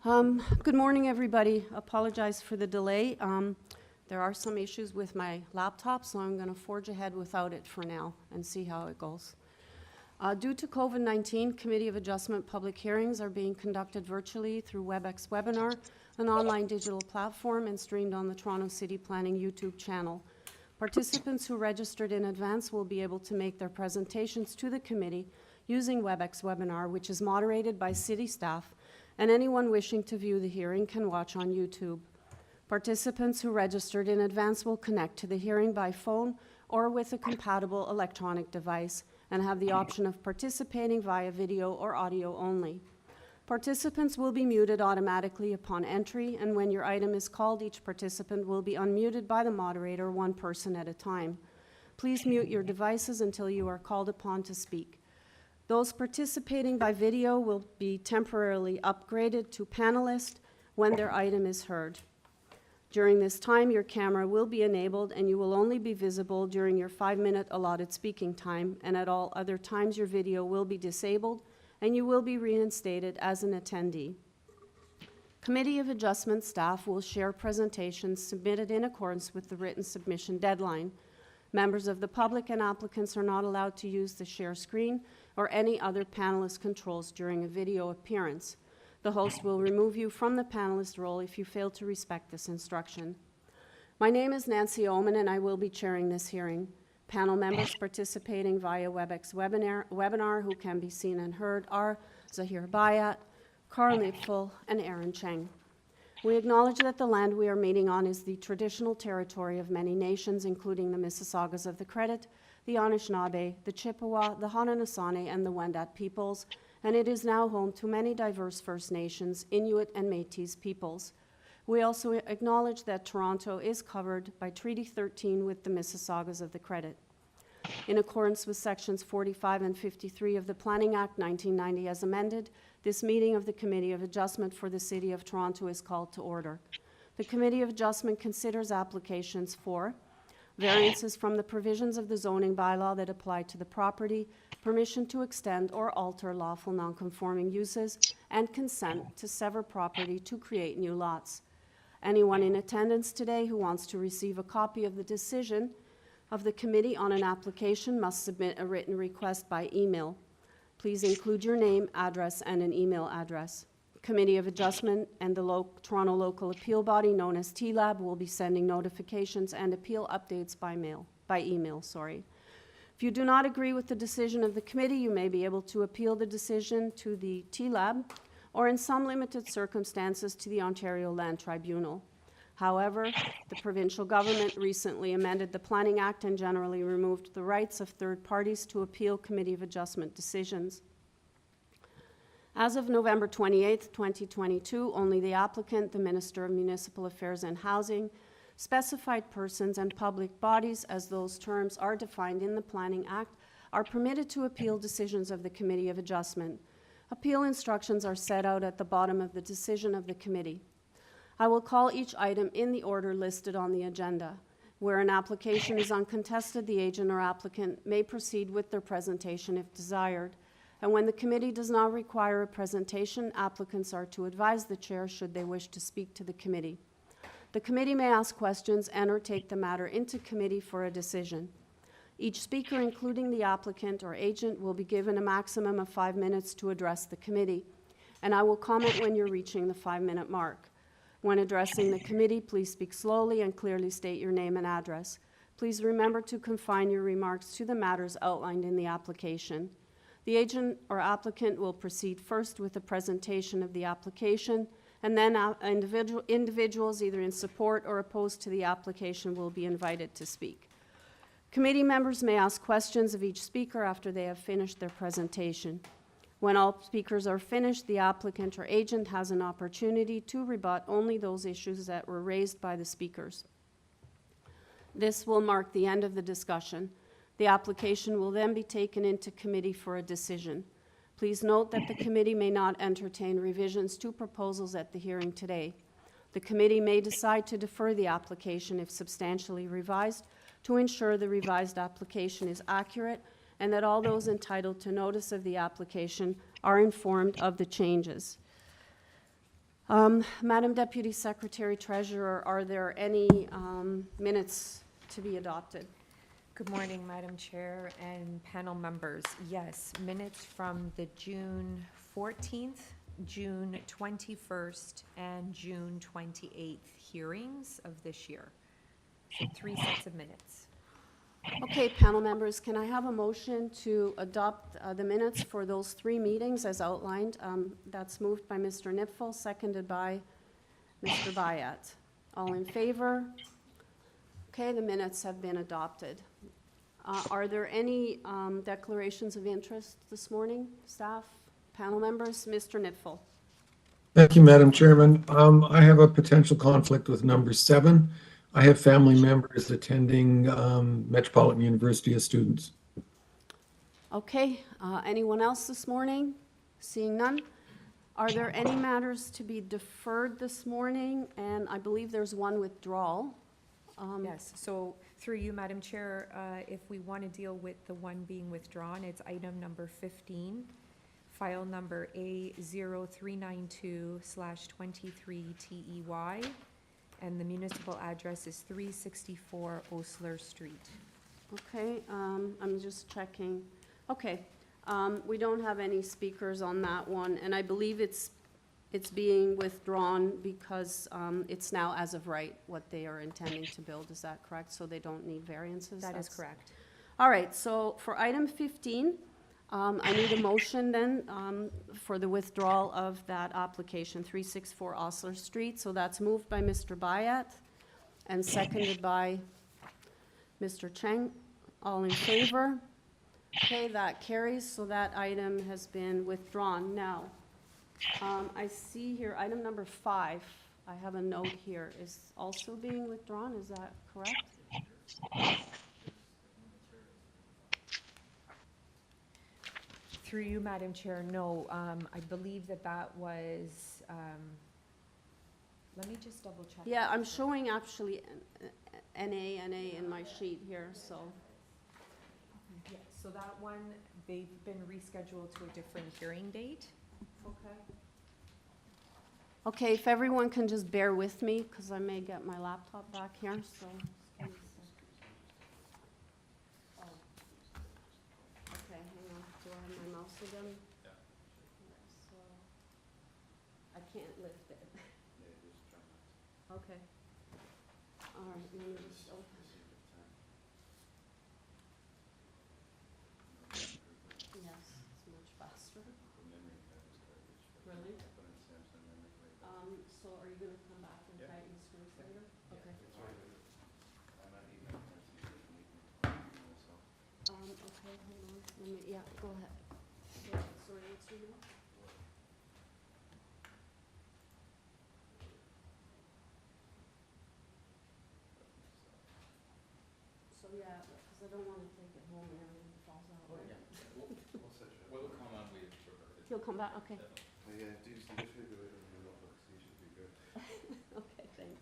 Good morning, everybody. Apologize for the delay. There are some issues with my laptop, so I'm going to forge ahead without it for now and see how it goes. Due to COVID-19, Committee of Adjustment public hearings are being conducted virtually through WebEx Webinar, an online digital platform, and streamed on the Toronto City Planning YouTube channel. Participants who registered in advance will be able to make their presentations to the committee using WebEx Webinar, which is moderated by city staff, and anyone wishing to view the hearing can watch on YouTube. Participants who registered in advance will connect to the hearing by phone or with a compatible electronic device and have the option of participating via video or audio only. Participants will be muted automatically upon entry, and when your item is called, each participant will be unmuted by the moderator, one person at a time. Please mute your devices until you are called upon to speak. Those participating by video will be temporarily upgraded to panelist when their item is heard. During this time, your camera will be enabled and you will only be visible during your 5-minute allotted speaking time, and at all other times your video will be disabled and you will be reinstated as an attendee. Committee of Adjustment staff will share presentations submitted in accordance with the written submission deadline. Members of the public and applicants are not allowed to use the share screen or any other panelist controls during a video appearance. The host will remove you from the panelist role if you fail to respect this instruction. My name is Nancy Oman and I will be chairing this hearing. Panel members participating via WebEx webinar who can be seen and heard are Zahir Bayat, Carl Nipfel, and Aaron Cheng. We acknowledge that the land we are meeting on is the traditional territory of many nations, including the Mississaugas of the Credit, the Anishinaabe, the Chippewa, the Haudenosaunee, and the Wendat peoples, and it is now home to many diverse First Nations, Inuit, and Métis peoples. We also acknowledge that Toronto is covered by Treaty 13 with the Mississaugas of the Credit. In accordance with Sections 45 and 53 of the Planning Act 1990 as amended, this meeting of the Committee of Adjustment for the City of Toronto is called to order. The Committee of Adjustment considers applications for variances from the provisions of the zoning bylaw that apply to the property, permission to extend or alter lawful nonconforming uses, and consent to sever property to create new lots. Anyone in attendance today who wants to receive a copy of the decision of the committee on an application must submit a written request by email. Please include your name, address, and an email address. Committee of Adjustment and the Toronto Local Appeal Body, known as TLAB, will be sending notifications and appeal updates by email. If you do not agree with the decision of the committee, you may be able to appeal the decision to the TLAB or, in some limited circumstances, to the Ontario Land Tribunal. However, the provincial government recently amended the Planning Act and generally removed the rights of third parties to appeal Committee of Adjustment decisions. As of November 28, 2022, only the applicant, the Minister of Municipal Affairs and Housing, specified persons, and public bodies, as those terms are defined in the Planning Act, are permitted to appeal decisions of the Committee of Adjustment. Appeal instructions are set out at the bottom of the decision of the committee. I will call each item in the order listed on the agenda. Where an application is uncontested, the agent or applicant may proceed with their presentation if desired. And when the committee does not require a presentation, applicants are to advise the chair should they wish to speak to the committee. The committee may ask questions and/or take the matter into committee for a decision. Each speaker, including the applicant or agent, will be given a maximum of 5 minutes to address the committee, and I will comment when you're reaching the 5-minute mark. When addressing the committee, please speak slowly and clearly state your name and address. Please remember to confine your remarks to the matters outlined in the application. The agent or applicant will proceed first with a presentation of the application, and then individuals either in support or opposed to the application will be invited to speak. Committee members may ask questions of each speaker after they have finished their presentation. When all speakers are finished, the applicant or agent has an opportunity to rebut only those issues that were raised by the speakers. This will mark the end of the discussion. The application will then be taken into committee for a decision. Please note that the committee may not entertain revisions to proposals at the hearing today. The committee may decide to defer the application if substantially revised to ensure the revised application is accurate and that all those entitled to notice of the application are informed of the changes. Madam Deputy Secretary Treasurer, are there any minutes to be adopted? Good morning, Madam Chair and panel members. Yes, minutes from the June 14th, June 21st, and June 28th hearings of this year. So 3 sets of minutes. Okay, panel members, can I have a motion to adopt the minutes for those 3 meetings as outlined? That's moved by Mr. Nipfel, seconded by Mr. Bayat. All in favor? Okay, the minutes have been adopted. Are there any declarations of interest this morning, staff, panel members? Mr. Nipfel. Thank you, Madam Chairman. I have a potential conflict with number 7. I have family members attending Metropolitan University as students. Okay, anyone else this morning? Seeing none. Are there any matters to be deferred this morning? And I believe there's one withdrawal. Yes, so through you, Madam Chair, if we want to deal with the one being withdrawn, it's item number 15, file number A0392/23TEY, and the municipal address is 364 OSLER Street. Okay, I'm just checking. Okay, we don't have any speakers on that one, and I believe it's being withdrawn because it's now as of right what they are intending to build. Is that correct? So they don't need variances? That is correct. All right, so for item 15, I need a motion then for the withdrawal of that application, 364 Osler Street. So that's moved by Mr. Bayat and seconded by Mr. Cheng. All in favor? Okay, that carries, so that item has been withdrawn. Now, I see here, item number 5, I have a note here, is also being withdrawn. Is that correct? Through you, Madam Chair, no, I believe that was, let me just double check. Yeah, I'm showing actually NA in my sheet here, so. Yeah, so that one, they've been rescheduled to a different hearing date. Okay. Okay, if everyone can just bear with me, because I may get my laptop back here, so. Oh. Okay, hang on, do I have my mouse again? Yeah. So, I can't lift it. Okay. All right, let me just open. Yes, it's much faster. Really? So are you gonna come back and tighten the screws later? Okay. Okay, hold on, let me, yeah, go ahead. Yeah, sorry, what's your name? So, yeah, because I don't wanna take it home and everything falls out. Oh, yeah, we'll set you up. We'll come on, we prefer it. He'll come back, okay. Yeah, do you see this video? You should be good. Okay, thanks.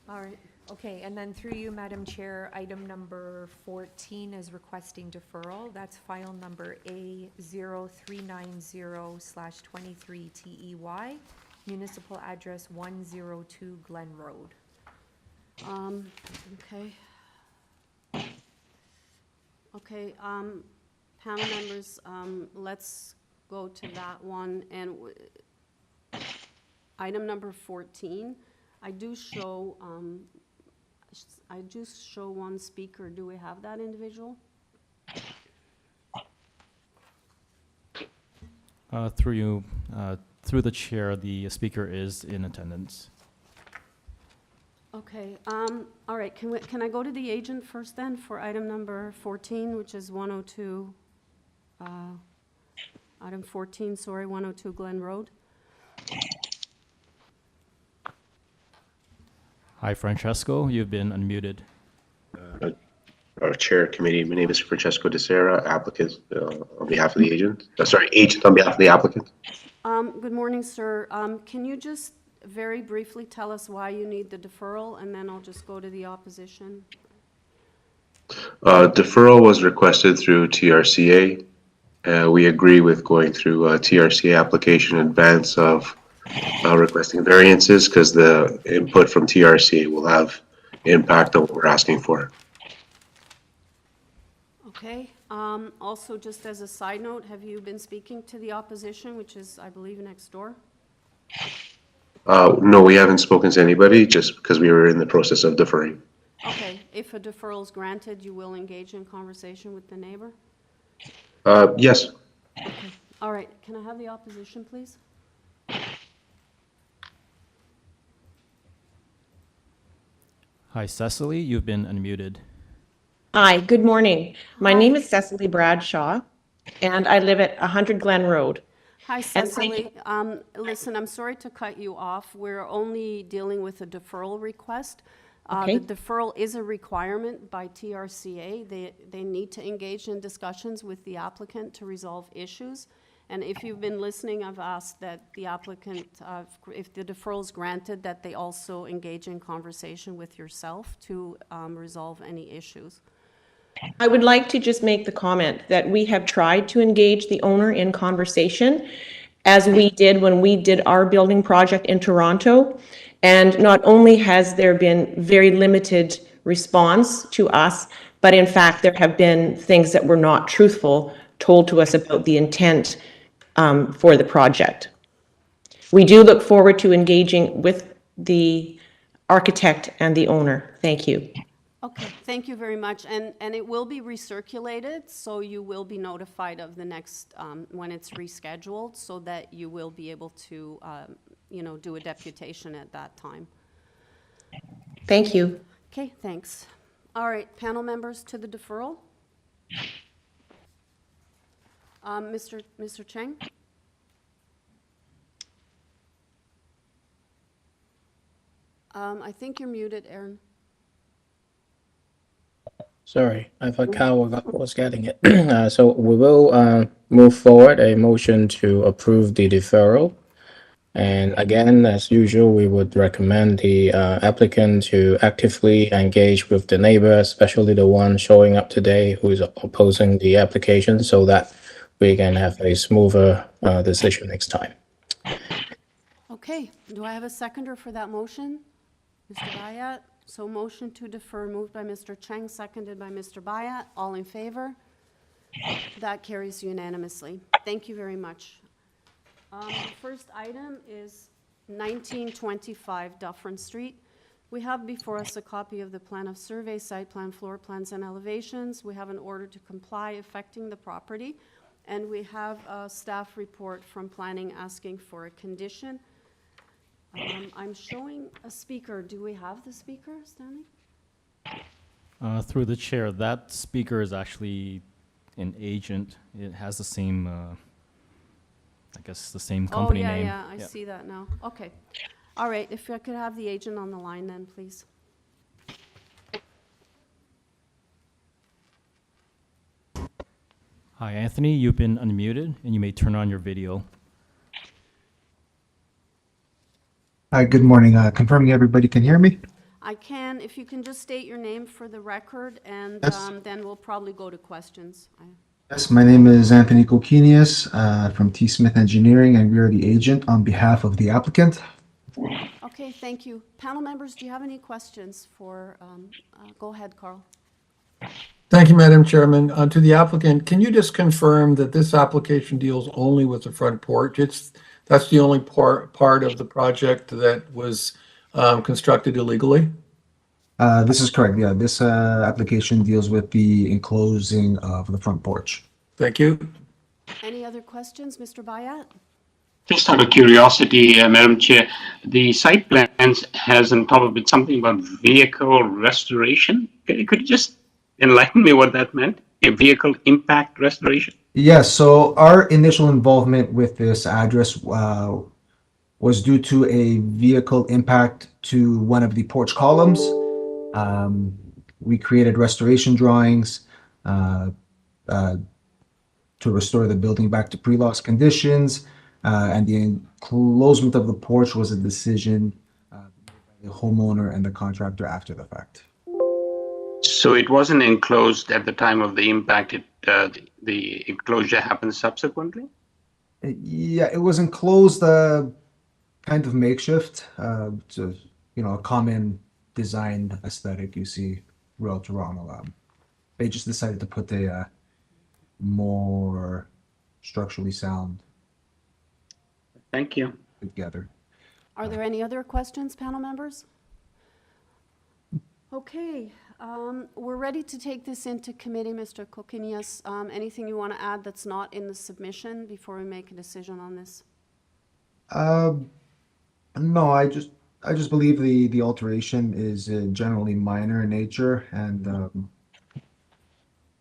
All right. Okay, and then through you, Madam Chair, item number 14 is requesting deferral. That's file number A0390/23TEY, municipal address 102 Glen Road. Okay. Okay, panel members, let's go to that one, and item number 14, I do show one speaker. Do we have that individual? Through you, through the chair, the speaker is in attendance. Okay, all right, can I go to the agent first then for item number 14, which is 102, item 14, sorry, 102 Glen Road? Hi, Francesco, you've been unmuted. Our chair committee, my name is Francesco De Serra, applicant on behalf of the agent. Agent on behalf of the applicant. Good morning, sir. Can you just very briefly tell us why you need the deferral, and then I'll just go to the opposition? Deferral was requested through TRCA We agree with going through a TRC application in advance of requesting variances because the input from TRC will have impact on what we're asking for. Okay, also just as a side note, have you been speaking to the opposition, which is, I believe, next door? No, we haven't spoken to anybody just because we were in the process of deferring. Okay, if a deferral is granted, you will engage in conversation with the neighbor? Yes. Okay, all right, can I have the opposition, please? Hi, Cecily, you've been unmuted. Hi, good morning. My Hi. name is Cecily Bradshaw, and I live at 100 Glen Road. Hi, And thank Cecily. Listen, I'm sorry to cut you off. We're only dealing with a deferral request. Okay. The deferral is a requirement by TRCA. They need to engage in discussions with the applicant to resolve issues. And if you've been listening, I've asked that the applicant, if the deferral is granted, that they also engage in conversation with yourself to resolve any issues. I would like to just make the comment that we have tried to engage the owner in conversation, as we did when we did our building project in Toronto. And not only has there been very limited response to us, but in fact, there have been things that were not truthful told to us about the intent for the project. We do look forward to engaging with the architect and the owner. Thank you. Okay, thank you very much. And it will be recirculated, so you will be notified of the next, when it's rescheduled, so that you will be able to, do a deputation at that time. Thank you. Okay, thanks. All right, panel members to the deferral. Mr. Cheng? I think you're muted, Aaron. Sorry, I thought Kyle was getting it. So we will move forward a motion to approve the deferral. And again, as usual, we would recommend the applicant to actively engage with the neighbor, especially the one showing up today who is opposing the application, so that we can have a smoother decision next time. Okay, do I have a seconder for that motion? Mr. Bayat? So motion to defer moved by Mr. Cheng, seconded by Mr. Bayat. All in favor? That carries unanimously. Thank you very much. The first item is 1925 Dufferin Street. We have before us a copy of the plan of survey, site plan, floor plans, and elevations. We have an order to comply affecting the property, and we have a staff report from planning asking for a condition. I'm showing a speaker. Do we have the speaker, Stanley? Through the chair, that speaker is actually an agent. It has the same, I guess, the same company name. Yeah, I see that now. Okay. All right, if I could have the agent on the line then, please. Hi, Anthony, you've been unmuted, and you may turn on your video. Hi, good morning. Confirming everybody can hear me? I can, if you can just state your name for the record, and Yes. then we'll probably go to questions. Yes, my name is Anthony Kokinius from T. Smith Engineering, and we are the agent on behalf of the applicant. Okay, thank you. Panel members, do you have any questions for, go ahead, Carl. Thank you, Madam Chairman. To the applicant, can you just confirm that this application deals only with the front porch? That's the only part of the project that was constructed illegally? This is correct. Yeah, this application deals with the enclosing of the front porch. Thank you. Any other questions, Mr. Bayat? Just out of curiosity, Madam Chair, the site plans has on top of it something about vehicle restoration. Could you just enlighten me what that meant? A vehicle impact restoration? Yes, so our initial involvement with this address was due to a vehicle impact to one of the porch columns. We created restoration drawings to restore the building back to pre-loss conditions, and the enclosement of the porch was a decision by the homeowner and the contractor after the fact. So it wasn't enclosed at the time of the impact. The enclosure happened subsequently? Yeah, it was enclosed, kind of makeshift, to, a common design aesthetic you see throughout Toronto. They just decided to put a more structurally sound Thank you. together. Are there any other questions, panel members? Okay, we're ready to take this into committee, Mr. Kokinias. Anything you want to add that's not in the submission before we make a decision on this? No, I just believe the alteration is generally minor in nature, and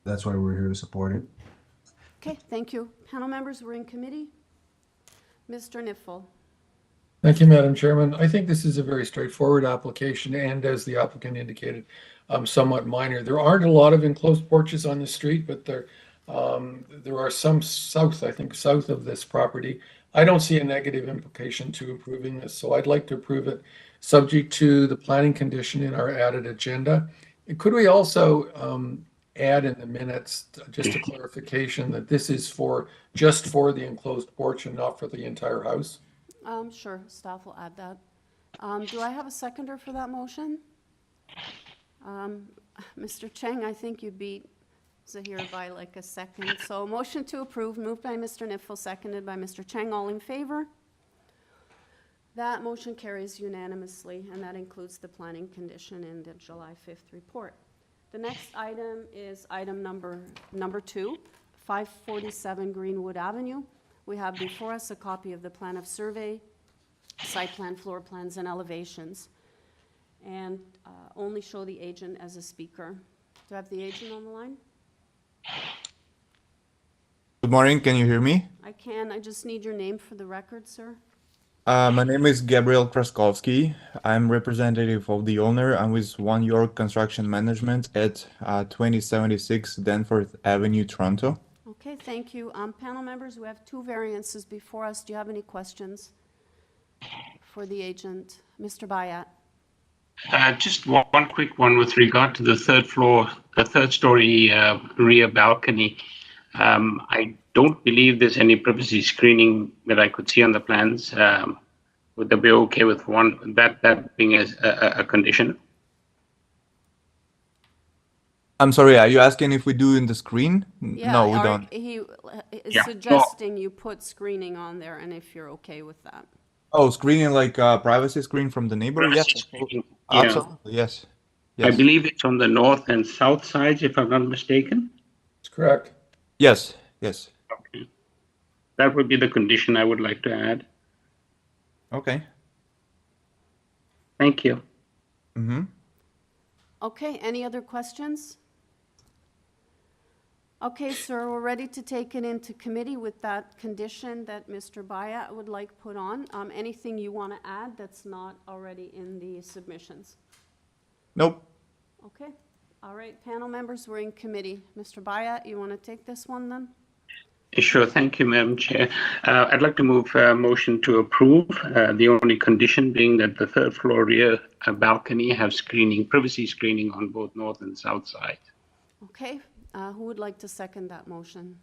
that's why we're here to support it. Okay, thank you. Panel members, we're in committee. Mr. Niffel. Thank you, Madam Chairman. I think this is a very straightforward application, and as the applicant indicated, somewhat minor. There aren't a lot of enclosed porches on the street, but there are some south, I think, south of this property. I don't see a negative implication to approving this, so I'd like to approve it subject to the planning condition in our added agenda. Could we also add in the minutes just a clarification that this is just for the enclosed porch and not for the entire house? Sure, staff will add that. Do I have a seconder for that motion? Mr. Cheng, I think you beat Zahir by like a second. So motion to approve, moved by Mr. Niffel, seconded by Mr. Cheng. All in favor? That motion carries unanimously, and that includes the planning condition in the July 5th report. The next item is item number 2, 547 Greenwood Avenue. We have before us a copy of the plan of survey, site plan, floor plans, and elevations, and only show the agent as a speaker. Do I have the agent on the line? Good morning, can you hear me? I can. I just need your name for the record, sir. My name is Gabriel Kraskowski. I'm representative of the owner. I'm with One York Construction Management at 2076 Danforth Avenue, Toronto. Okay, thank you. Panel members, we have 2 variances before us. Do you have any questions for the agent? Mr. Bayat. Just one quick one with regard to the third story rear balcony. I don't believe there's any privacy screening that I could see on the plans. Would they be okay with that being a condition? I'm sorry, are you asking if we do in the screen? Yeah, No, we don't. He is Yeah. suggesting you put screening on there, and if you're okay with that. Oh, screening like privacy screen from the neighbor? Yes, Privacy screening, yeah. absolutely, yes. I Yes, believe it's on the north and south sides, if I'm not mistaken. That's correct. yes, yes. Okay. That would be the condition I would like to add. Okay. Thank you. Mm-hmm. Okay, any other questions? Okay, sir, we're ready to take it into committee with that condition that Mr. Bayat would like put on. Anything you want to add that's not already in the submissions? Nope. Okay, all right, panel members, we're in committee. Mr. Bayat, you want to take this one then? Sure. Thank you, Madam Chair. I'd like to move a motion to approve, the only condition being that the third floor rear balcony have privacy screening on both north and south sides. Okay, who would like to second that motion?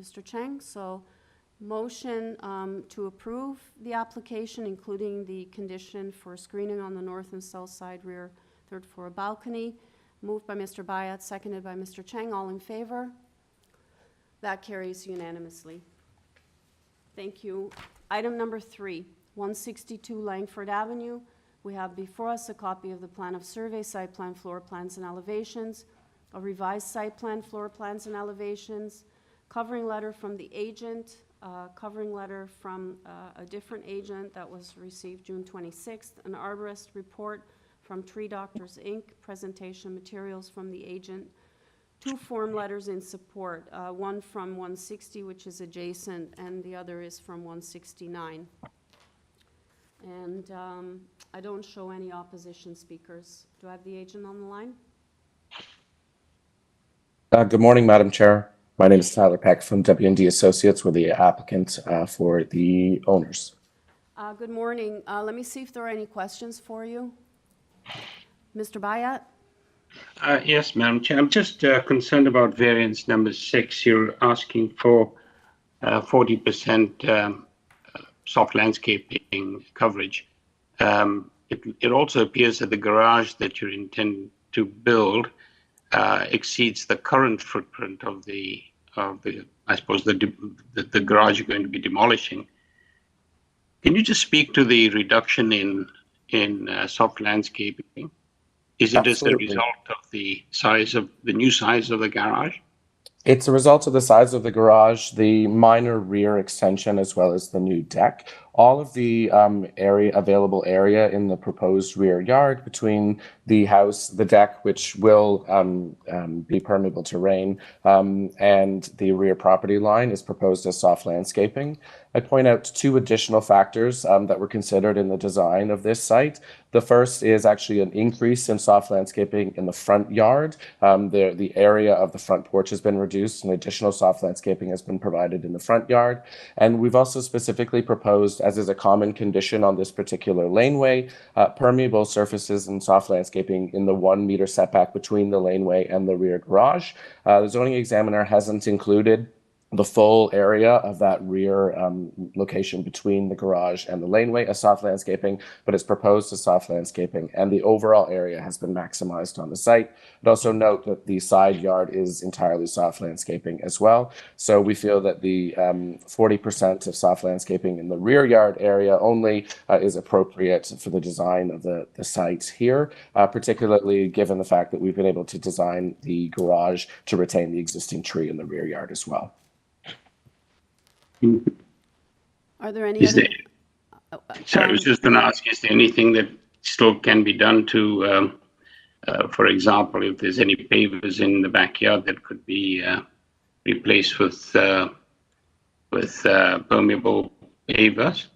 Mr. Cheng, so motion to approve the application, including the condition for screening on the north and south side rear third floor balcony, moved by Mr. Bayat, seconded by Mr. Cheng. All in favor? That carries unanimously. Thank you. Item number 3, 162 Langford Avenue. We have before us a copy of the plan of survey, site plan, floor plans, and elevations, a revised site plan, floor plans, and elevations, covering letter from the agent, covering letter from a different agent that was received June 26th, an arborist report from Tree Doctors, Inc., presentation materials from the agent, 2 form letters in support, one from 160, which is adjacent, and the other is from 169. And I don't show any opposition speakers. Do I have the agent on the line? Good morning, Madam Chair. My name is Tyler Peck from W&D Associates. We're the applicant for the owners. Good morning. Let me see if there are any questions for you. Mr. Bayat? Yes, Madam Chair. I'm just concerned about variance number 6. You're asking for 40% soft landscaping coverage. It also appears that the garage that you intend to build exceeds the current footprint of the I suppose the garage you're going to be demolishing. Can you just speak to the reduction in soft landscaping? Is it as a Absolutely. result of the new size of the garage? It's a result of the size of the garage, the minor rear extension, as well as the new deck. All of the available area in the proposed rear yard between the house, the deck, which will be permeable to rain, and the rear property line is proposed as soft landscaping. I point out 2 additional factors that were considered in the design of this site. The first is actually an increase in soft landscaping in the front yard. The area of the front porch has been reduced and additional soft landscaping has been provided in the front yard. And we've also specifically proposed, as is a common condition on this particular laneway, permeable surfaces and soft landscaping in the 1 meter setback between the laneway and the rear garage. The zoning examiner hasn't included the full area of that rear location between the garage and the laneway as soft landscaping, but it's proposed as soft landscaping, and the overall area has been maximized on the site. I'd also note that the side yard is entirely soft landscaping as well. So we feel that the 40% of soft landscaping in the rear yard area only is appropriate for the design of the site here, particularly given the fact that we've been able to design the garage to retain the existing tree in the rear yard as well. Are there any Is other? Sorry, I was just going to ask, is there anything that still can be done to, for example, if there's any pavers in the backyard that could be replaced with permeable pavers?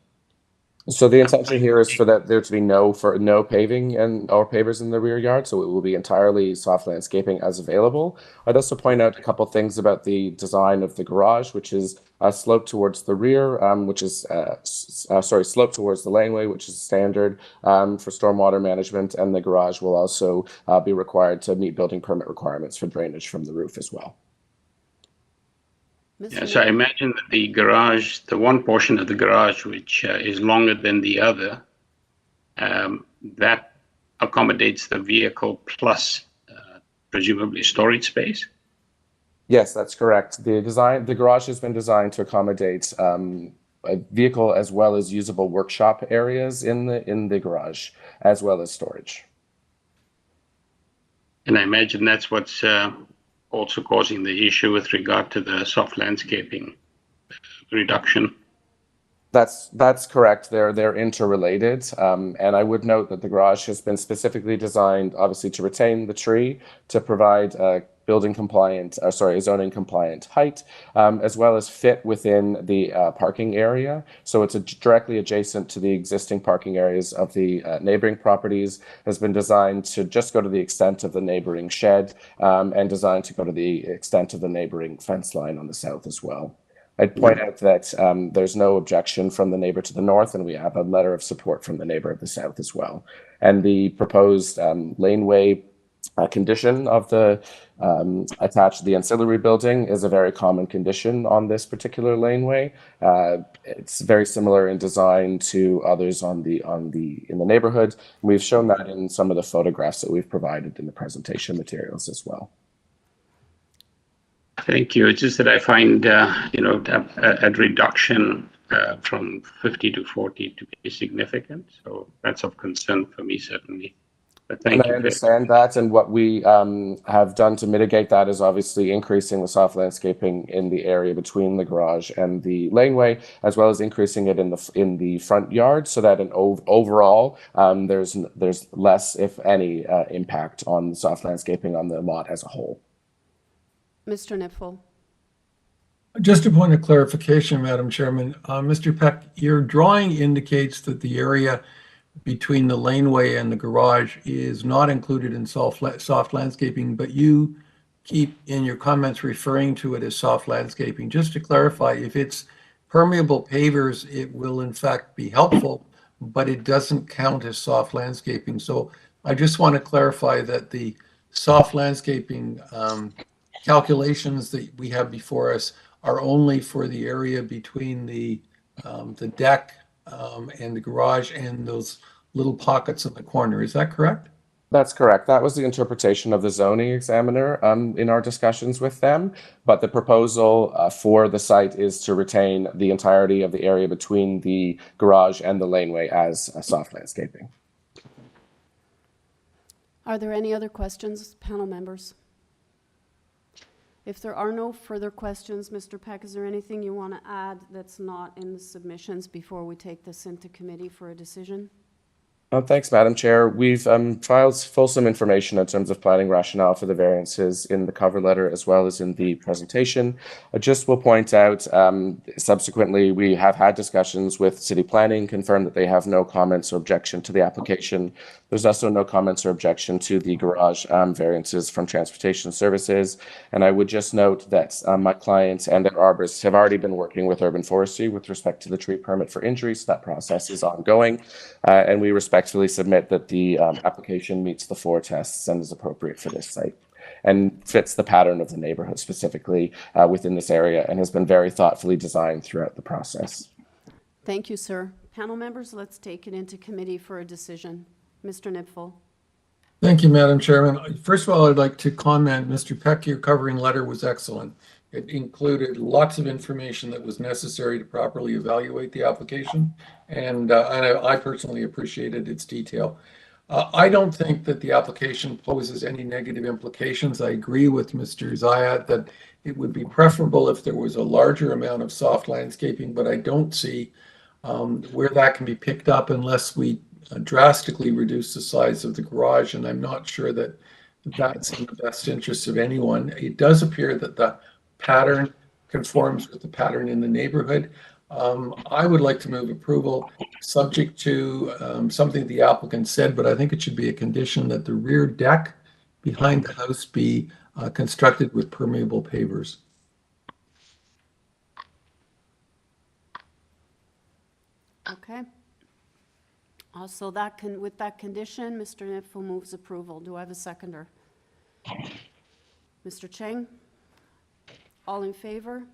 So the intention here is for there to be no paving or pavers in the rear yard, so it will be entirely soft landscaping as available. I'd also point out a couple things about the design of the garage, which is sloped towards the rear, which is sloped towards the laneway, which is standard for stormwater management, and the garage will also be required to meet building permit requirements for drainage from the roof as well. Yeah, so I imagine that the garage, the one portion of the garage which is longer than the other, that accommodates the vehicle plus presumably storage space. Yes, that's correct. The garage has been designed to accommodate a vehicle as well as usable workshop areas in the garage, as well as storage. And I imagine that's what's also causing the issue with regard to the soft landscaping reduction. That's correct. They're interrelated, and I would note that the garage has been specifically designed, obviously, to retain the tree, to provide zoning compliant height, as well as fit within the parking area. So it's directly adjacent to the existing parking areas of the neighboring properties, has been designed to just go to the extent of the neighboring shed, and designed to go to the extent of the neighboring fence line on the south as well. I'd point out that there's no objection from the neighbor to the north, and we have a letter of support from the neighbor of the south as well. And the proposed laneway condition of the attached to the ancillary building is a very common condition on this particular laneway. It's very similar in design to others in the neighborhood. We've shown that in some of the photographs that we've provided in the presentation materials as well. Thank you. It's just that I find, a reduction from 50 to 40 to be significant. So that's of concern for me, certainly. But thank you. I understand that. And what we have done to mitigate that is obviously increasing the soft landscaping in the area between the garage and the laneway, as well as increasing it in the front yard, so that overall there's less, if any, impact on the soft landscaping on the lot as a whole. Mr. Nipfel. Just a point of clarification, Madam Chairman. Mr. Peck, your drawing indicates that the area between the laneway and the garage is not included in soft landscaping, but you keep in your comments referring to it as soft landscaping. Just to clarify, if it's permeable pavers, it will in fact be helpful, but it doesn't count as soft landscaping. So I just want to clarify that the soft landscaping calculations that we have before us are only for the area between the deck and the garage and those little pockets in the corner. Is that correct? That's correct. That was the interpretation of the zoning examiner in our discussions with them. But the proposal for the site is to retain the entirety of the area between the garage and the laneway as soft landscaping. Are there any other questions, panel members? If there are no further questions, Mr. Peck, is there anything you want to add that's not in the submissions before we take this into committee for a decision? Thanks, Madam Chair. We've filed fulsome information in terms of planning rationale for the variances in the cover letter as well as in the presentation. I just will point out, subsequently, we have had discussions with City Planning, confirmed that they have no comments or objection to the application. There's also no comments or objection to the garage variances from Transportation Services. And I would just note that my client and their arborists have already been working with Urban Forestry with respect to the tree permit for injuries. So that process is ongoing. And we respectfully submit that the application meets the 4 tests and is appropriate for this site and fits the pattern of the neighborhood specifically within this area and has been very thoughtfully designed throughout the process. Thank you, sir. Panel members, let's take it into committee for a decision. Mr. Nipfel. Thank you, Madam Chairman. First of all, I'd like to comment, Mr. Peck, your covering letter was excellent. It included lots of information that was necessary to properly evaluate the application, and I personally appreciated its detail. I don't think that the application poses any negative implications. I agree with Mr. Zayat that it would be preferable if there was a larger amount of soft landscaping, but I don't see where that can be picked up unless we drastically reduce the size of the garage, and I'm not sure that that's in the best interest of anyone. It does appear that the pattern conforms with the pattern in the neighborhood. I would like to move approval subject to something the applicant said, but I think it should be a condition that the rear deck behind the house be constructed with permeable pavers. Okay. So that with that condition, Mr. Nipfel moves approval. Do I have a seconder? Mr. Cheng? All in favor?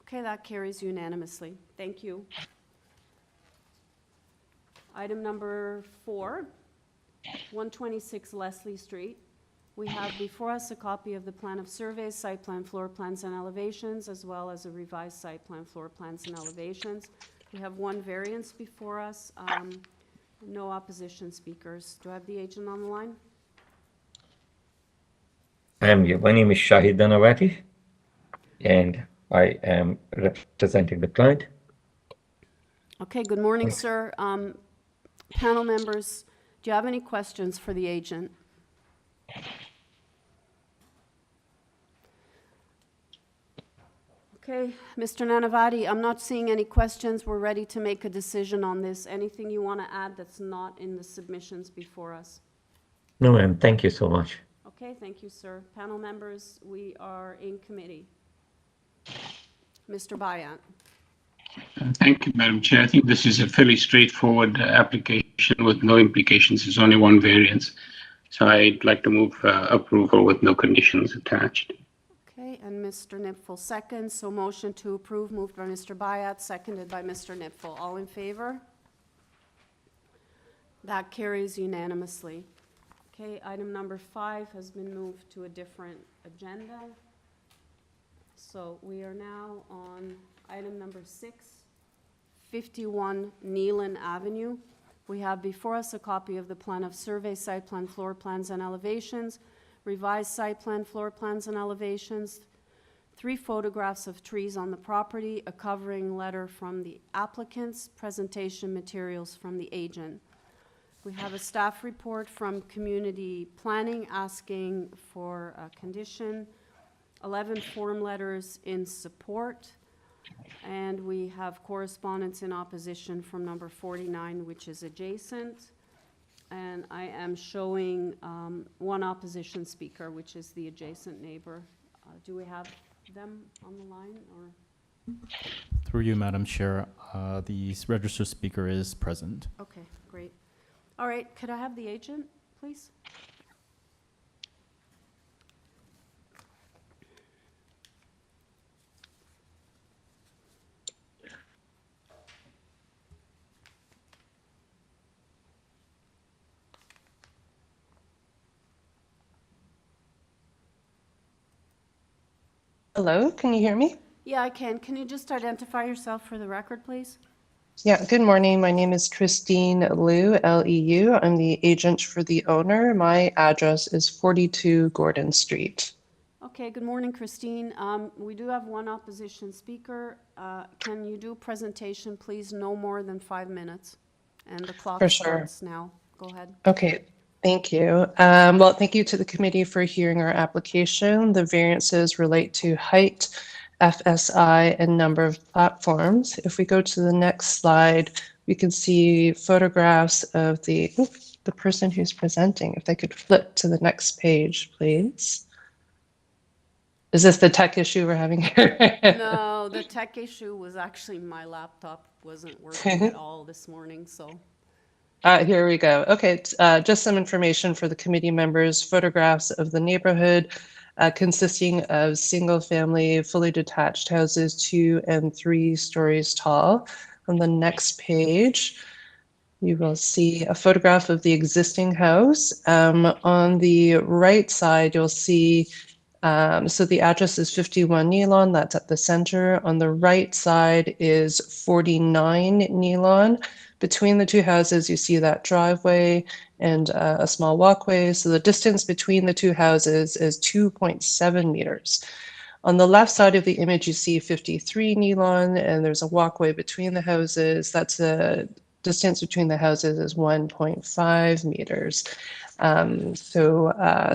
Okay, that carries unanimously. Thank you. Item number 4, 126 Leslie Street. We have before us a copy of the plan of surveys, site plan, floor plans, and elevations, as well as a revised site plan, floor plans, and elevations. We have one variance before us. No opposition speakers. Do I have the agent on the line? My name is Shahid Danawati, and I am representing the client. Okay, good morning, sir. Panel members, do you have any questions for the agent? Okay, Mr. Nanavati, I'm not seeing any questions. We're ready to make a decision on this. Anything you want to add that's not in the submissions before us? No, ma'am. Thank you so much. Okay, thank you, sir. Panel members, we are in committee. Mr. Bayat. Thank you, Madam Chair. I think this is a fairly straightforward application with no implications. There's only one variance. So I'd like to move approval with no conditions attached. Okay, and Mr. Nipfel seconds. So motion to approve moved by Mr. Bayat, seconded by Mr. Nipfel. All in favor? That carries unanimously. Okay, item number 5 has been moved to a different agenda. So we are now on item number 6, 51 Kneeland Avenue. We have before us a copy of the plan of survey, site plan, floor plans, and elevations, revised site plan, floor plans, and elevations, 3 photographs of trees on the property, a covering letter from the applicants, presentation materials from the agent. We have a staff report from community planning asking for a condition, 11 form letters in support, and we have correspondence in opposition from number 49, which is adjacent. And I am showing one opposition speaker, which is the adjacent neighbor. Do we have them on the line, or? Through you, Madam Chair, the registered speaker is present. Okay, great. All right, could I have the agent, please. Hello, can you hear me? Yeah, I can. Can you just identify yourself for the record, please? Yeah, good morning. My name is Christine Liu, L-E-U. I'm the agent for the owner. My address is 42 Gordon Street. Okay, good morning, Christine. We do have one opposition speaker. Can you do a presentation, please? No more than 5 minutes. And the clock For sure. starts now. Go ahead. Okay, thank you. Well, thank you to the committee for hearing our application. The variances relate to height, FSI, and number of platforms. If we go to the next slide, we can see photographs of the person who's presenting. If they could flip to the next page, please. Is this the tech issue we're having here? No, the tech issue was actually my laptop wasn't working at all this morning, so. Here we go. Okay, just some information for the committee members. Photographs of the neighborhood consisting of single-family, fully detached houses, 2 and 3 stories tall. On the next page, you will see a photograph of the existing house. On the right side, you'll see so the address is 51 NEALON, that's at the center. On the right side is 49 NEALON. Between the two houses, you see that driveway and a small walkway. So the distance between the two houses is 2.7 meters. On the left side of the image, you see 53 NEALON, and there's a walkway between the houses. That's the distance between the houses is 1.5 meters.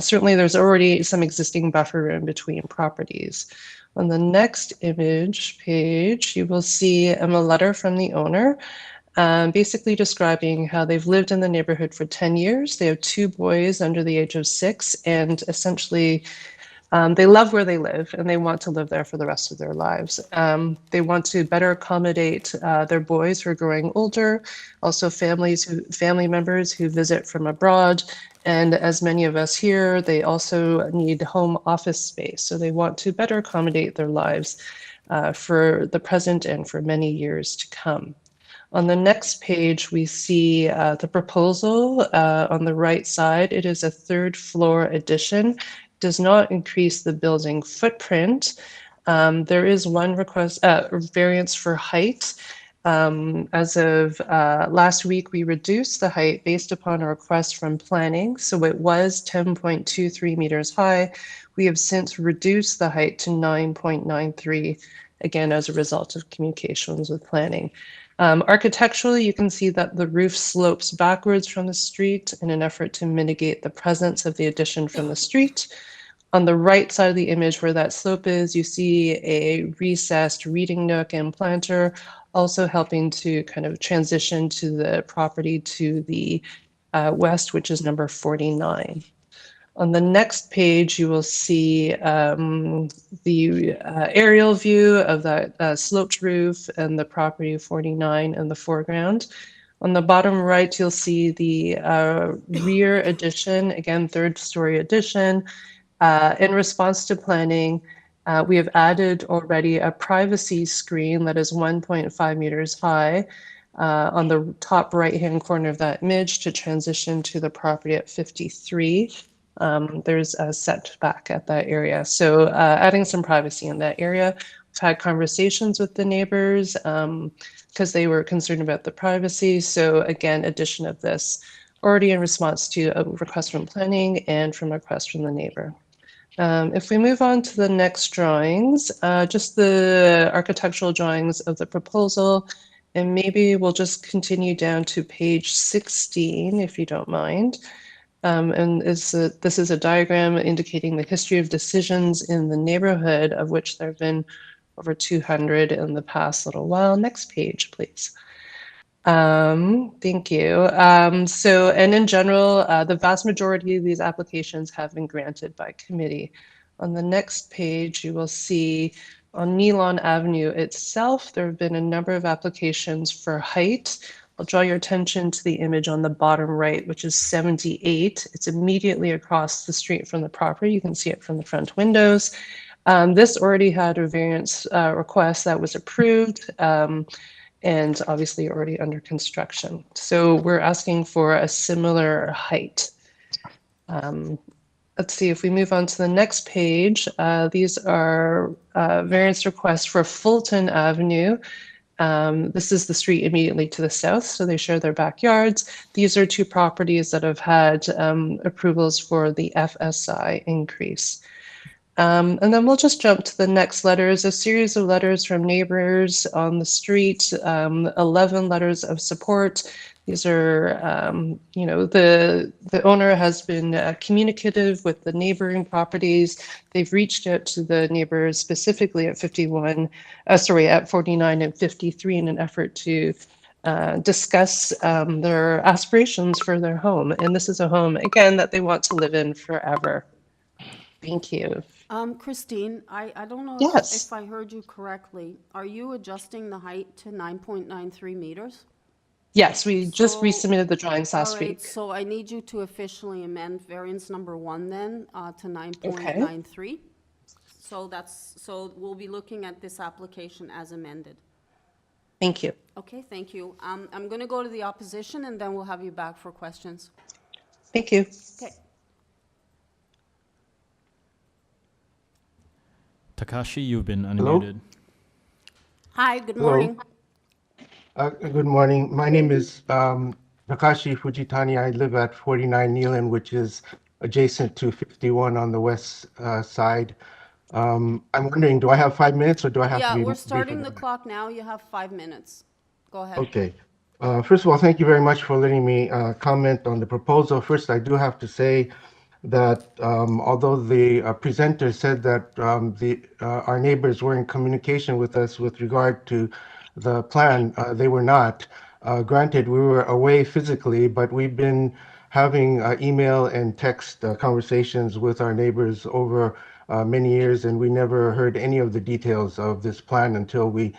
Certainly there's already some existing buffer room between properties. On the next image page, you will see a letter from the owner, basically describing how they've lived in the neighborhood for 10 years. They have 2 boys under the age of 6, and essentially they love where they live and they want to live there for the rest of their lives. They want to better accommodate their boys who are growing older, also family members who visit from abroad. And as many of us here, they also need home office space. So they want to better accommodate their lives for the present and for many years to come. On the next page, we see the proposal on the right side. It is a 3rd floor addition. Does not increase the building footprint. There is one request, variance for height. As of last week, we reduced the height based upon a request from planning. So it was 10.23 meters high. We have since reduced the height to 9.93, again, as a result of communications with planning. Architecturally, you can see that the roof slopes backwards from the street in an effort to mitigate the presence of the addition from the street. On the right side of the image where that slope is, you see a recessed reading nook and planter, also helping to kind of transition to the property to the west, which is number 49. On the next page, you will see the aerial view of that sloped roof and the property 49 in the foreground. On the bottom right, you'll see the rear addition, again, 3rd story addition. In response to planning, we have added already a privacy screen that is 1.5 meters high on the top right-hand corner of that image to transition to the property at 53. There's a setback at that area. So adding some privacy in that area. We've had conversations with the neighbors because they were concerned about the privacy. So again, addition of this already in response to a request from planning and from a request from the neighbor. If we move on to the next drawings, just the architectural drawings of the proposal, and maybe we'll just continue down to page 16, if you don't mind. And this is a diagram indicating the history of decisions in the neighborhood, of which there have been over 200 in the past little while. Next page, please. Thank you. And in general, the vast majority of these applications have been granted by committee. On the next page, you will see on Kneeland Avenue itself, there have been a number of applications for height. I'll draw your attention to the image on the bottom right, which is 78. It's immediately across the street from the property. You can see it from the front windows. This already had a variance request that was approved. And obviously already under construction. So we're asking for a similar height. Let's see if we move on to the next page. These are variance requests for Fulton Avenue. This is the street immediately to the south, so they share their backyards. These are two properties that have had approvals for the FSI increase. And then we'll just jump to the next letters, a series of letters from neighbors on the street, 11 letters of support. These are, the owner has been communicative with the neighboring properties. They've reached out to the neighbors specifically at 49 and 53 in an effort to discuss their aspirations for their home. And this is a home, again, that they want to live in forever. Thank you. Christine, I don't know Yes. if I heard you correctly. Are you adjusting the height to 9.93 meters? Yes, we just So- resubmitted the drawings last All right, week. so I need you to officially amend variance number 1 then to 9.93. So we'll be looking at this application as amended. Thank you. Okay, thank you. I'm going to go to the opposition and then we'll have you back for questions. Thank you. Okay. Takashi, you've been Hello? unmuted. Hi, good Hello. morning. Good morning. My name is Takashi Fujitani. I live at 49 Kneeland, which is adjacent to 51 on the west side. I'm wondering, do I have 5 minutes or do I have to Yeah, be we're briefer starting the than that? clock now. You have 5 minutes. Go ahead. Okay. First of all, thank you very much for letting me comment on the proposal. First, I do have to say that although the presenter said that our neighbors were in communication with us with regard to the plan, they were not. Granted, we were away physically, but we've been having email and text conversations with our neighbors over many years, and we never heard any of the details of this plan until we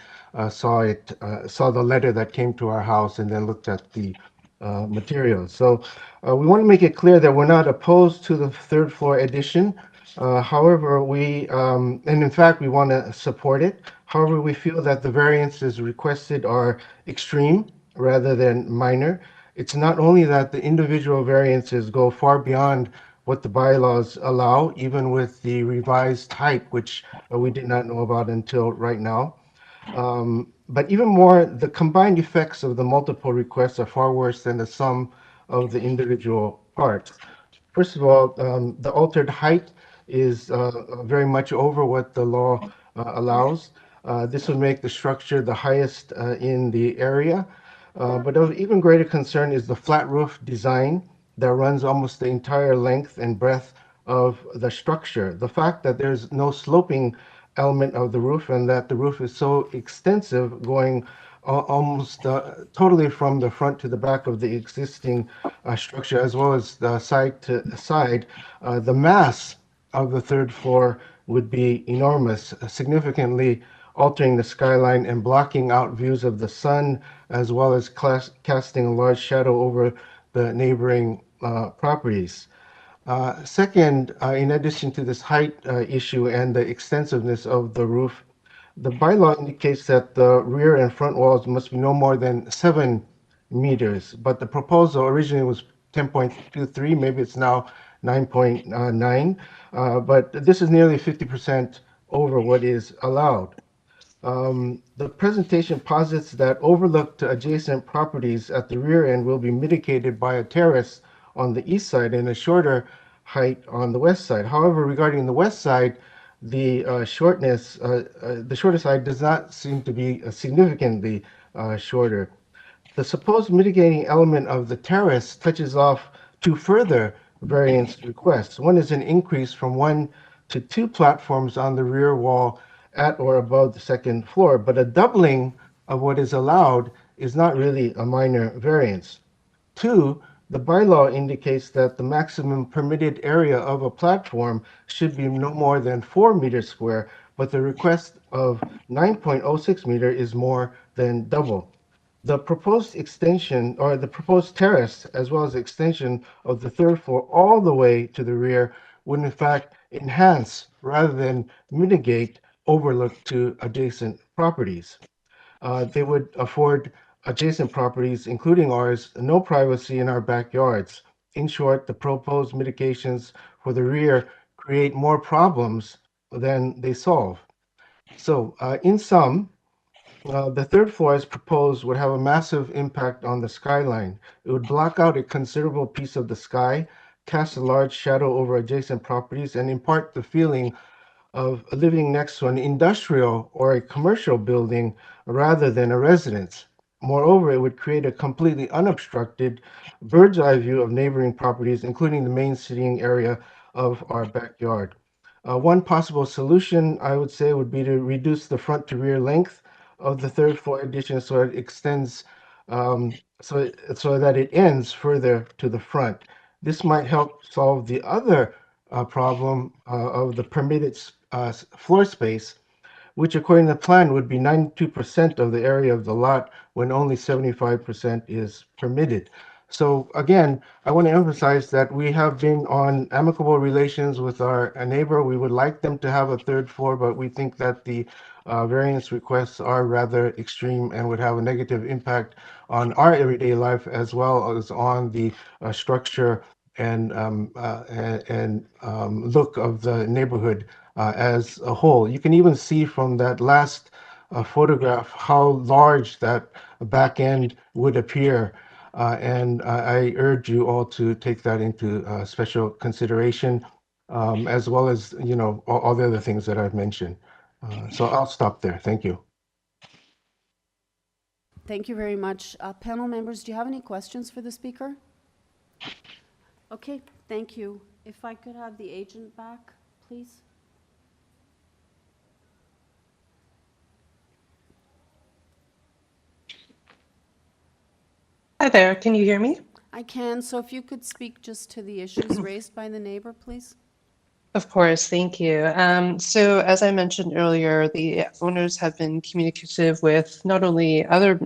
saw the letter that came to our house and then looked at the materials. So we want to make it clear that we're not opposed to the third floor addition. However, and in fact, we want to support it. However, we feel that the variances requested are extreme rather than minor. It's not only that the individual variances go far beyond what the bylaws allow, even with the revised height, which we did not know about until right now. But even more, the combined effects of the multiple requests are far worse than the sum of the individual parts. First of all, the altered height is very much over what the law allows. This would make the structure the highest in the area. But of even greater concern is the flat roof design that runs almost the entire length and breadth of the structure. The fact that there's no sloping element of the roof and that the roof is so extensive, going almost totally from the front to the back of the existing structure, as well as the side to side, the mass of the third floor would be enormous, significantly altering the skyline and blocking out views of the sun, as well as casting a large shadow over the neighboring properties. Second, in addition to this height issue and the extensiveness of the roof, the bylaw indicates that the rear and front walls must be no more than 7 meters, but the proposal originally was 10.23, maybe it's now 9.9, but this is nearly 50% over what is allowed. The presentation posits that overlooked adjacent properties at the rear end will be mitigated by a terrace on the east side and a shorter height on the west side. However, regarding the west side, the shorter side does not seem to be significantly shorter. The supposed mitigating element of the terrace touches off 2 further variance requests. One is an increase from 1 to 2 platforms on the rear wall at or above the second floor, but a doubling of what is allowed is not really a minor variance. 2, the bylaw indicates that the maximum permitted area of a platform should be no more than 4 meters square, but the request of 9.06 meter is more than double. The proposed extension or the proposed terrace, as well as extension of the third floor all the way to the rear, would in fact enhance rather than mitigate overlook to adjacent properties. They would afford adjacent properties, including ours, no privacy in our backyards. In short, the proposed mitigations for the rear create more problems than they solve. So, in sum, the third floor, as proposed, would have a massive impact on the skyline. It would block out a considerable piece of the sky, cast a large shadow over adjacent properties, and impart the feeling of living next to an industrial or a commercial building rather than a residence. Moreover, it would create a completely unobstructed bird's eye view of neighboring properties, including the main sitting area of our backyard. One possible solution, I would say, would be to reduce the front to rear length of the third floor addition so it extends, so that it ends further to the front. This might help solve the other problem of the permitted floor space, which according to the plan would be 92% of the area of the lot when only 75% is permitted. So again, I want to emphasize that we have been on amicable relations with our neighbor. We would like them to have a third floor, but we think that the variance requests are rather extreme and would have a negative impact on our everyday life as well as on the structure and look of the neighborhood as a whole. You can even see from that last photograph how large that back end would appear. And I urge you all to take that into special consideration, as well as, you know, all the other things that I've mentioned. So I'll stop there. Thank you. Thank you very much. Panel members, do you have any questions for the speaker? Okay, thank you. If I could have the agent back, please. Hi there, can you hear me? I can, so if you could speak just to the issues raised by the neighbor, please. Of course, thank you. So as I mentioned earlier, the owners have been communicative with not only other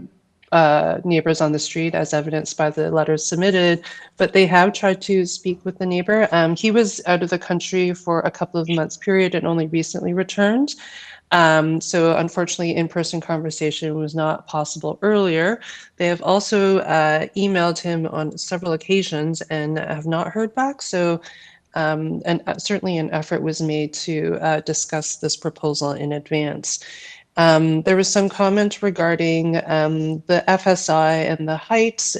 neighbors on the street, as evidenced by the letters submitted, but they have tried to speak with the neighbor. He was out of the country for a couple of months period and only recently returned. So unfortunately, in-person conversation was not possible earlier. They have also emailed him on several occasions and have not heard back. So and certainly an effort was made to discuss this proposal in advance. There was some comment regarding the FSI and the heights.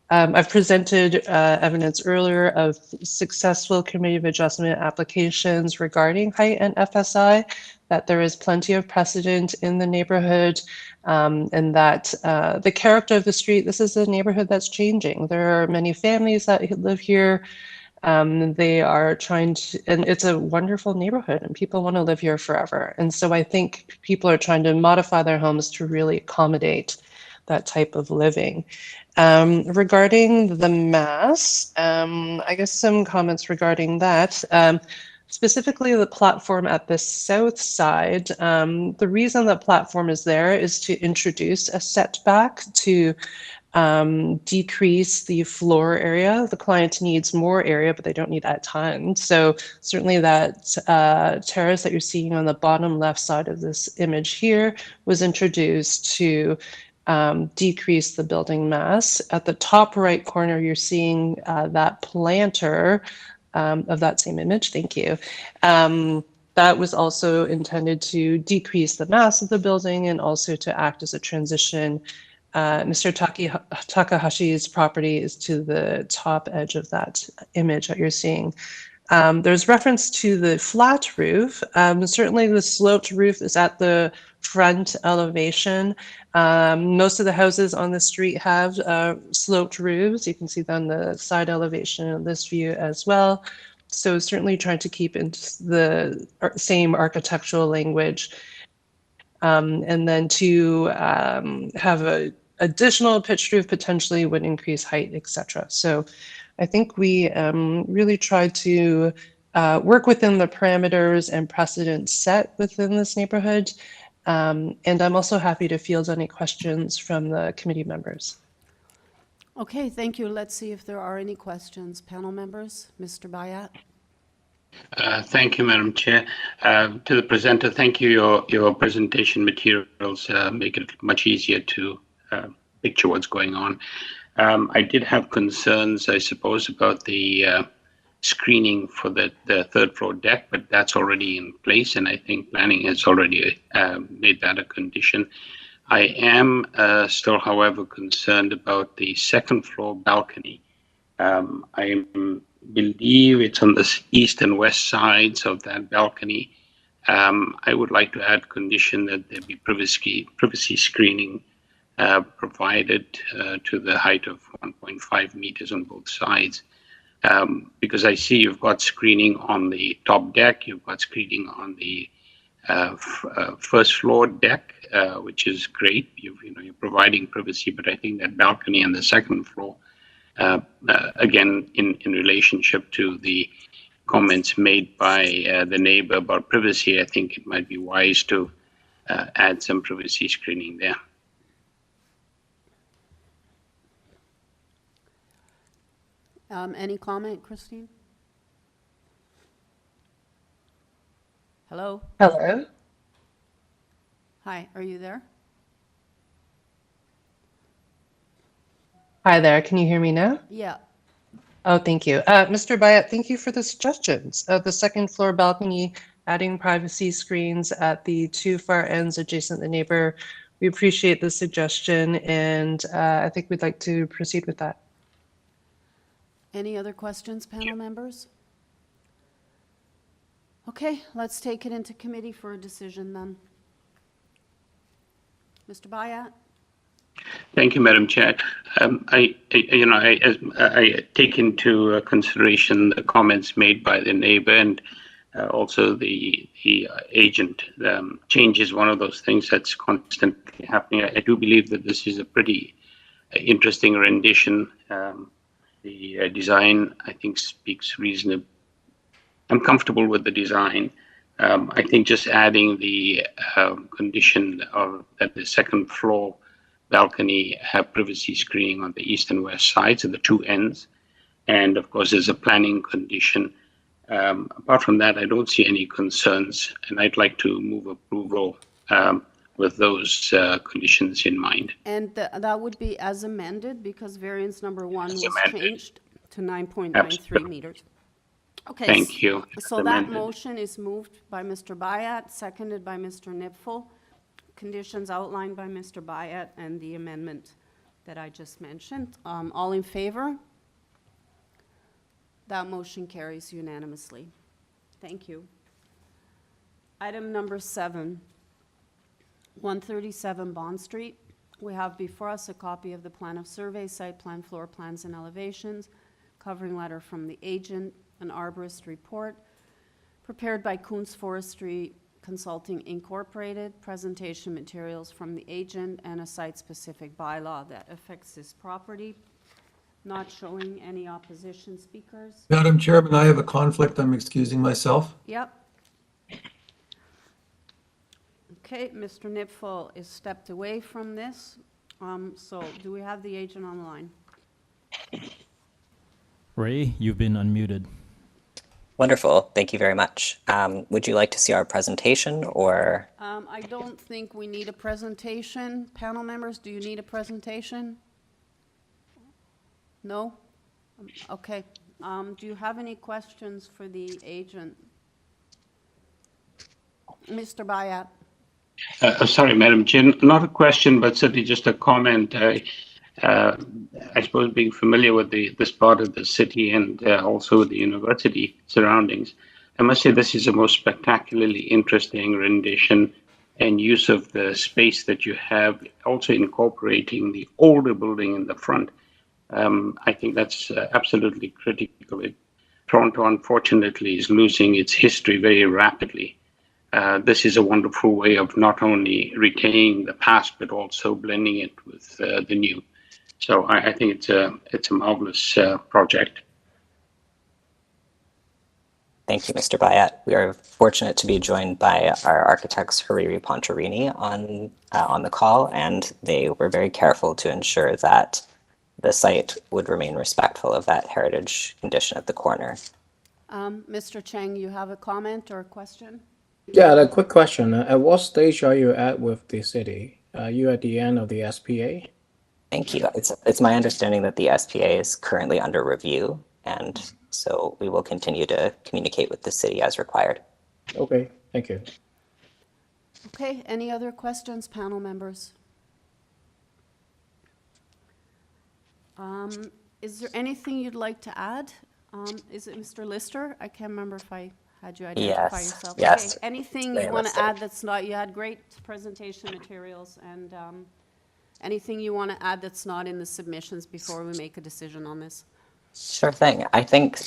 I've presented evidence earlier of successful committee of adjustment applications regarding height and FSI, that there is plenty of precedent in the neighborhood, and that the character of the street, this is a neighborhood that's changing. There are many families that live here. They are trying to, and it's a wonderful neighborhood and people want to live here forever. And so I think people are trying to modify their homes to really accommodate that type of living. Regarding the mass, I guess some comments regarding that. Specifically the platform at the south side, the reason the platform is there is to introduce a setback to decrease the floor area. The client needs more area, but they don't need a ton. So certainly that terrace that you're seeing on the bottom left side of this image here was introduced to decrease the building mass. At the top right corner, you're seeing that planter of that same image. Thank you. That was also intended to decrease the mass of the building and also to act as a transition. Mr. Takahashi's property is to the top edge of that image that you're seeing. There's reference to the flat roof. Certainly the sloped roof is at the front elevation. Most of the houses on the street have sloped roofs. You can see that on the side elevation of this view as well. So certainly trying to keep in the same architectural language. And then to have a additional pitched roof potentially would increase height, etc. So I think we really tried to work within the parameters and precedents set within this neighborhood. And I'm also happy to field any questions from the committee members. Okay, thank you. Let's see if there are any questions. Panel members, Mr. Bayat. Thank you, Madam Chair. To the presenter, thank you. Your presentation materials make it much easier to picture what's going on. I did have concerns, I suppose, about the screening for the third floor deck, but that's already in place, and I think planning has already made that a condition. I am still, however, concerned about the second floor balcony. I believe it's on the east and west sides of that balcony. I would like to add condition that there be privacy screening provided to the height of 1.5 meters on both sides. Because I see you've got screening on the top deck, you've got screening on the first floor deck, which is great. You're providing privacy, but I think that balcony on the second floor, again, in relationship to the comments made by the neighbor about privacy, I think it might be wise to add some privacy screening there. Any comment, Christine? Hello? Hello. Hi, are you there? Hi there. Can you hear me now? Yeah. Oh, thank you. Mr. Bayat, thank you for the suggestions. The second floor balcony, adding privacy screens at the two far ends adjacent to the neighbor. We appreciate the suggestion, and I think we'd like to proceed with that. Any other questions, panel members? Okay, let's take it into committee for a decision then. Mr. Bayat? Thank you, Madam Chair. I take into consideration the comments made by the neighbor and also the agent. Change is one of those things that's constantly happening. I do believe that this is a pretty interesting rendition. The design, I think, speaks reasonably. I'm comfortable with the design. I think just adding the condition of that the second floor balcony have privacy screening on the east and west sides of the two ends. And of course, there's a planning condition. Apart from that, I don't see any concerns, and I'd like to move approval with those conditions in mind. And that would be as amended because variance number 1 was changed to 9.93 Absolutely. meters. Okay. Thank you. So that motion is moved by Mr. Bayat, seconded by Mr. Nipfel. Conditions outlined by Mr. Bayat and the amendment that I just mentioned. All in favor? That motion carries unanimously. Thank you. Item number 7, 137 Bond Street. We have before us a copy of the plan of survey, site plan, floor plans, and elevations, covering letter from the agent, an arborist report, prepared by Kuntz Forestry Consulting Incorporated, presentation materials from the agent, and a site-specific bylaw that affects this property. Not showing any opposition speakers. Madam Chairman, I have a conflict. I'm excusing myself. Yep. Okay, Mr. Nipfel is stepped away from this. So do we have the agent on the line? Ray, you've been unmuted. Wonderful. Thank you very much. Would you like to see our presentation or? I don't think we need a presentation. Panel members, do you need a presentation? No? Okay. Do you have any questions for the agent? Mr. Bayat. Sorry, Madam Chair, not a question, but certainly just a comment. I suppose being familiar with this part of the city and also the university surroundings, I must say this is a most spectacularly interesting rendition and use of the space that you have, also incorporating the older building in the front. I think that's absolutely critical. Toronto, unfortunately, is losing its history very rapidly. This is a wonderful way of not only retaining the past, but also blending it with the new. So I think it's a marvelous project. Thank you, Mr. Bayat. We are fortunate to be joined by our architects, Hariri Pontarini, on the call, and they were very careful to ensure that the site would remain respectful of that heritage condition at the corner. Mr. Cheng, you have a comment or a question? Yeah, a quick question. At what stage are you at with the city? Are you at the end of the SPA? Thank you. It's my understanding that the SPA is currently under review, and so we will continue to communicate with the city as required. Okay, thank you. Okay, any other questions, panel members? Is there anything you'd like to add? Is it Mr. Lister? I can't remember if I had you identify Yes, yourself. yes. Okay, anything Larry you want to Lister. add that's not, you had great presentation materials, and anything you want to add that's not in the submissions before we make a decision on this? Sure thing. I think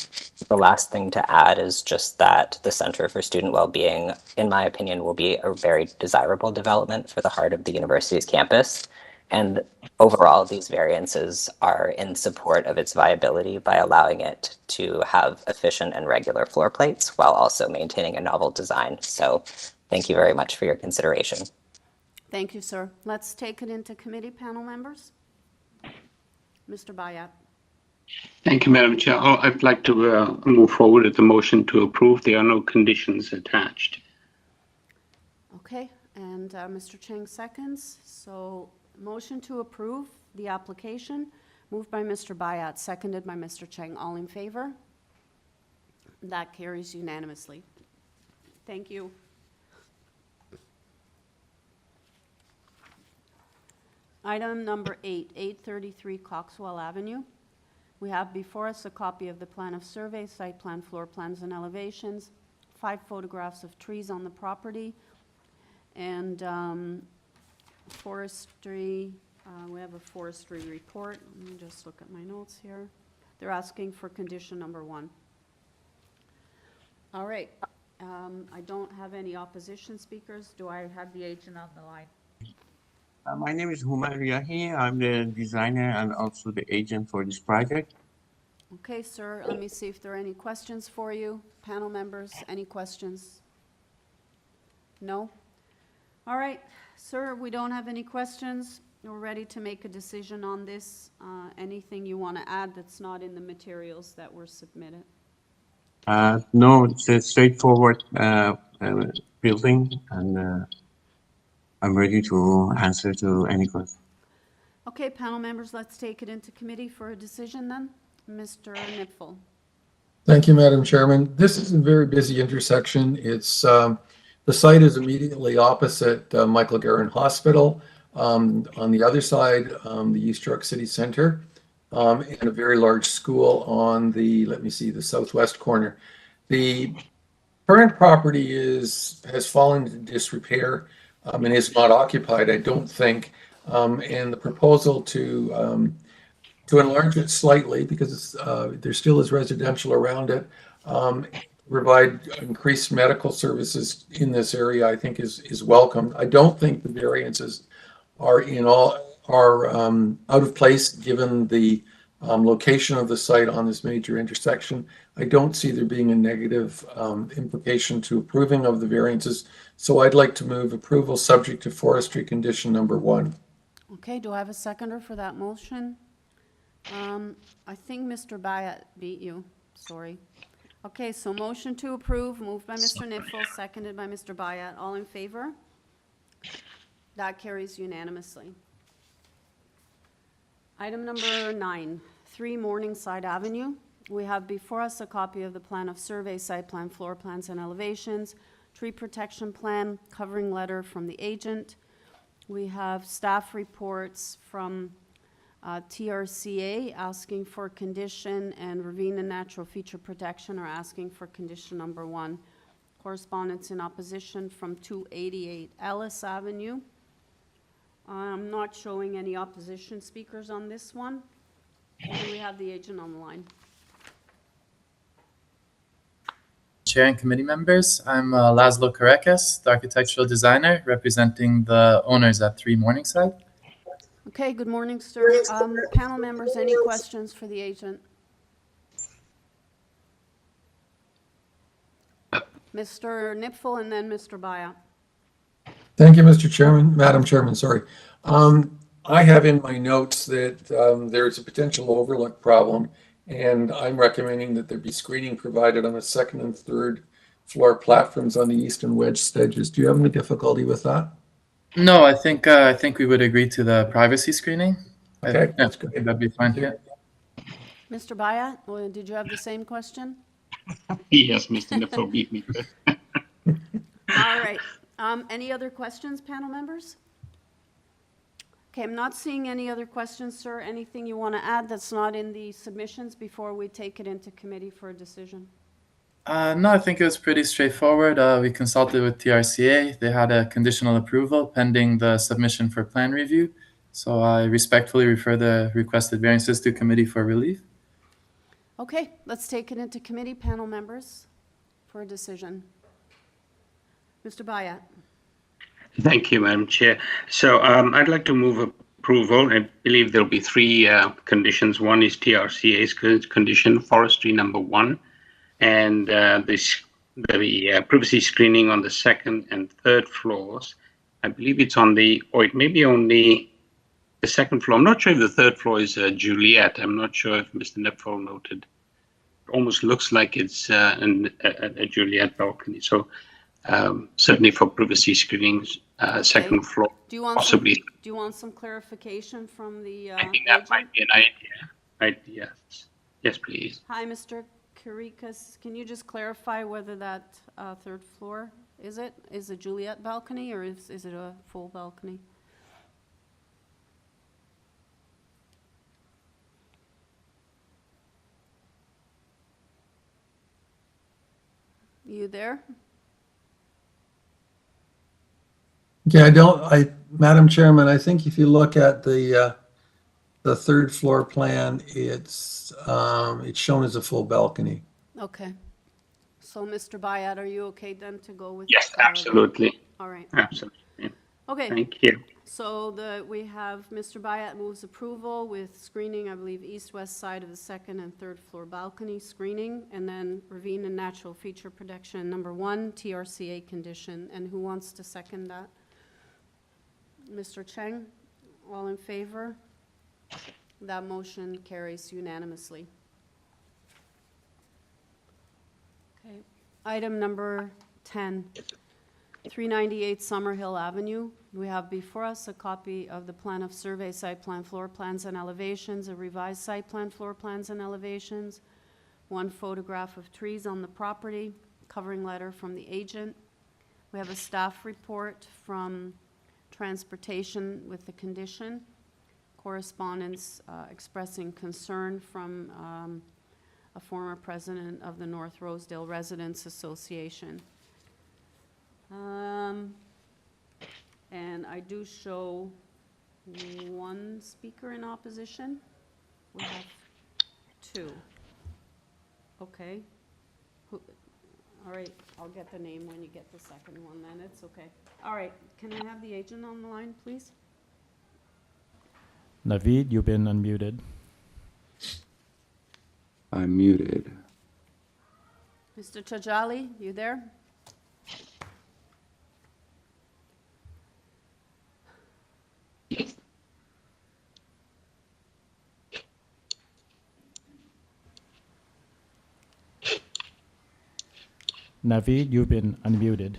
the last thing to add is just that the Center for Student Wellbeing, in my opinion, will be a very desirable development for the heart of the university's campus. And overall, these variances are in support of its viability by allowing it to have efficient and regular floor plates while also maintaining a novel design. So thank you very much for your consideration. Thank you, sir. Let's take it into committee, panel members. Mr. Bayat. Thank you, Madam Chair. I'd like to move forward with the motion to approve. There are no conditions attached. Okay, and Mr. Cheng seconds. So motion to approve the application, moved by Mr. Bayat, seconded by Mr. Cheng. All in favor? That carries unanimously. Thank you. Item number 8, 833 Coxwell Avenue. We have before us a copy of the plan of survey, site plan, floor plans, and elevations, 5 photographs of trees on the property, and forestry. We have a forestry report. Let me just look at my notes here. They're asking for condition number 1. All right. I don't have any opposition speakers. Do I have the agent on the line? My name is Humar Riahi. I'm the designer and also the agent for this project. Okay, sir, let me see if there are any questions for you. Panel members, any questions? No? All right, sir, we don't have any questions. We're ready to make a decision on this. Anything you want to add that's not in the materials that were submitted? No, it's a straightforward building, and I'm ready to answer to any question. Okay, panel members, let's take it into committee for a decision then. Mr. Nipfel. Thank you, Madam Chairman. This is a very busy intersection. It's the site is immediately opposite Michael Garron Hospital. On the other side, the East York City Center, and a very large school on the, let me see, the southwest corner. The current property has fallen into disrepair and is not occupied, I don't think. And the proposal to enlarge it slightly, because there still is residential around it, provide increased medical services in this area, I think is welcome. I don't think the variances are out of place given the location of the site on this major intersection. I don't see there being a negative implication to approving of the variances. So I'd like to move approval subject to forestry condition number 1. Okay, do I have a seconder for that motion? I think Mr. Bayat beat you, sorry. Okay, so motion to approve, moved by Mr. Nipfel, seconded by Mr. Bayat. All in favor? That carries unanimously. Item number 9, 3 Morningside Avenue. We have before us a copy of the plan of survey, site plan, floor plans, and elevations, tree protection plan, covering letter from the agent. We have staff reports from TRCA asking for condition, and Ravine and Natural Feature Protection are asking for condition number 1. Correspondence in opposition from 288 Ellis Avenue. I'm not showing any opposition speakers on this one. Do we have the agent on the line? Chair and committee members, I'm Laszlo Karekas, the architectural designer representing the owners at 3 Morningside. Okay, good morning, sir. Panel members, any questions for the agent? Mr. Nipfel and then Mr. Baya. Thank you, Mr. Chairman, Madam Chairman, sorry. I have in my notes that there's a potential overlook problem, and I'm recommending that there be screening provided on the second and third floor platforms on the eastern wedge edges. Do you have any difficulty with that? No, I think we would agree to the privacy screening. Okay, Yeah, that's good. that'd be fine. Yeah. Mr. Baya, did you have the same question? Yes, Mr. Nipfel beat me. All right. Any other questions, panel members? Okay, I'm not seeing any other questions, sir. Anything you want to add that's not in the submissions before we take it into committee for a decision? No, I think it was pretty straightforward. We consulted with TRCA. They had a conditional approval pending the submission for plan review. So I respectfully refer the requested variances to committee for relief. Okay, let's take it into committee, panel members, for a decision. Mr. Baya. Thank you, Madam Chair. So I'd like to move approval. I believe there'll be three conditions. One is TRCA's condition, forestry number 1, and the privacy screening on the second and third floors. I believe it's on the, or it may be on the second floor. I'm not sure if the third floor is Juliet. I'm not sure if Mr. Nipfel noted. It almost looks like it's a Juliet balcony. So certainly for privacy screenings, second floor, Do you want possibly. do you want some clarification from the I think that might be an idea. Yes, please. Hi, Mr. Karikas. Can you just clarify whether that third floor is it Juliet balcony or is it a full balcony? You there? Yeah, Madam Chairman, I think if you look at the third floor plan, it's shown as a full balcony. Okay. So, Mr. Bayat, are you okay then to go with? Yes, absolutely. All right. Absolutely. Okay. Thank you. So we have Mr. Bayat moves approval with screening, I believe, east-west side of the second and third floor balcony screening, and then ravine and natural feature protection number 1, TRCA condition. And who wants to second that? Mr. Cheng, all in favor? That motion carries unanimously. Okay. Item number 10, 398 Summerhill Avenue. We have before us a copy of the plan of survey, site plan, floor plans and elevations, a revised site plan, floor plans and elevations, 1 photograph of trees on the property, covering letter from the agent. We have a staff report from transportation with the condition, correspondence expressing concern from a former president of the North Rosedale Residents Association. And I do show 1 speaker in opposition. We have 2. Okay. All right, I'll get the name when you get the second one then, it's okay. All right, can I have the agent on the line, please? Naveed, you've been unmuted. I'm muted. Mr. Chajali, you there? Naveed, you've been unmuted.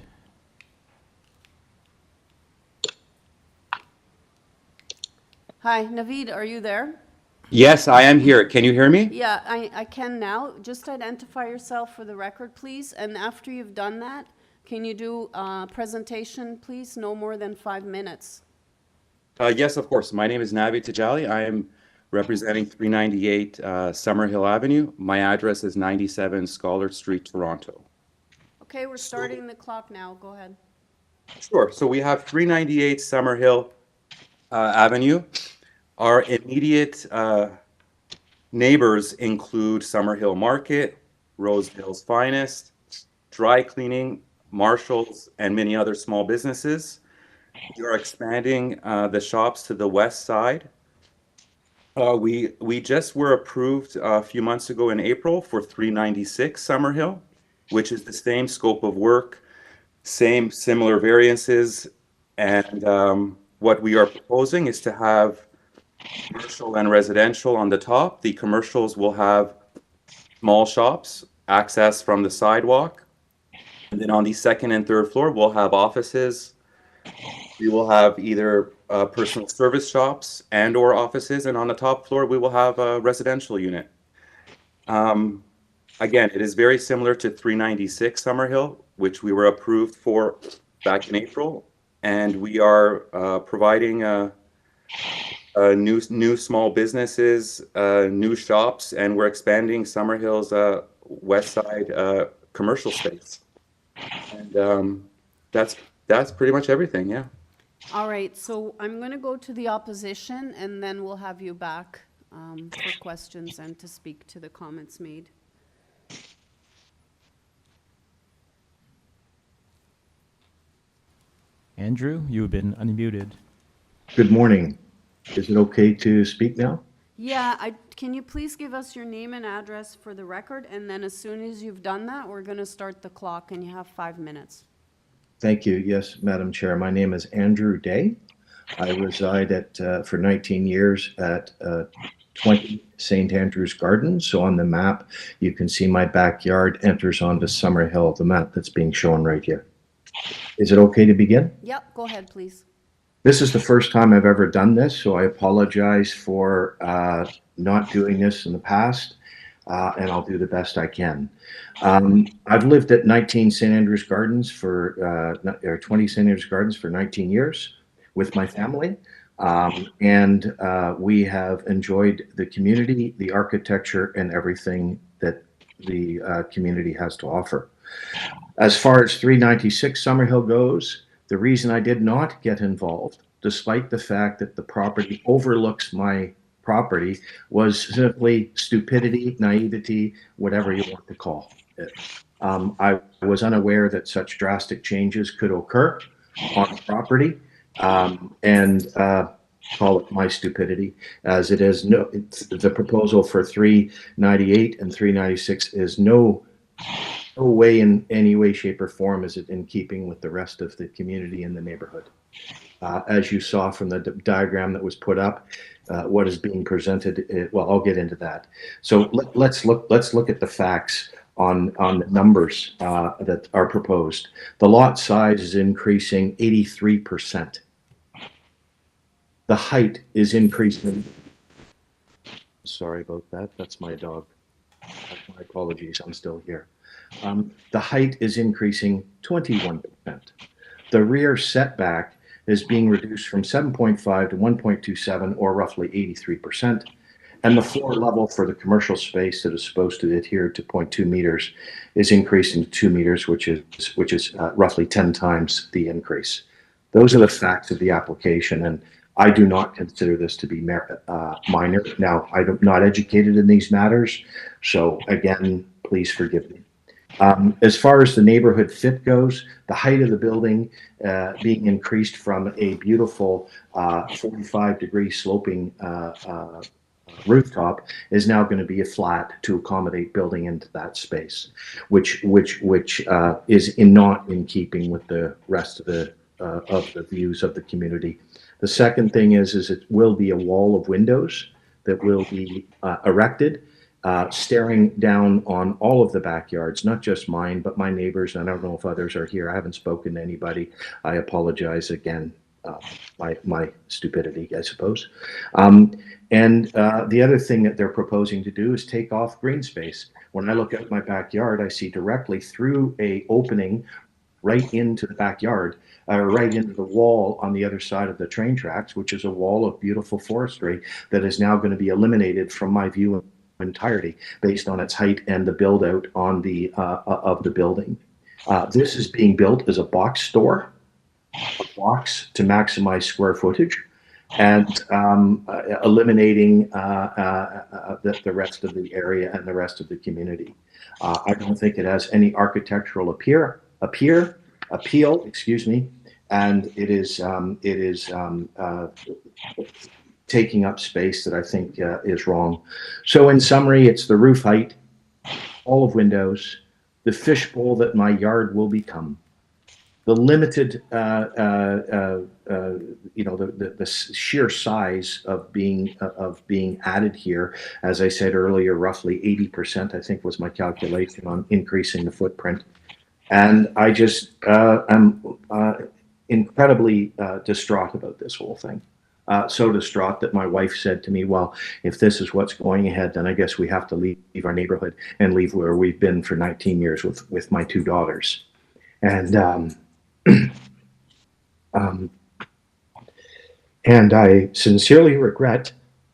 Hi, Naveed, are you there? Yes, I am here. Can you hear me? Yeah, I can now. Just identify yourself for the record, please. And after you've done that, can you do a presentation, please? No more than 5 minutes. Yes, of course. My name is Navi Tajali. I am representing 398 Summerhill Avenue. My address is 97 Scholar Street, Toronto. Okay, we're starting the clock now. Go ahead. Sure. So we have 398 Summerhill Avenue. Our immediate neighbors include Summerhill Market, Rosedale's Finest, Dry Cleaning, Marshall's, and many other small businesses. We are expanding the shops to the west side. We just were approved a few months ago in April for 396 Summerhill. which is the same scope of work, similar variances, and what we are proposing is to have commercial and residential on the top. The commercials will have small shops, access from the sidewalk. And then on the second and third floor, we'll have offices. We will have either personal service shops and or offices. And on the top floor, we will have a residential unit. Again, it is very similar to 396 Summerhill, which we were approved for back in April. And we are providing new small businesses, new shops, and we're expanding Summerhill's west side commercial space. And that's pretty much everything, yeah. All right, so I'm going to go to the opposition, and then we'll have you back for questions and to speak to the comments made. Andrew, you've been unmuted. Good morning. Is it okay to speak now? Yeah, can you please give us your name and address for the record? And then as soon as you've done that, we're going to start the clock, and you have 5 minutes. Thank you. Yes, Madam Chair. My name is Andrew Day. I reside for 19 years at 20 St. Andrew's Gardens. So on the map, you can see my backyard enters onto Summerhill, the map that's being shown right here. Is it okay to begin? Yep, go ahead, please. This is the first time I've ever done this, so I apologize for not doing this in the past, and I'll do the best I can. I've lived at 19 St. Andrew's Gardens or 20 St. Andrew's Gardens for 19 years with my family, and we have enjoyed the community, the architecture, and everything that the community has to offer. As far as 396 Summerhill goes, the reason I did not get involved, despite the fact that the property overlooks my property, was simply stupidity, naivety, whatever you want to call it. I was unaware that such drastic changes could occur on property, and call it my stupidity, as it is the proposal for 398 and 396 is no way in any way, shape, or form is it in keeping with the rest of the community in the neighborhood. As you saw from the diagram that was put up, what is being presented, well, I'll get into that. So let's look at the facts on the numbers that are proposed. The lot size is increasing 83%. The height is increasing. Sorry about that. That's my dog. My apologies. I'm still here. The height is increasing 21%. The rear setback is being reduced from 7.5 to 1.27, or roughly 83%. And the floor level for the commercial space that is supposed to adhere to 0.2 meters is increasing to 2 meters, which is roughly 10 times the increase. Those are the facts of the application, and I do not consider this to be minor. Now, I'm not educated in these matters, so again, please forgive me. As far as the neighborhood fit goes, the height of the building being increased from a beautiful 45-degree sloping rooftop is now going to be a flat to accommodate building into that space, which is not in keeping with the rest of the views of the community. The second thing is it will be a wall of windows that will be erected, staring down on all of the backyards, not just mine, but my neighbors. And I don't know if others are here. I haven't spoken to anybody. I apologize again, my stupidity, I suppose. And the other thing that they're proposing to do is take off green space. When I look at my backyard, I see directly through a opening right into the backyard, right into the wall on the other side of the train tracks, which is a wall of beautiful forestry that is now going to be eliminated from my view entirety based on its height and the build out on the of the building. This is being built as a box store, a box to maximize square footage, and eliminating the rest of the area and the rest of the community. I don't think it has any architectural appeal, excuse me, and it is taking up space that I think is wrong. So in summary, it's the roof height, all of windows, the fishbowl that my yard will become, the limited, the sheer size of being added here. As I said earlier, roughly 80%, I think, was my calculation on increasing the footprint. And I just am incredibly distraught about this whole thing. So distraught that my wife said to me, well, if this is what's going ahead, then I guess we have to leave our neighborhood and leave where we've been for 19 years with my two daughters. And and I sincerely regret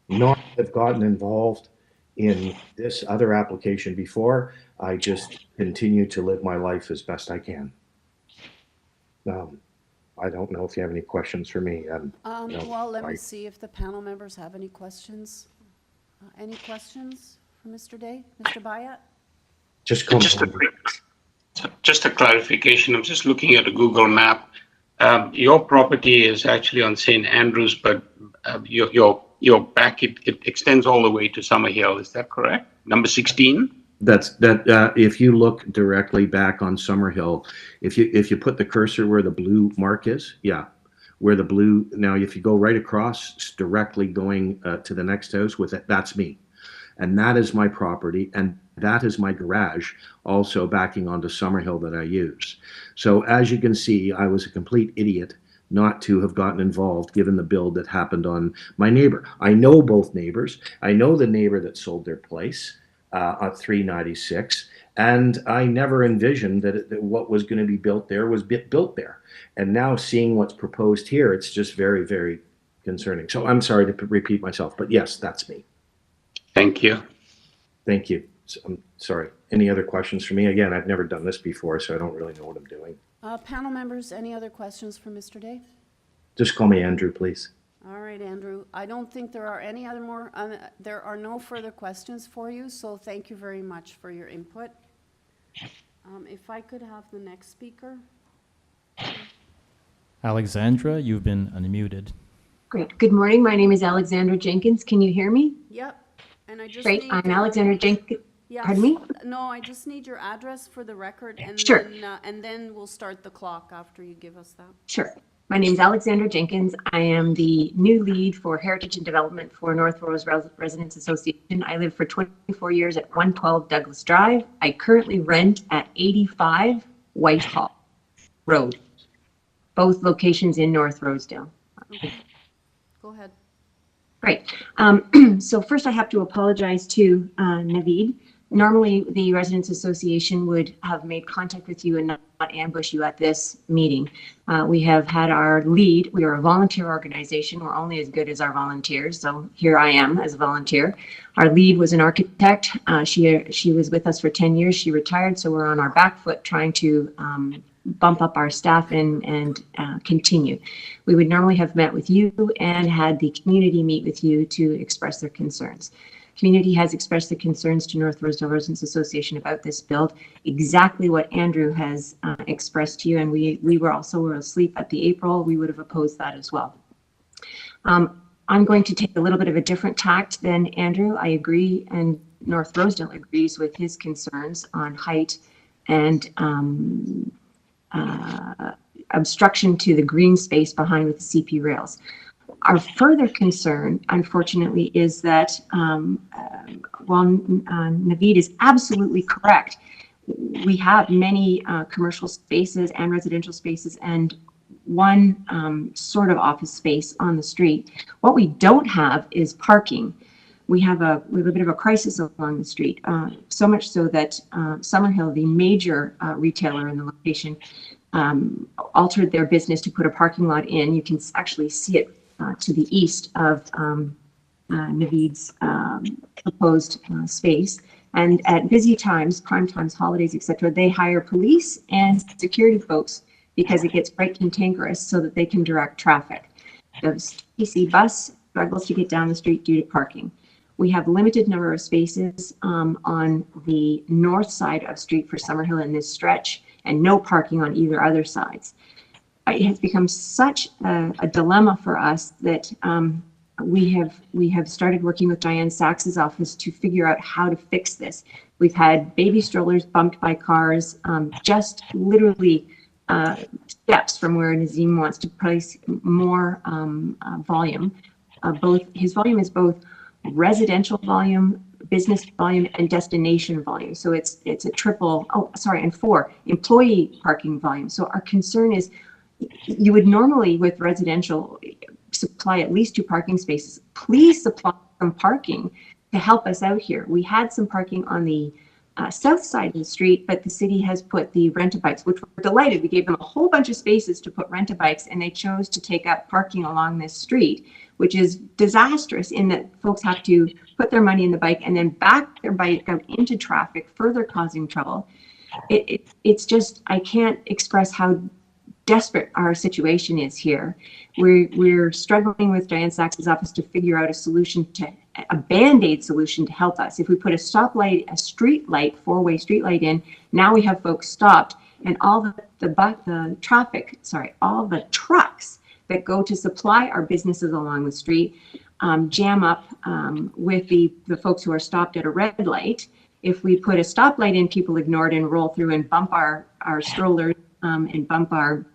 not have gotten involved in this other application before. I just continue to live my life as best I can. I don't know if you have any questions for me. Well, let me see if the panel members have any questions. Any questions for Mr. Day? Mr. Bayat? Just a clarification. I'm just looking at a Google map. Your property is actually on St. Andrews, but your back, it extends all the way to Summerhill. Is that correct? Number 16? If you look directly back on Summerhill, if you put the cursor where the blue mark is, where the blue, now if you go right across, it's directly going to the next house with it, that's me. And that is my property, and that is my garage also backing onto Summerhill that I use. So as you can see, I was a complete idiot not to have gotten involved given the build that happened on my neighbor. I know both neighbors. I know the neighbor that sold their place at 396, and I never envisioned that what was going to be built there was built there. And now seeing what's proposed here, it's just very, very concerning. So I'm sorry to repeat myself, but yes, that's me. Thank you. Thank you. I'm sorry. Any other questions for me? Again, I've never done this before, so I don't really know what I'm doing. Panel members, any other questions for Mr. Day? Just call me Andrew, please. All right, Andrew. I don't think there are any other more, there are no further questions for you, so thank you very much for your input. If I could have the next speaker. Alexandra, you've been unmuted. Great. Good morning. My name is Alexandra Jenkins. Can you hear me? Yep. And I just Great. need, I'm Alexandra Jenkins. Yeah. Pardon me? No, I just need your address for the record, and Sure. and then we'll start the clock after you give us that. Sure. My name is Alexandra Jenkins. I am the new lead for Heritage and Development for North Rose Residents Association. I lived for 24 years at 112 Douglas Drive. I currently rent at 85 Whitehall Road, both locations in North Rosedale. Okay. Go ahead. Great. So first I have to apologize to Naveed. Normally the Residents Association would have made contact with you and not ambush you at this meeting. We have had our lead. We are a volunteer organization. We're only as good as our volunteers. So here I am as a volunteer. Our lead was an architect. She was with us for 10 years. She retired. So we're on our back foot trying to bump up our staff and continue. We would normally have met with you and had the community meet with you to express their concerns. Community has expressed the concerns to North Rosedale Residents Association about this build, exactly what Andrew has expressed to you, and we were asleep at the April. We would have opposed that as well. I'm going to take a little bit of a different tact than Andrew. I agree, and North Rosedale agrees with his concerns on height and obstruction to the green space behind with the CP rails. Our further concern, unfortunately, is that while Naveed is absolutely correct, we have many commercial spaces and residential spaces and one sort of office space on the street. What we don't have is parking. We have a bit of a crisis along the street, so much so that Summerhill, the major retailer in the location, altered their business to put a parking lot in. You can actually see it to the east of Naveed's proposed space. And at busy times, prime times, holidays, etc., they hire police and security folks because it gets quite cantankerous so that they can direct traffic. The TC bus struggles to get down the street due to parking. We have limited number of spaces on the north side of street for Summerhill in this stretch, and no parking on either other sides. It has become such a dilemma for us that we have started working with Diane Sachs's office to figure out how to fix this. We've had baby strollers bumped by cars, just literally steps from where Nazim wants to place more volume. His volume is both residential volume, business volume, and destination volume. So it's a triple, and 4 employee parking volume. So our concern is, you would normally with residential supply at least 2 parking spaces. Please supply some parking to help us out here. We had some parking on the south side of the street, but the city has put the rent-a-bikes, which we're delighted. We gave them a whole bunch of spaces to put rent-a-bikes, and they chose to take up parking along this street, which is disastrous in that folks have to put their money in the bike and then back their bike out into traffic, further causing trouble. It's just, I can't express how desperate our situation is here. We're struggling with Diane Sachs's office to figure out a Band-Aid solution to help us. If we put a stoplight, a street light, 4-way street light in, now we have folks stopped, and all the trucks that go to supply our businesses along the street jam up with the folks who are stopped at a red light. If we put a stoplight in, people ignore it and roll through and bump our strollers and bump our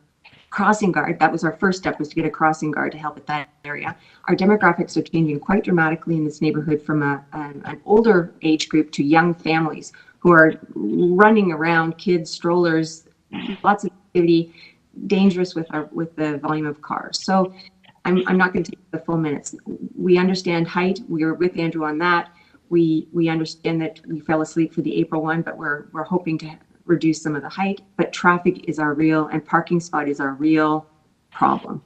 crossing guard. That was our first step, was to get a crossing guard to help at that area. Our demographics are changing quite dramatically in this neighborhood from an older age group to young families who are running around, kids, strollers, lots of activity, dangerous with the volume of cars. So I'm not going to take the full minutes. We understand height. We are with Andrew on that. We understand that we fell asleep for the April one, but we're hoping to reduce some of the height, but traffic is our real, and parking spot is our real problem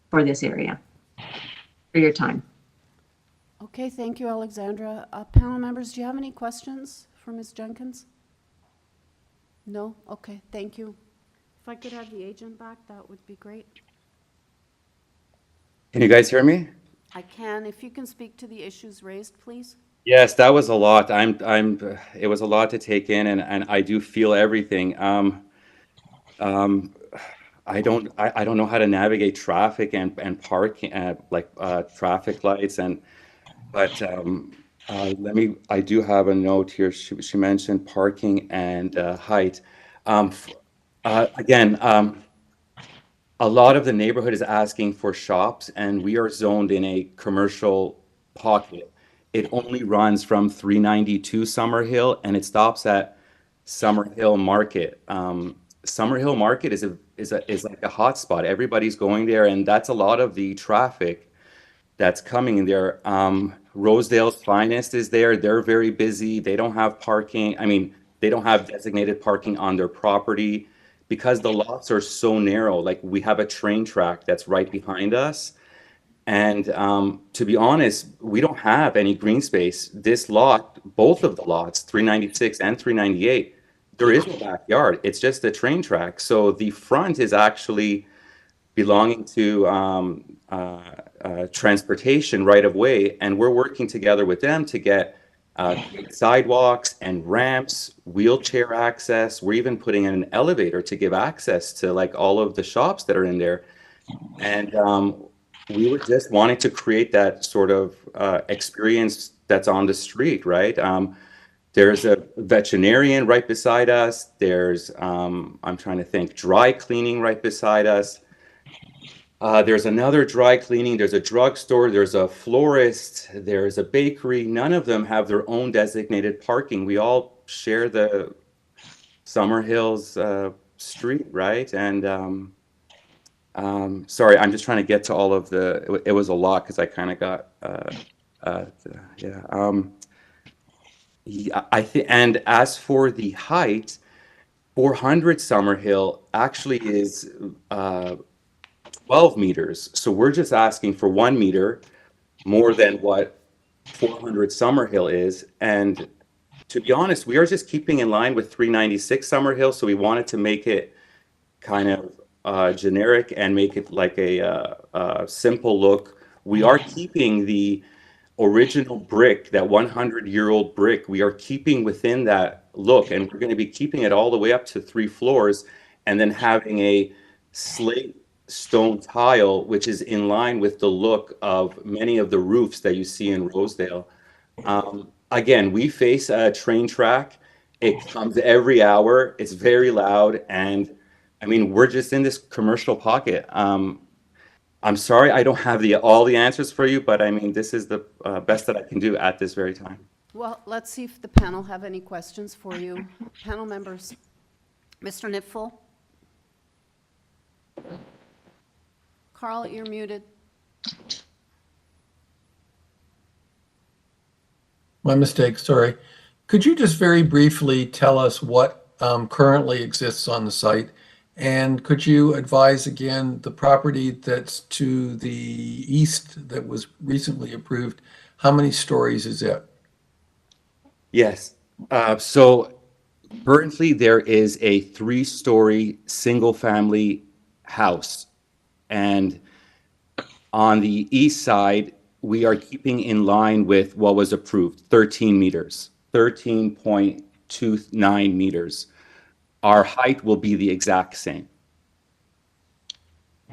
for this area. For your time. Okay, thank you, Alexandra. Panel members, do you have any questions for Ms. Jenkins? No? Okay, thank you. If I could have the agent back, that would be great. Can you guys hear me? I can. If you can speak to the issues raised, please. Yes, that was a lot. It was a lot to take in, and I do feel everything. I don't know how to navigate traffic and parking, traffic lights, but I do have a note here. She mentioned parking and height. Again, a lot of the neighborhood is asking for shops, and we are zoned in a commercial pocket. It only runs from 392 Summerhill, and it stops at Summerhill Market. Summerhill Market is like a hot spot. Everybody's going there, and that's a lot of the traffic that's coming in there. Rosedale's Finest is there. They're very busy. They don't have parking. I mean, they don't have designated parking on their property because the lots are so narrow. Like, we have a train track that's right behind us. And to be honest, we don't have any green space. This lot, both of the lots, 396 and 398, there is no backyard. It's just a train track. So the front is actually belonging to transportation right of way. And we're working together with them to get sidewalks and ramps, wheelchair access. We're even putting in an elevator to give access to like all of the shops that are in there. And we were just wanting to create that sort of experience that's on the street, right? There's a veterinarian right beside us. There's, I'm trying to think, dry cleaning right beside us. There's another dry cleaning. There's a drugstore. There's a florist. There's a bakery. None of them have their own designated parking. We all share the Summerhill's street, right? And sorry, I'm just trying to get to all of it was a lot because I kind of got, and as for the height, 400 Summerhill actually is 12 meters. So we're just asking for 1 meter more than what 400 Summerhill is. And to be honest, we are just keeping in line with 396 Summerhill. So we wanted to make it kind of generic and make it like a simple look. We are keeping the original brick, that 100-year-old brick. We are keeping within that look, and we're going to be keeping it all the way up to 3 floors, and then having a slate stone tile, which is in line with the look of many of the roofs that you see in Rosedale. Again, we face a train track. It comes every hour. It's very loud. And I mean, we're just in this commercial pocket. I'm sorry, I don't have all the answers for you, but I mean, this is the best that I can do at this very time. Well, let's see if the panel have any questions for you. Panel members, Mr. Nipfel? Carl, you're muted. My mistake, sorry. Could you just very briefly tell us what currently exists on the site? And could you advise again the property that's to the east that was recently approved, how many stories is it? Yes. So currently there is a 3-story single-family house. And on the east side, we are keeping in line with what was approved, 13 meters, 13.29 meters. Our height will be the exact same.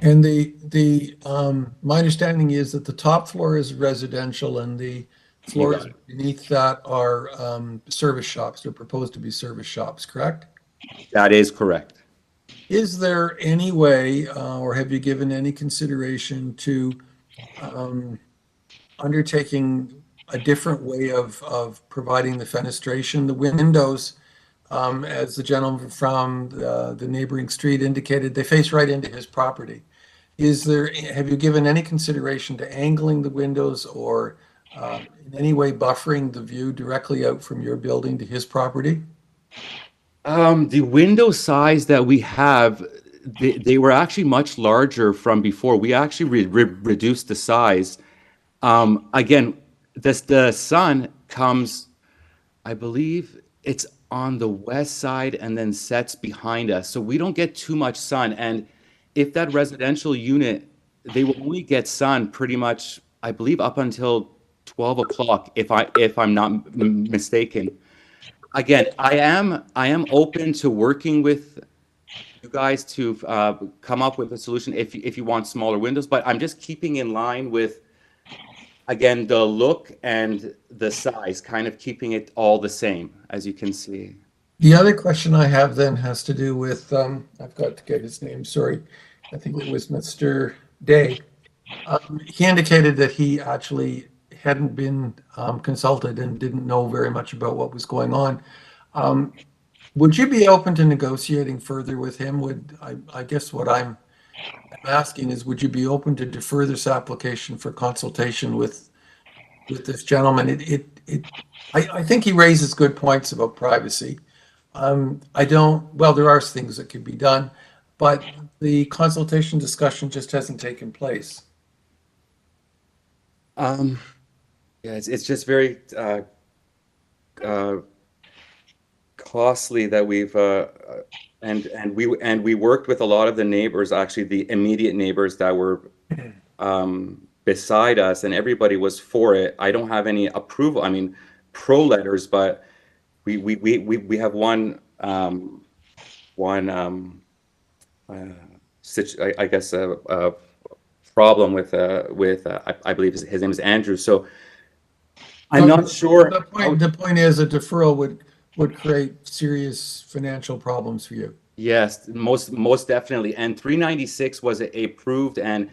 And my understanding is that the top floor is residential and the floors beneath that are service shops. They're proposed to be service shops, correct? That is correct. Is there any way, or have you given any consideration to undertaking a different way of providing the fenestration? The windows, as the gentleman from the neighboring street indicated, they face right into his property. Have you given any consideration to angling the windows or in any way buffering the view directly out from your building to his property? The window size that we have, they were actually much larger from before. We actually reduced the size. Again, the sun comes, I believe it's on the west side and then sets behind us. So we don't get too much sun. And if that residential unit, they will only get sun pretty much, I believe, up until 12 o'clock, if I'm not mistaken. Again, I am open to working with you guys to come up with a solution if you want smaller windows, but I'm just keeping in line with, again, the look and the size, kind of keeping it all the same, as you can see. The other question I have then has to do with, I've got to get his name, sorry. I think it was Mr. Day. He indicated that he actually hadn't been consulted and didn't know very much about what was going on. Would you be open to negotiating further with him? I guess what I'm asking is, would you be open to defer this application for consultation with this gentleman? I think he raises good points about privacy. Well, there are things that could be done, but the consultation discussion just hasn't taken place. Yeah, it's just very costly that we've and we worked with a lot of the neighbors, actually the immediate neighbors that were beside us, and everybody was for it. I don't have any approval, I mean, pro letters, but we have one I guess problem with I believe his name is Andrew. So I'm not sure. The point is a deferral would create serious financial problems for you. Yes, most definitely. And 396 was approved, and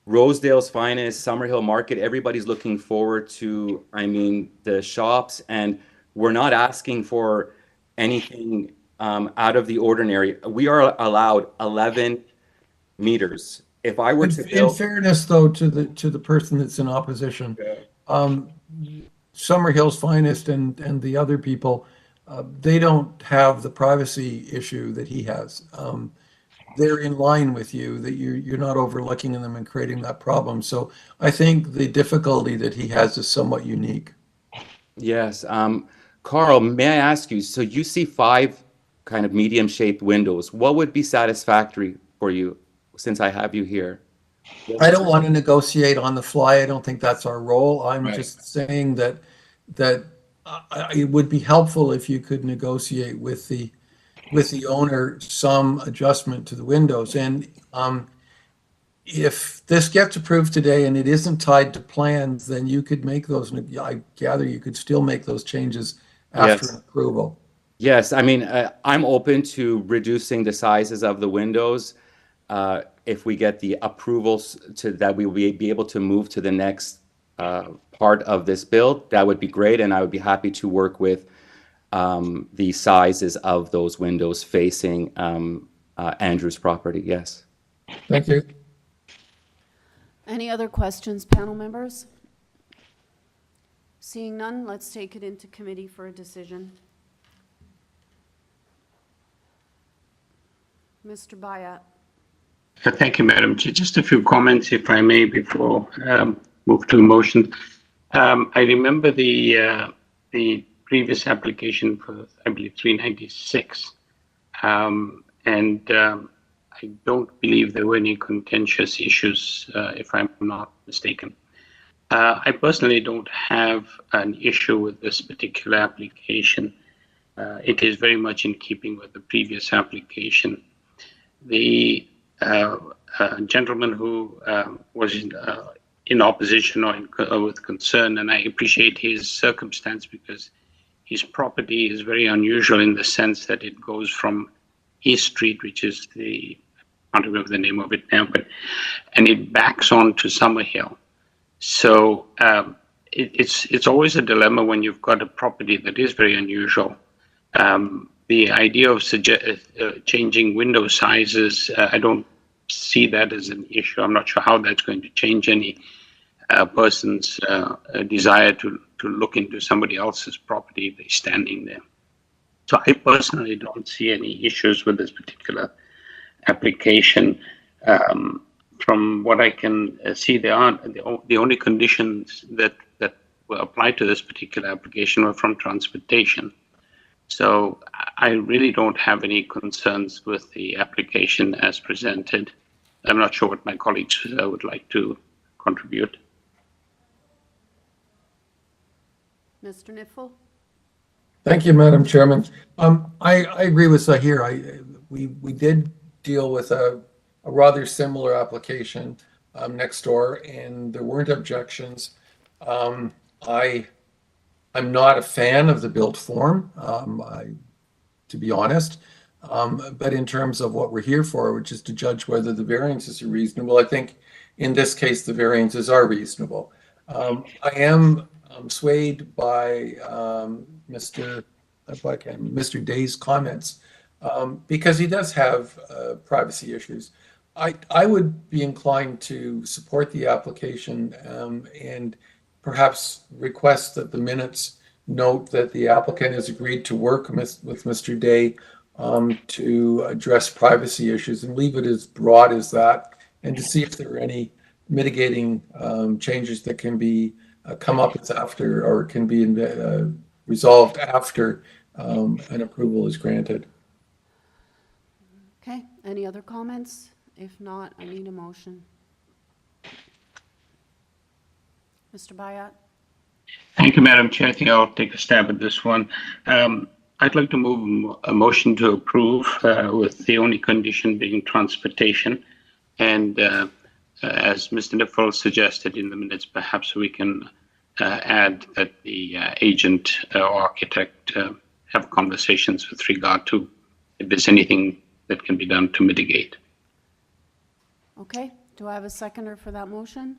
Rosedale's finest, Summerhill Market, everybody's looking forward to, I mean, the shops, and we're not asking for anything out of the ordinary. We are allowed 11 meters. If I were to build... In fairness, though, to the person that's in opposition, Summerhill's finest and the other people, they don't have the privacy issue that he has. They're in line with you, that you're not overlooking them and creating that problem. So I think the difficulty that he has is somewhat unique. Yes. Carl, may I ask you, so you see 5 kind of medium-shaped windows. What would be satisfactory for you, since I have you here? I don't want to negotiate on the fly. I don't think that's our role. I'm just saying that it would be helpful if you could negotiate with the owner some adjustment to the windows. And if this gets approved today and it isn't tied to plans, then you could make those, I gather you could still make those changes after Yes. approval. Yes, I mean, I'm open to reducing the sizes of the windows if we get the approvals to that we will be able to move to the next part of this build. That would be great, and I would be happy to work with the sizes of those windows facing Andrew's property. Yes. Thank you. Any other questions, panel members? Seeing none, let's take it into committee for a decision. Mr. Bayat. Thank you, Madam Chair. Just a few comments, if I may, before move to motion. I remember the previous application for, I believe, 396, and I don't believe there were any contentious issues, if I'm not mistaken. I personally don't have an issue with this particular application. It is very much in keeping with the previous application. The gentleman who was in opposition or with concern, and I appreciate his circumstance because his property is very unusual in the sense that it goes from East Street, which is I can't remember the name of it now, and it backs on to Summerhill. So it's always a dilemma when you've got a property that is very unusual. The idea of changing window sizes, I don't see that as an issue. I'm not sure how that's going to change any person's desire to look into somebody else's property if they're standing there. So I personally don't see any issues with this particular application. From what I can see, there aren't the only conditions that were applied to this particular application were from transportation. So I really don't have any concerns with the application as presented. I'm not sure what my colleagues would like to contribute. Mr. Nipfel? Thank you, Madam Chairman. I agree with Zahir. We did deal with a rather similar application next door, and there weren't objections. I'm not a fan of the built form, to be honest. But in terms of what we're here for, which is to judge whether the variances are reasonable, I think in this case the variances are reasonable. I am swayed by Mr. Day's comments because he does have privacy issues. I would be inclined to support the application and perhaps request that the minutes note that the applicant has agreed to work with Mr. Day to address privacy issues and leave it as broad as that, and to see if there are any mitigating changes that can be come up with after or can be resolved after an approval is granted. Okay, any other comments? If not, I need a motion. Mr. Bayat? Thank you, Madam Chair. I think I'll take a stab at this one. I'd like to move a motion to approve with the only condition being transportation. And as Mr. Nipfel suggested in the minutes, perhaps we can add that the agent or architect have conversations with regard to if there's anything that can be done to mitigate. Okay, do I have a seconder for that motion?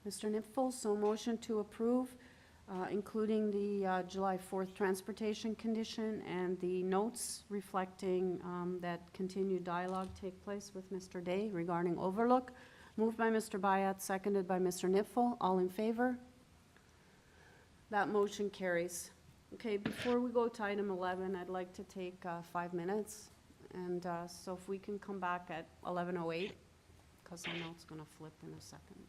Mr. Nipfel, so motion to approve, including the July 4th transportation condition and the notes reflecting that continued dialogue take place with Mr. Day regarding overlook. Moved by Mr. Bayat, seconded by Mr. Nipfel. All in favor? That motion carries. Okay, before we go to item 11, I'd like to take 5 minutes. And so if we can come back at 11:08, because I know it's going to flip in a second.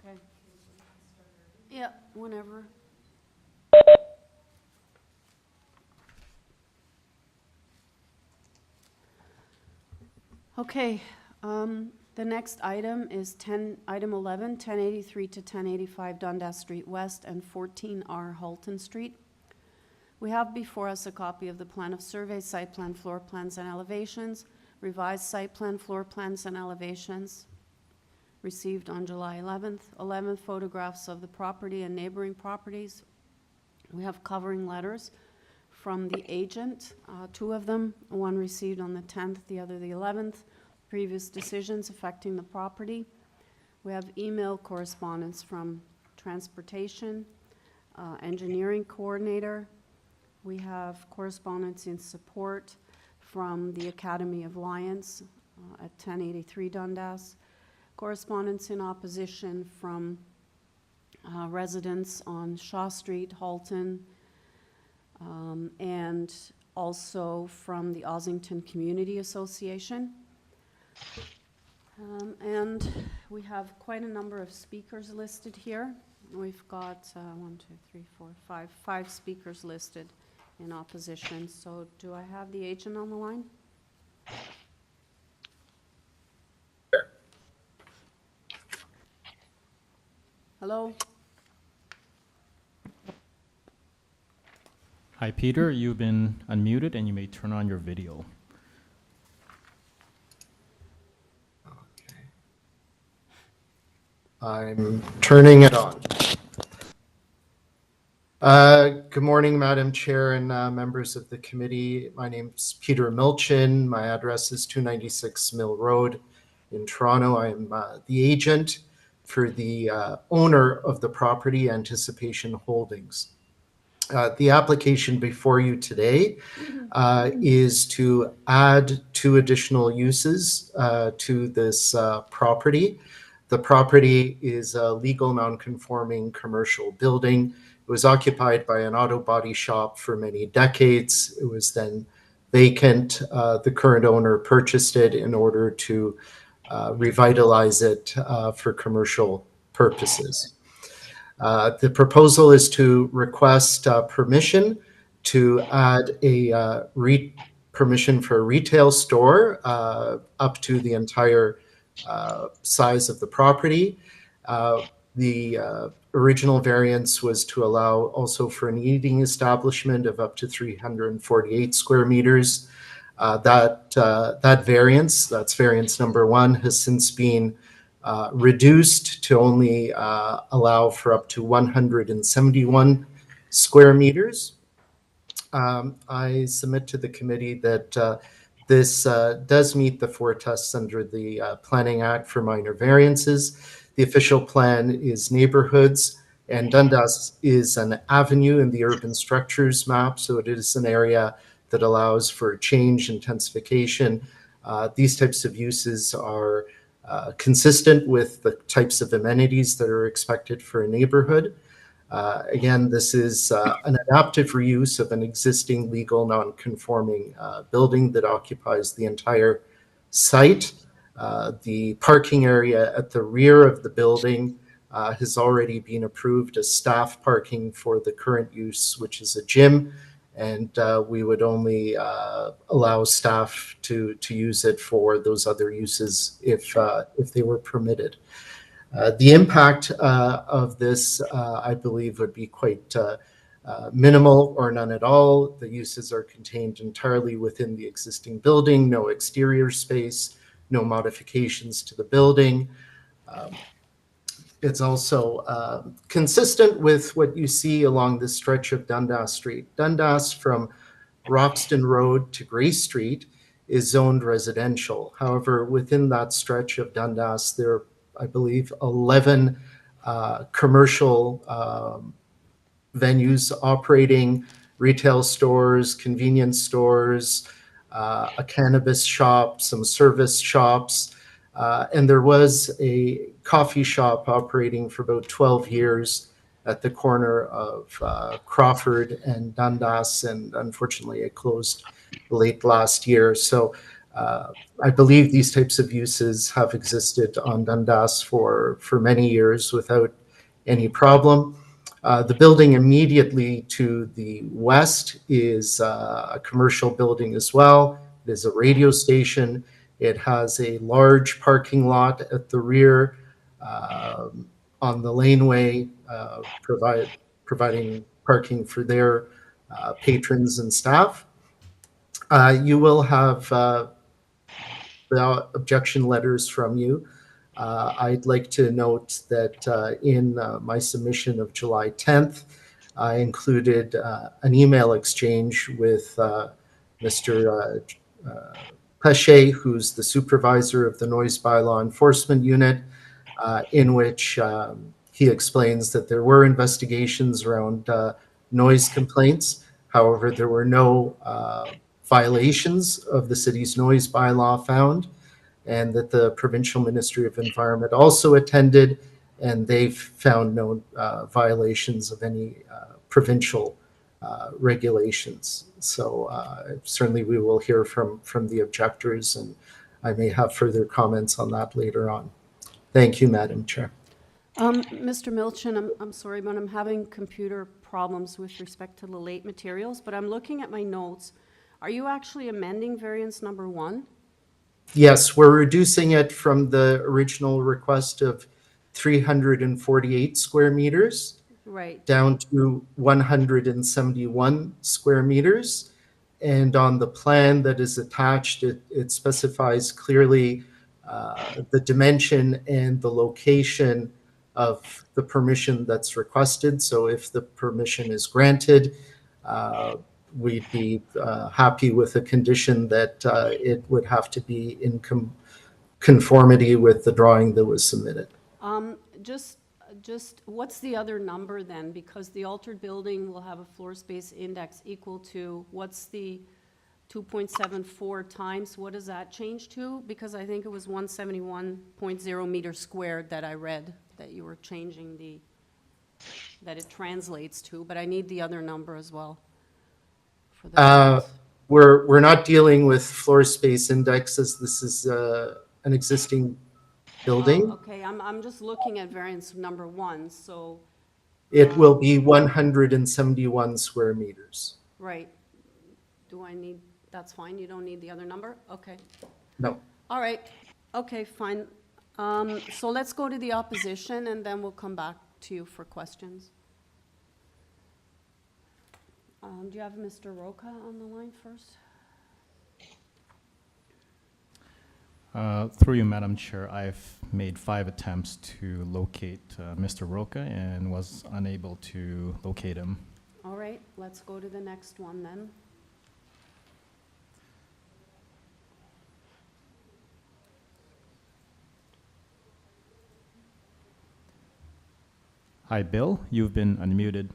Okay. Yeah, whenever. Okay, the next item is item 11, 1083 to 1085 Dundas Street West and 14R Halton Street. We have before us a copy of the plan of survey, site plan, floor plans, and elevations, revised site plan, floor plans, and elevations, received on July 11th. 11 photographs of the property and neighboring properties. We have covering letters from the agent, 2 of them, one received on the 10th, the other the 11th, previous decisions affecting the property. We have email correspondence from transportation, engineering coordinator. We have correspondence in support from the Academy of Lions at 1083 Dundas, correspondence in opposition from residents on Shaw Street, Halton, and also from the Ossington Community Association. And we have quite a number of speakers listed here. We've got 5 speakers listed in opposition. So do I have the agent on the line? Hello? Hi, Peter. You've been unmuted, and you may turn on your video. I'm turning it on. Good morning, Madam Chair and members of the committee. My name is Peter Milchin. My address is 296 Mill Road in Toronto. I am the agent for the owner of the property, Anticipation Holdings. The application before you today is to add 2 additional uses to this property. The property is a legal non-conforming commercial building. It was occupied by an auto body shop for many decades. It was then vacant. The current owner purchased it in order to revitalize it for commercial purposes. The proposal is to request permission to add a permission for a retail store up to the entire size of the property. The original variance was to allow also for an eating establishment of up to 348 square meters. That variance, that's variance number 1, has since been reduced to only allow for up to 171 square meters. I submit to the committee that this does meet the 4 tests under the Planning Act for minor variances. The official plan is neighborhoods, and Dundas is an avenue in the urban structures map, so it is an area that allows for change, intensification. These types of uses are consistent with the types of amenities that are expected for a neighborhood. Again, this is an adaptive reuse of an existing legal non-conforming building that occupies the entire site. The parking area at the rear of the building has already been approved as staff parking for the current use, which is a gym, and we would only allow staff to use it for those other uses if they were permitted. The impact of this, I believe, would be quite minimal or none at all. The uses are contained entirely within the existing building, no exterior space, no modifications to the building. It's also consistent with what you see along this stretch of Dundas Street. Dundas from Roxton Road to Gray Street is zoned residential. However, within that stretch of Dundas, there are, I believe, 11 commercial venues operating, retail stores, convenience stores, a cannabis shop, some service shops, and there was a coffee shop operating for about 12 years at the corner of Crawford and Dundas, and unfortunately it closed late last year. So I believe these types of uses have existed on Dundas for many years without any problem. The building immediately to the west is a commercial building as well. It is a radio station. It has a large parking lot at the rear on the laneway, providing parking for their patrons and staff. You will have the objection letters from you. I'd like to note that in my submission of July 10th, I included an email exchange with Mr. Pesce, who's the supervisor of the Noise Bylaw Enforcement Unit, in which he explains that there were investigations around noise complaints. However, there were no violations of the city's noise bylaw found, and that the Provincial Ministry of Environment also attended, and they've found no violations of any provincial regulations. So certainly we will hear from the objectors, and I may have further comments on that later on. Thank you, Madam Chair. Mr. Milchin, I'm sorry, but I'm having computer problems with respect to the late materials, but I'm looking at my notes. Are you actually amending variance number 1? Yes, we're reducing it from the original request of 348 square meters down to 171 square meters. And on the plan that is attached, it specifies clearly the dimension and the location of the permission that's requested. So if the permission is granted, we'd be happy with a condition that it would have to be in conformity with the drawing that was submitted. Just what's the other number then? Because the altered building will have a floor space index equal to, what's the 2.74 times, what does that change to? Because I think it was 171.0 meters squared that I read that you were changing that it translates to, but I need the other number as well. We're not dealing with floor space indexes. This is an existing building. Okay, I'm just looking at variance number 1, so. It will be 171 square meters. Right. Do I need, that's fine, you don't need the other number? Okay. No. All right, okay, fine. So let's go to the opposition and then we'll come back to you for questions. Do you have Mr. Roca on the line first? Through you, Madam Chair, I've made 5 attempts to locate Mr. Roca and was unable to locate him. All right, let's go to the next one then. Hi, Bill. You've been unmuted.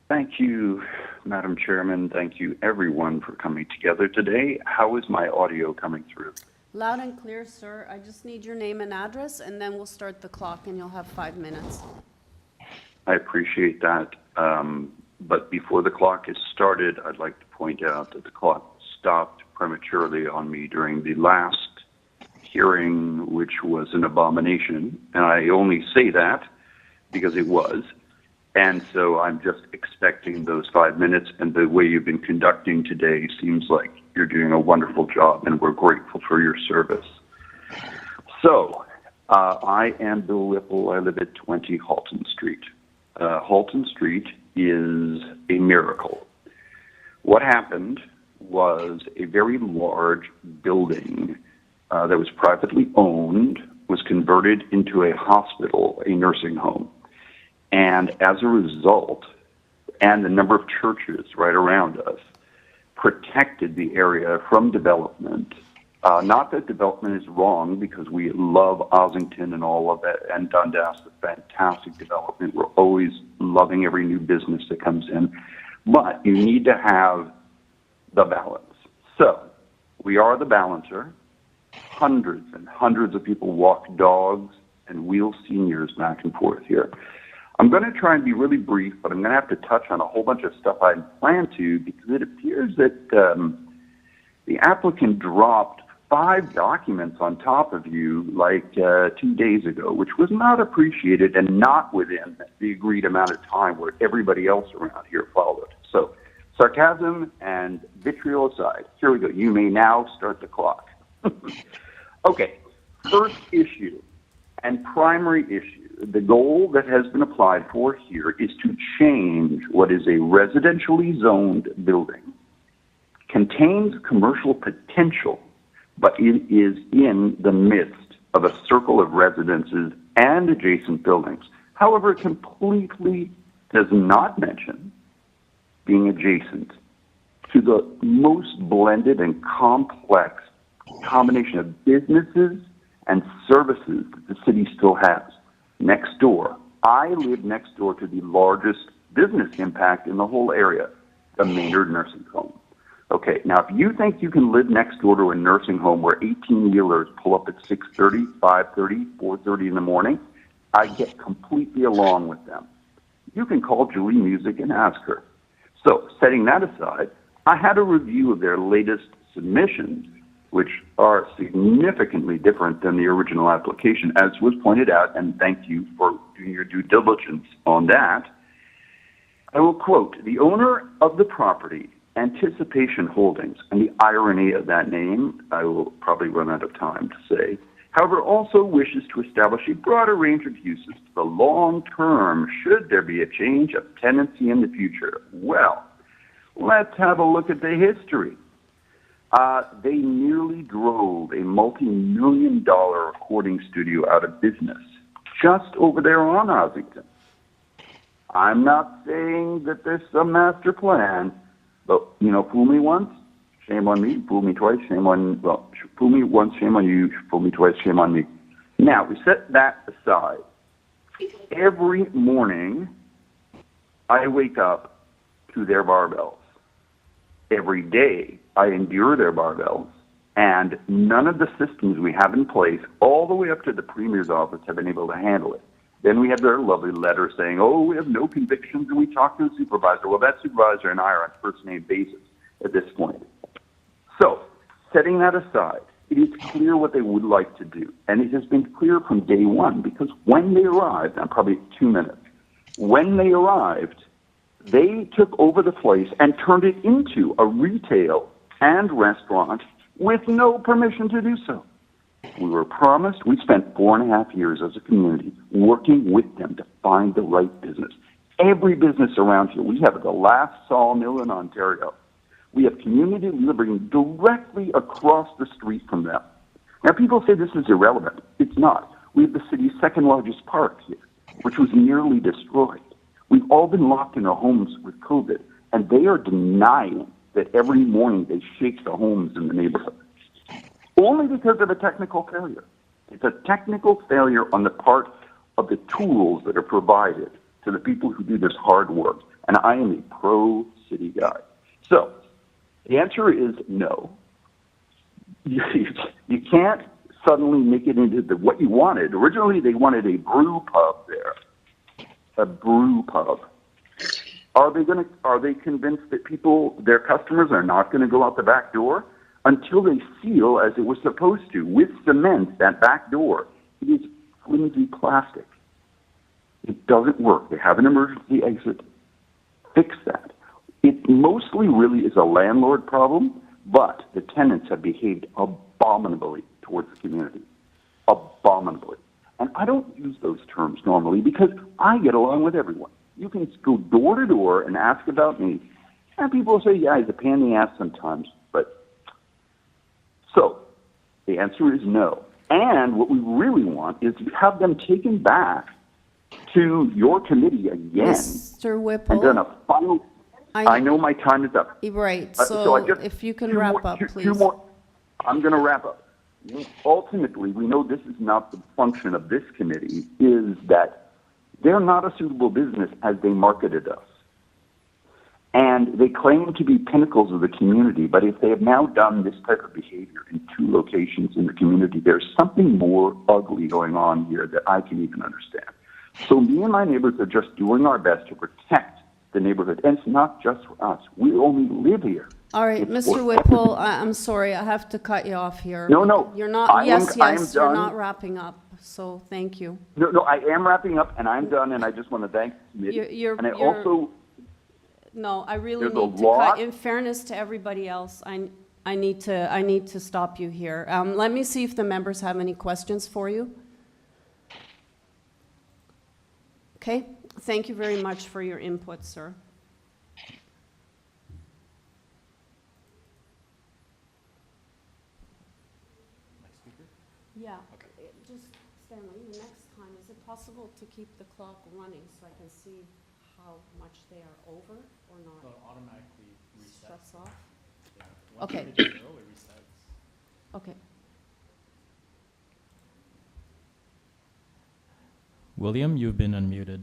Thank you, Madam Chairman. Thank you, everyone, for coming together today. How is my audio coming through? Loud and clear, sir. I just need your name and address, and then we'll start the clock, and you'll have 5 minutes. I appreciate that. But before the clock is started, I'd like to point out that the clock stopped prematurely on me during the last hearing, which was an abomination. And I only say that because it was. And so I'm just expecting those 5 minutes, and the way you've been conducting today seems like you're doing a wonderful job, and we're grateful for your service. So, I am Bill Whipple. I live at 20 Halton Street. Halton Street is a miracle. What happened was a very large building that was privately owned was converted into a hospital, a nursing home. And as a result, and the number of churches right around us protected the area from development. Not that development is wrong, because we love Ossington and all of that, and Dundas, a fantastic development. We're always loving every new business that comes in. But you need to have the balance. So we are the balancer. Hundreds and hundreds of people walk dogs and wheel seniors back and forth here. I'm going to try and be really brief, but I'm going to have to touch on a whole bunch of stuff I hadn't planned to, because it appears that The applicant dropped 5 documents on top of you like 2 days ago, which was not appreciated and not within the agreed amount of time where everybody else around here followed. So sarcasm and vitriol aside, here we go. You may now start the clock. Okay, first issue and primary issue. The goal that has been applied for here is to change what is a residentially zoned building, contains commercial potential, but it is in the midst of a circle of residences and adjacent buildings. However, it completely does not mention being adjacent to the most blended and complex combination of businesses and services that the city still has. Next door, I live next door to the largest business impact in the whole area, the Maynard Nursing Home. Okay, now if you think you can live next door to a nursing home where 18-wheelers pull up at 6:30, 5:30, 4:30 in the morning, I get completely along with them. You can call Julie Music and ask her. So, setting that aside, I had a review of their latest submissions, which are significantly different than the original application, as was pointed out, and thank you for doing your due diligence on that. I will quote, "The owner of the property, Anticipation Holdings," and the irony of that name, I will probably run out of time to say, however, also wishes to establish a broader range of uses for the long term should there be a change of tenancy in the future. Well, let's have a look at the history. They nearly drove a multi-million-dollar recording studio out of business just over there on Ossington. I'm not saying that there's some master plan, but, you know, fool me once, shame on me. Fool me twice, shame on, well, fool me once, shame on you. Fool me twice, shame on me. Now, we set that aside. Every morning, I wake up to their barbells. Every day, I endure their barbells, and none of the systems we have in place, all the way up to the Premier's office, have been able to handle it. Then we have their lovely letter saying, oh, we have no convictions, and we talk to the supervisor. Well, that supervisor and I are on first-name basis at this point. So, setting that aside, it is clear what they would like to do, and it has been clear from day one, because when they arrived, I'm probably 2 minutes, when they arrived, they took over the place and turned it into a retail and restaurant with no permission to do so. We were promised, we spent 4.5 years as a community working with them to find the right business. Every business around here, we have the last sawmill in Ontario. We have community living directly across the street from them. Now, people say this is irrelevant. It's not. We have the city's second largest park here, which was nearly destroyed. We've all been locked in our homes with COVID, and they are denying that every morning they shake the homes in the neighborhood. Only because of a technical failure. It's a technical failure on the part of the tools that are provided to the people who do this hard work. And I am a pro-city guy. So, the answer is no. You can't suddenly make it into what you wanted. Originally, they wanted a brew pub there. A brew pub. Are they convinced that their customers are not going to go out the back door? Until they seal, as it was supposed to, with cement, that back door, it is flimsy plastic. It doesn't work. They have an emergency exit. Fix that. It mostly really is a landlord problem, but the tenants have behaved abominably towards the community. Abominably. And I don't use those terms normally because I get along with everyone. You can go door to door and ask about me, and people will say, yeah, he's a pain in the ass sometimes. So, the answer is no. And what we really want is to have them taken back to your committee again. Mr. Whipple. And then a final... I know my time is up. Right, so if you can wrap up, please. I'm going to wrap up. Ultimately, we know this is not the function of this committee, is that they're not a suitable business as they marketed us. And they claim to be pinnacles of the community, but if they have now done this type of behavior in 2 locations in the community, there's something more ugly going on here that I can even understand. So me and my neighbors are just doing our best to protect the neighborhood. And it's not just for us. We only live here. All right, It's Mr. for Whipple, I'm sorry, I have to cut you off here. No, no. You're not, I am yes, you're done. not wrapping up, so thank you. No, I am wrapping up, and I'm done, and I just want to thank the committee. And I also... No, I really There's a need to lot- cut, in fairness to everybody else, I need to stop you here. Let me see if the members have any questions for you. Okay, thank you very much for your input, sir. Yeah, just Stanley, the next time, is it possible to keep the clock running so I can see how much they are over or not? They'll automatically reset. Shuts off? Yeah. Once Okay. you reach zero, it resets. Okay. William, you've been unmuted.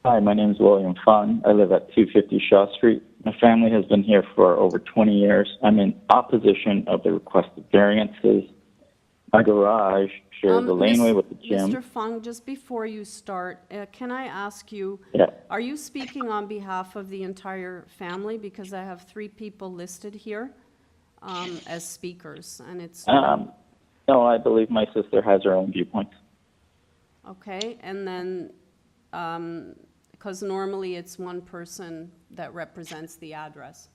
Hi, my name is William Fung. I live at 250 Shaw Street. My family has been here for over 20 years. I'm in opposition of the requested variances. My garage shares a laneway with the gym. Mr. Fung, just before you start, can I ask you, are you speaking on behalf of the entire family? Because I have 3 people listed here as speakers, and it's... No, I believe my sister has her own viewpoints. Okay, and then, because normally it's one person that represents the address.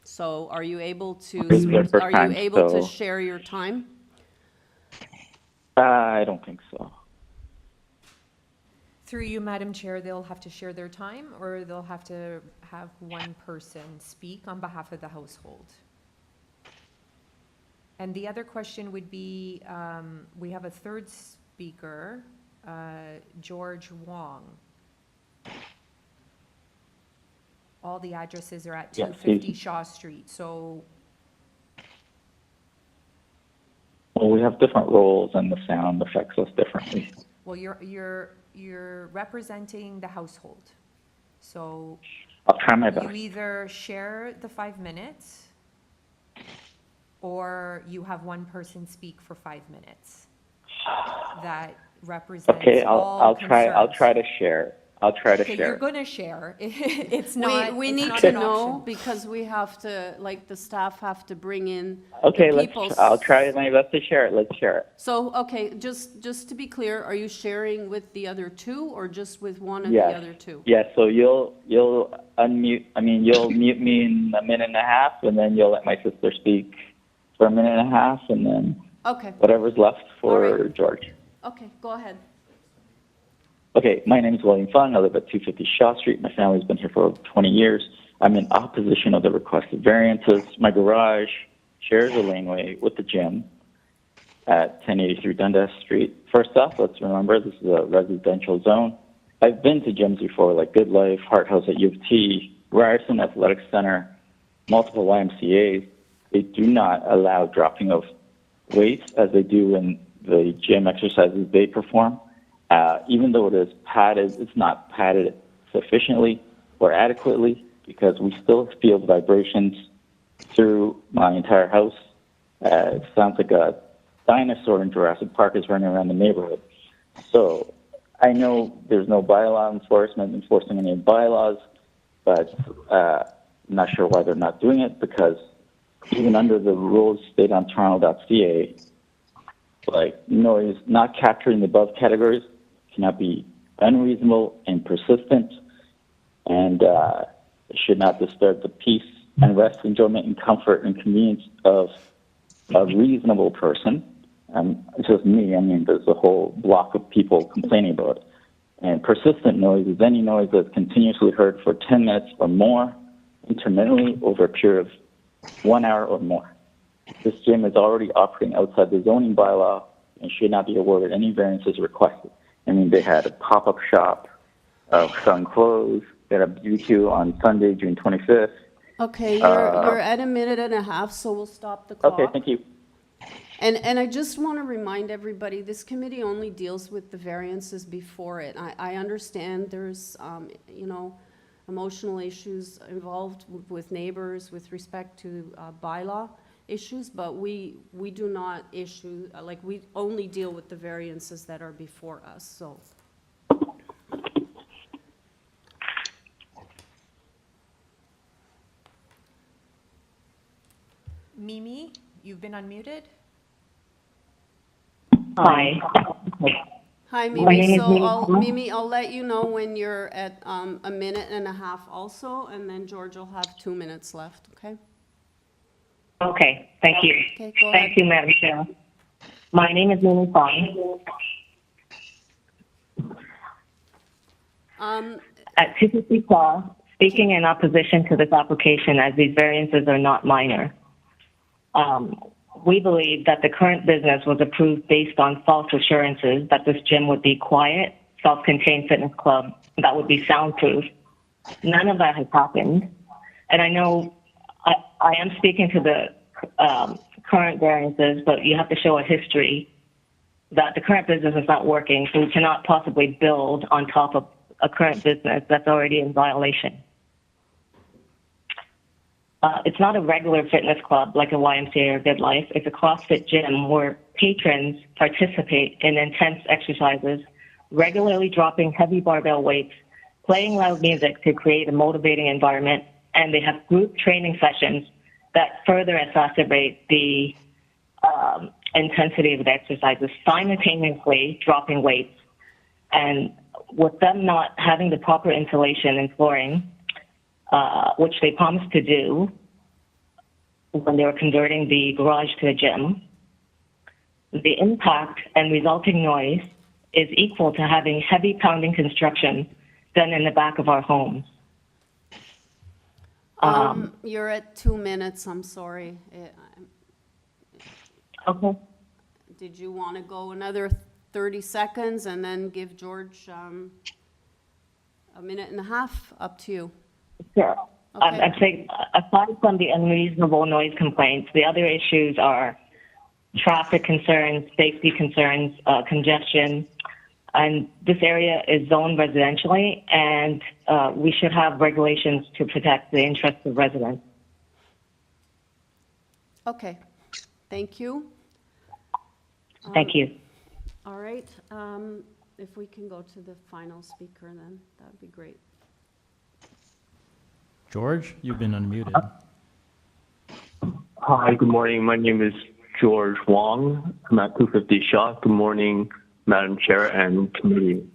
So are you able to share your time? I don't think so. Through you, Madam Chair, they'll have to share their time, or they'll have to have one person speak on behalf of the household. And the other question would be, we have a third speaker, George Wong. All the addresses are at 250 Shaw Street, so. Well, we have different roles and the sound affects us differently. Well, you're representing the household. So. I'll try my best. You either share the 5 minutes or you have one person speak for 5 minutes that represents I'll try to share. I'll try to Okay, share. you're going to share. It's not. We it's need not to an know option. because we have to, like, the staff have to bring in Okay, the people's... I'll try my best to share it. Let's share it. So, okay, just to be clear, are you sharing with the other 2 or just with one of Yes. the other 2? Yes, so you'll unmute, you'll mute me in a minute and a half, and then you'll let my sister speak for a minute and a half, and then Okay. whatever's left for All right. George. Okay, go ahead. Okay, my name is William Fung. I live at 250 Shaw Street. My family's been here for over 20 years. I'm in opposition of the requested variances. My garage shares a laneway with the gym at 1083 Dundas Street. First off, let's remember this is a residential zone. I've been to gyms before, like Good Life, Heart House at U of T, Ryerson Athletic Center, multiple YMCAs. They do not allow dropping of weights as they do in the gym exercises they perform. Even though it is padded, it's not padded sufficiently or adequately because we still feel vibrations through my entire house. It sounds like a dinosaur in Jurassic Park is running around the neighborhood. So I know there's no bylaw enforcing any bylaws, but I'm not sure why they're not doing it because even under the rules stated on Toronto.ca, like noise not capturing the above categories cannot be unreasonable and persistent, and it should not disturb the peace and rest, enjoyment, and comfort and convenience of a reasonable person. It's just me. There's a whole block of people complaining about it. And persistent noise is any noise that's continuously heard for 10 minutes or more, intermittently over a period of 1 hour or more. This gym is already operating outside the zoning bylaw and should not be awarded any variances requested. They had a pop-up shop selling clothes. They had a BBQ on Sunday, June 25th. Okay, you're at a minute and a half, so we'll stop the clock. Okay, thank you. And I just want to remind everybody, this committee only deals with the variances before it. I understand there's, emotional issues involved with neighbors with respect to bylaw issues, but we do not issue, we only deal with the variances that are before us, so. Mimi, you've been unmuted. Hi. Hi, My name Mimi. is So Mimi I'll, Thomas. Mimi, I'll let you know when you're at 1.5 minutes also, and then George will have 2 minutes left, okay? Okay, thank you. Okay, go Thank ahead. you, Madam Chair. My name is Mimi Fong. At 250 CLAIR, speaking in opposition to this application as these variances are not minor. We believe that the current business was approved based on false assurances that this gym would be quiet, self-contained fitness club that would be soundproof. None of that has happened. And I know I am speaking to the current variances, but you have to show a history that the current business is not working, so we cannot possibly build on top of a current business that's already in violation. It's not a regular fitness club like a YMCA or Good Life. It's a CrossFit gym where patrons participate in intense exercises, regularly dropping heavy barbell weights, playing loud music to create a motivating environment, and they have group training sessions that further exacerbate the intensity of the exercises, simultaneously dropping weights. And with them not having the proper insulation and flooring, which they promised to do when they were converting the garage to a gym, the impact and resulting noise is equal to having heavy pounding construction done in the back of our homes. You're at 2 minutes, I'm sorry. Okay. Did you want to go another 30 seconds and then give George 1.5 minutes? Up to you. Sure. Okay. I'd say, aside from the unreasonable noise complaints, the other issues are traffic concerns, safety concerns, congestion, and this area is zoned residentially, and we should have regulations to protect the interests of residents. Okay, thank you. Thank you. All right, if we can go to the final speaker then, that'd be great. George, you've been unmuted. Hi, good morning. My name is George Wong. I'm at 250 Shaw. Good morning, Madam Chair and committee.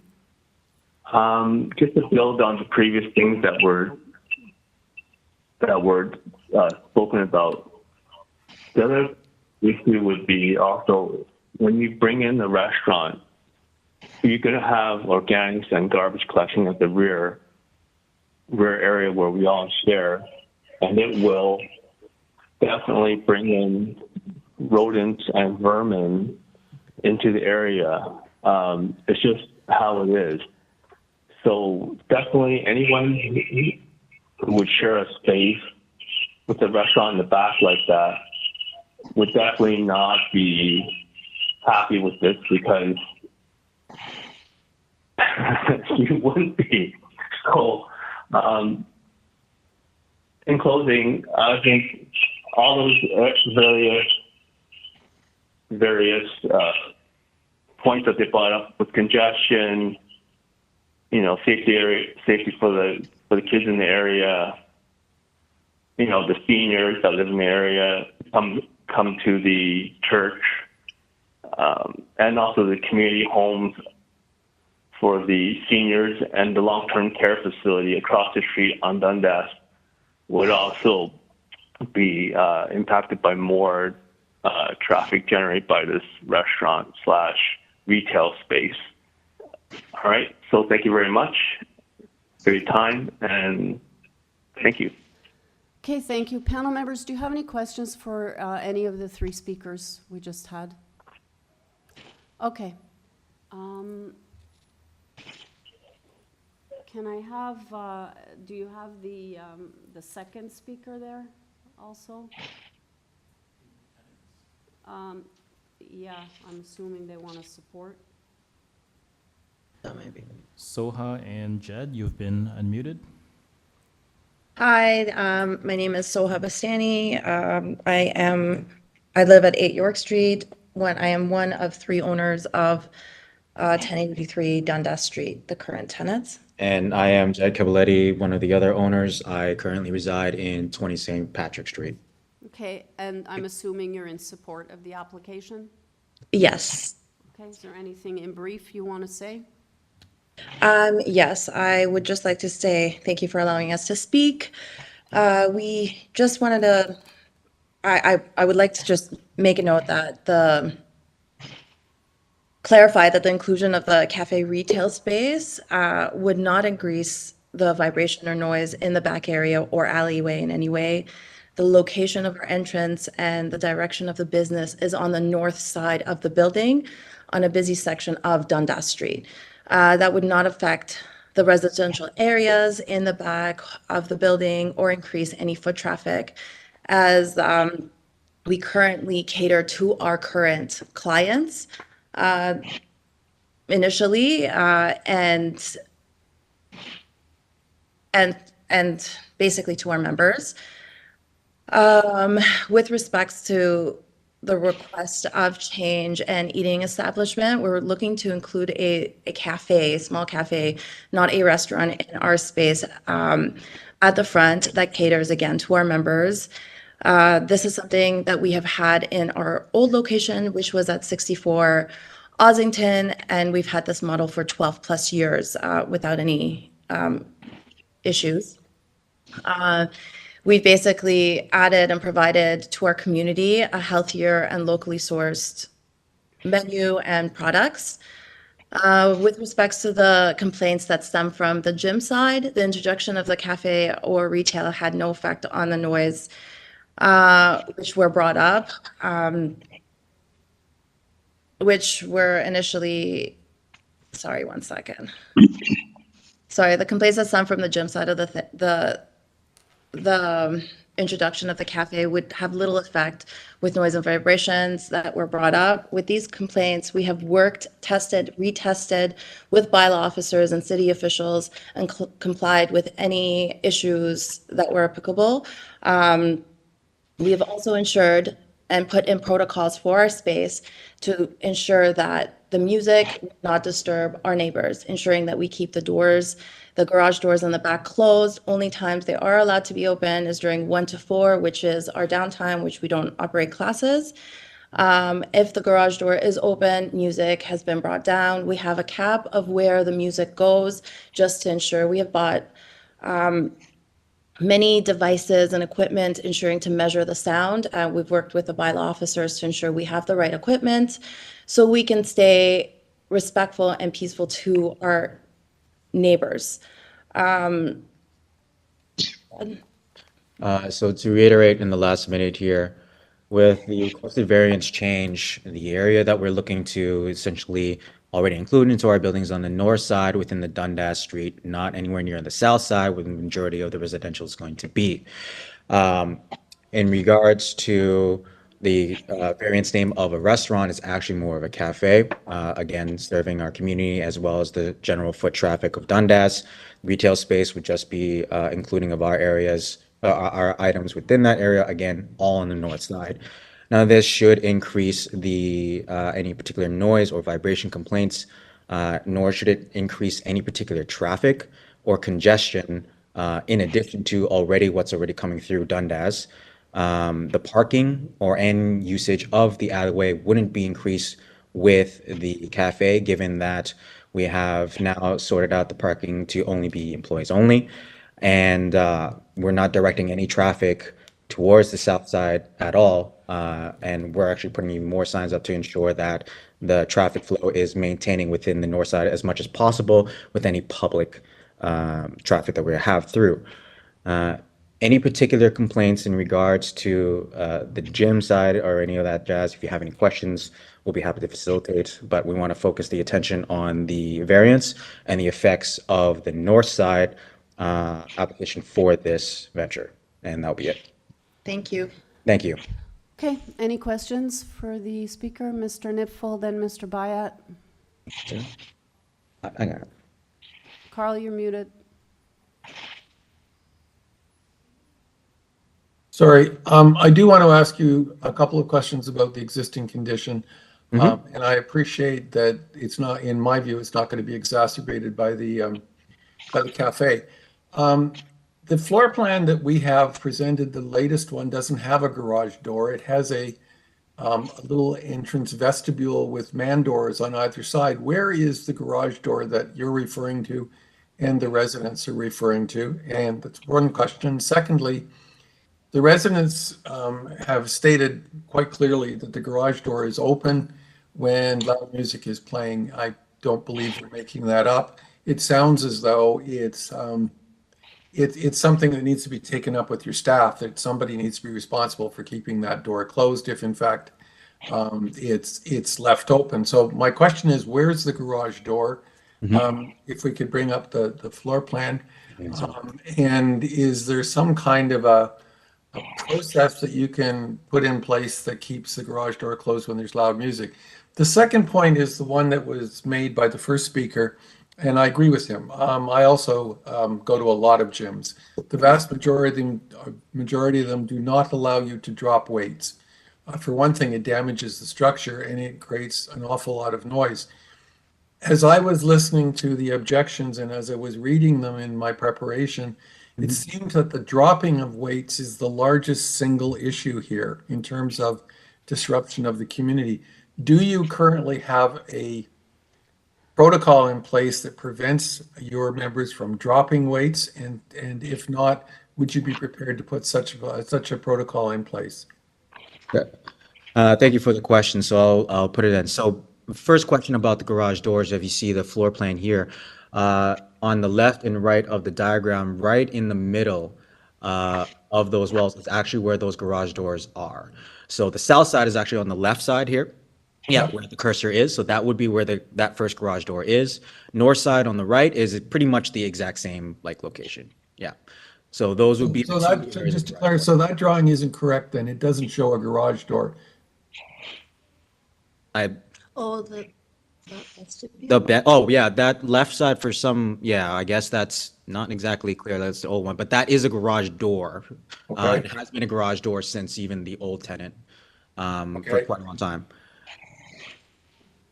Just to build on the previous things that were spoken about, the other issue would be also when you bring in the restaurant, you're going to have organics and garbage collection at the rear area where we all share, and it will definitely bring in rodents and vermin into the area. It's just how it is. So definitely anyone who would share a space with a restaurant in the back like that would definitely not be happy with this, because you wouldn't be. So in closing, I think all those various points that they brought up with congestion, safety for the kids in the area, the seniors that live in the area come to the church, and also the community homes for the seniors, and the long-term care facility across the street on Dundas would also be impacted by more traffic generated by this restaurant/retail space. All right, so thank you very much for your time, and thank you. Okay, thank you. Panel members, do you have any questions for any of the three speakers we just had? Okay. Can I have, do you have the second speaker there also? Yeah, I'm assuming they want to support. Maybe. Soha and Jed, you've been unmuted. Hi, my name is Soha Bastani. I live at 8 York Street. I am one of 3 owners of 1083 Dundas Street, the current tenants. And I am Jed Cavaletti, one of the other owners. I currently reside in 20 St. Patrick Street. Okay, and I'm assuming you're in support of the application? Yes. Okay, is there anything in brief you want to say? Yes, I would just like to say thank you for allowing us to speak. We just wanted to, I would like to just make a note that clarify that the inclusion of the cafe retail space would not increase the vibration or noise in the back area or alleyway in any way. The location of our entrance and the direction of the business is on the north side of the building on a busy section of Dundas Street. That would not affect the residential areas in the back of the building or increase any foot traffic, as we currently cater to our current clients initially, and basically to our members. With respects to the request of change and eating establishment, we're looking to include a cafe, a small cafe, not a restaurant, in our space at the front that caters again to our members. This is something that we have had in our old location, which was at 64 Ossington, and we've had this model for 12 plus years without any issues. We've basically added and provided to our community a healthier and locally sourced menu and products. With respects to the complaints that stem from the gym side, the introduction of the cafe or retail had no effect on the noise, which were brought up, which were initially, sorry, one second. Sorry, the complaints that stem from the gym side of the introduction of the cafe would have little effect with noise and vibrations that were brought up. With these complaints, we have worked, tested, retested with bylaw officers and city officials and complied with any issues that were applicable. We have also ensured and put in protocols for our space to ensure that the music would not disturb our neighbors, ensuring that we keep the doors, the garage doors in the back closed. Only times they are allowed to be open is during 1 to 4, which is our downtime, which we don't operate classes. If the garage door is open, music has been brought down. We have a cap of where the music goes just to ensure. We have bought many devices and equipment ensuring to measure the sound. We've worked with the bylaw officers to ensure we have the right equipment so we can stay respectful and peaceful to our neighbors. So to reiterate in the last minute here, with the requested variance change, the area that we're looking to essentially already include into our buildings on the north side within the Dundas Street, not anywhere near the south side where the majority of the residential is going to be. In regards to the variance name of a restaurant, is actually more of a cafe, again, serving our community as well as the general foot traffic of Dundas. Retail space would just be including of our areas, our items within that area, again, all on the north side. Now, this should increase the any particular noise or vibration complaints, nor should it increase any particular traffic or congestion in addition to what's already coming through Dundas. The parking or end usage of the alleyway wouldn't be increased with the cafe, given that we have now sorted out the parking to only be employees only. And we're not directing any traffic towards the south side at all. And we're actually putting even more signs up to ensure that the traffic flow is maintaining within the north side as much as possible with any public traffic that we have through. Any particular complaints in regards to the gym side or any of that jazz, if you have any questions, we'll be happy to facilitate, but we want to focus the attention on the variance and the effects of the north side application for this venture, and that'll be it. Thank you. Thank you. Okay, any questions for the speaker? Mr. Nipfel, then Mr. Bayat. I got it. Carl, you're muted. Sorry, I do want to ask you a couple of questions about the existing condition. And I appreciate that it's not, in my view, it's not going to be exacerbated by the cafe. The floor plan that we have presented, the latest one, doesn't have a garage door. It has a little entrance vestibule with man doors on either side. Where is the garage door that you're referring to and the residents are referring to? And that's one question. Secondly, the residents have stated quite clearly that the garage door is open when loud music is playing. I don't believe you're making that up. It sounds as though it's something that needs to be taken up with your staff, that somebody needs to be responsible for keeping that door closed if in fact it's left open. So my question is, where's the garage door? If we could bring up the floor plan. And is there some kind of a process that you can put in place that keeps the garage door closed when there's loud music? The second point is the one that was made by the first speaker, and I agree with him. I also go to a lot of gyms. The vast majority of them do not allow you to drop weights. For one thing, it damages the structure and it creates an awful lot of noise. As I was listening to the objections and as I was reading them in my preparation, it seems that the dropping of weights is the largest single issue here in terms of disruption of the community. Do you currently have a protocol in place that prevents your members from dropping weights? And if not, would you be prepared to put such a protocol in place? Thank you for the question. So I'll put it in. So first question about the garage doors, if you see the floor plan here, on the left and right of the diagram, right in the middle of those walls is actually where those garage doors are. So the south side is actually on the left side here. Yeah, where the cursor is. So that would be where that first garage door is. North side on the right is pretty much the exact same location. Yeah. So those would be so that, just to clarify, so that drawing isn't correct then. It doesn't show a garage door. Oh yeah, that left side for some, yeah, I guess that's not exactly clear. That's the old one, but that is a garage door. Okay. It has been a garage door since even the old tenant for quite a long time.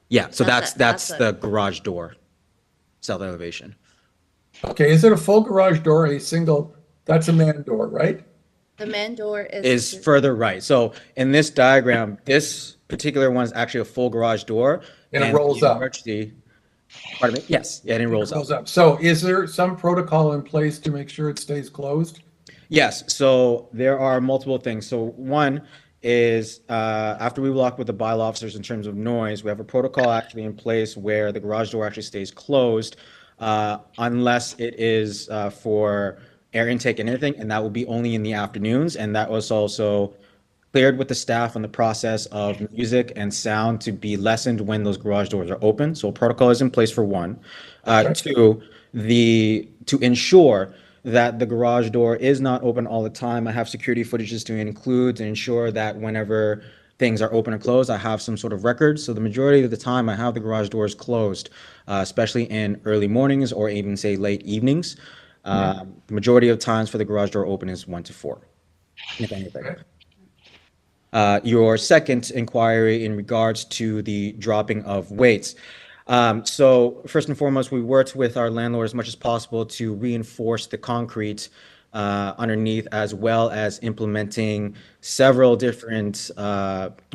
Yeah, so that's the garage door, south elevation. Okay, is it a full garage door, a single? That's a man door, right? The man door Is further right. So in this diagram, this particular one is actually a full garage door. And it rolls up. Pardon me? Yes, yeah, and it rolls up. So is there some protocol in place to make sure it stays closed? Yes, so there are multiple things. So one is after we walk with the bylaw officers in terms of noise, we have a protocol actually in place where the garage door actually stays closed unless it is for air intake and anything, and that will be only in the afternoons. And that was also cleared with the staff on the process of music and sound to be lessened when those garage doors are open. So a protocol is in place for one. Two, to ensure that the garage door is not open all the time, I have security footages to include to ensure that whenever things are open or closed, I have some sort of record. So the majority of the time I have the garage doors closed, especially in early mornings or even say late evenings. The majority of times for the garage door open is 1 to 4, if anything. Your second inquiry in regards to the dropping of weights. So first and foremost, we worked with our landlord as much as possible to reinforce the concrete underneath, as well as implementing several different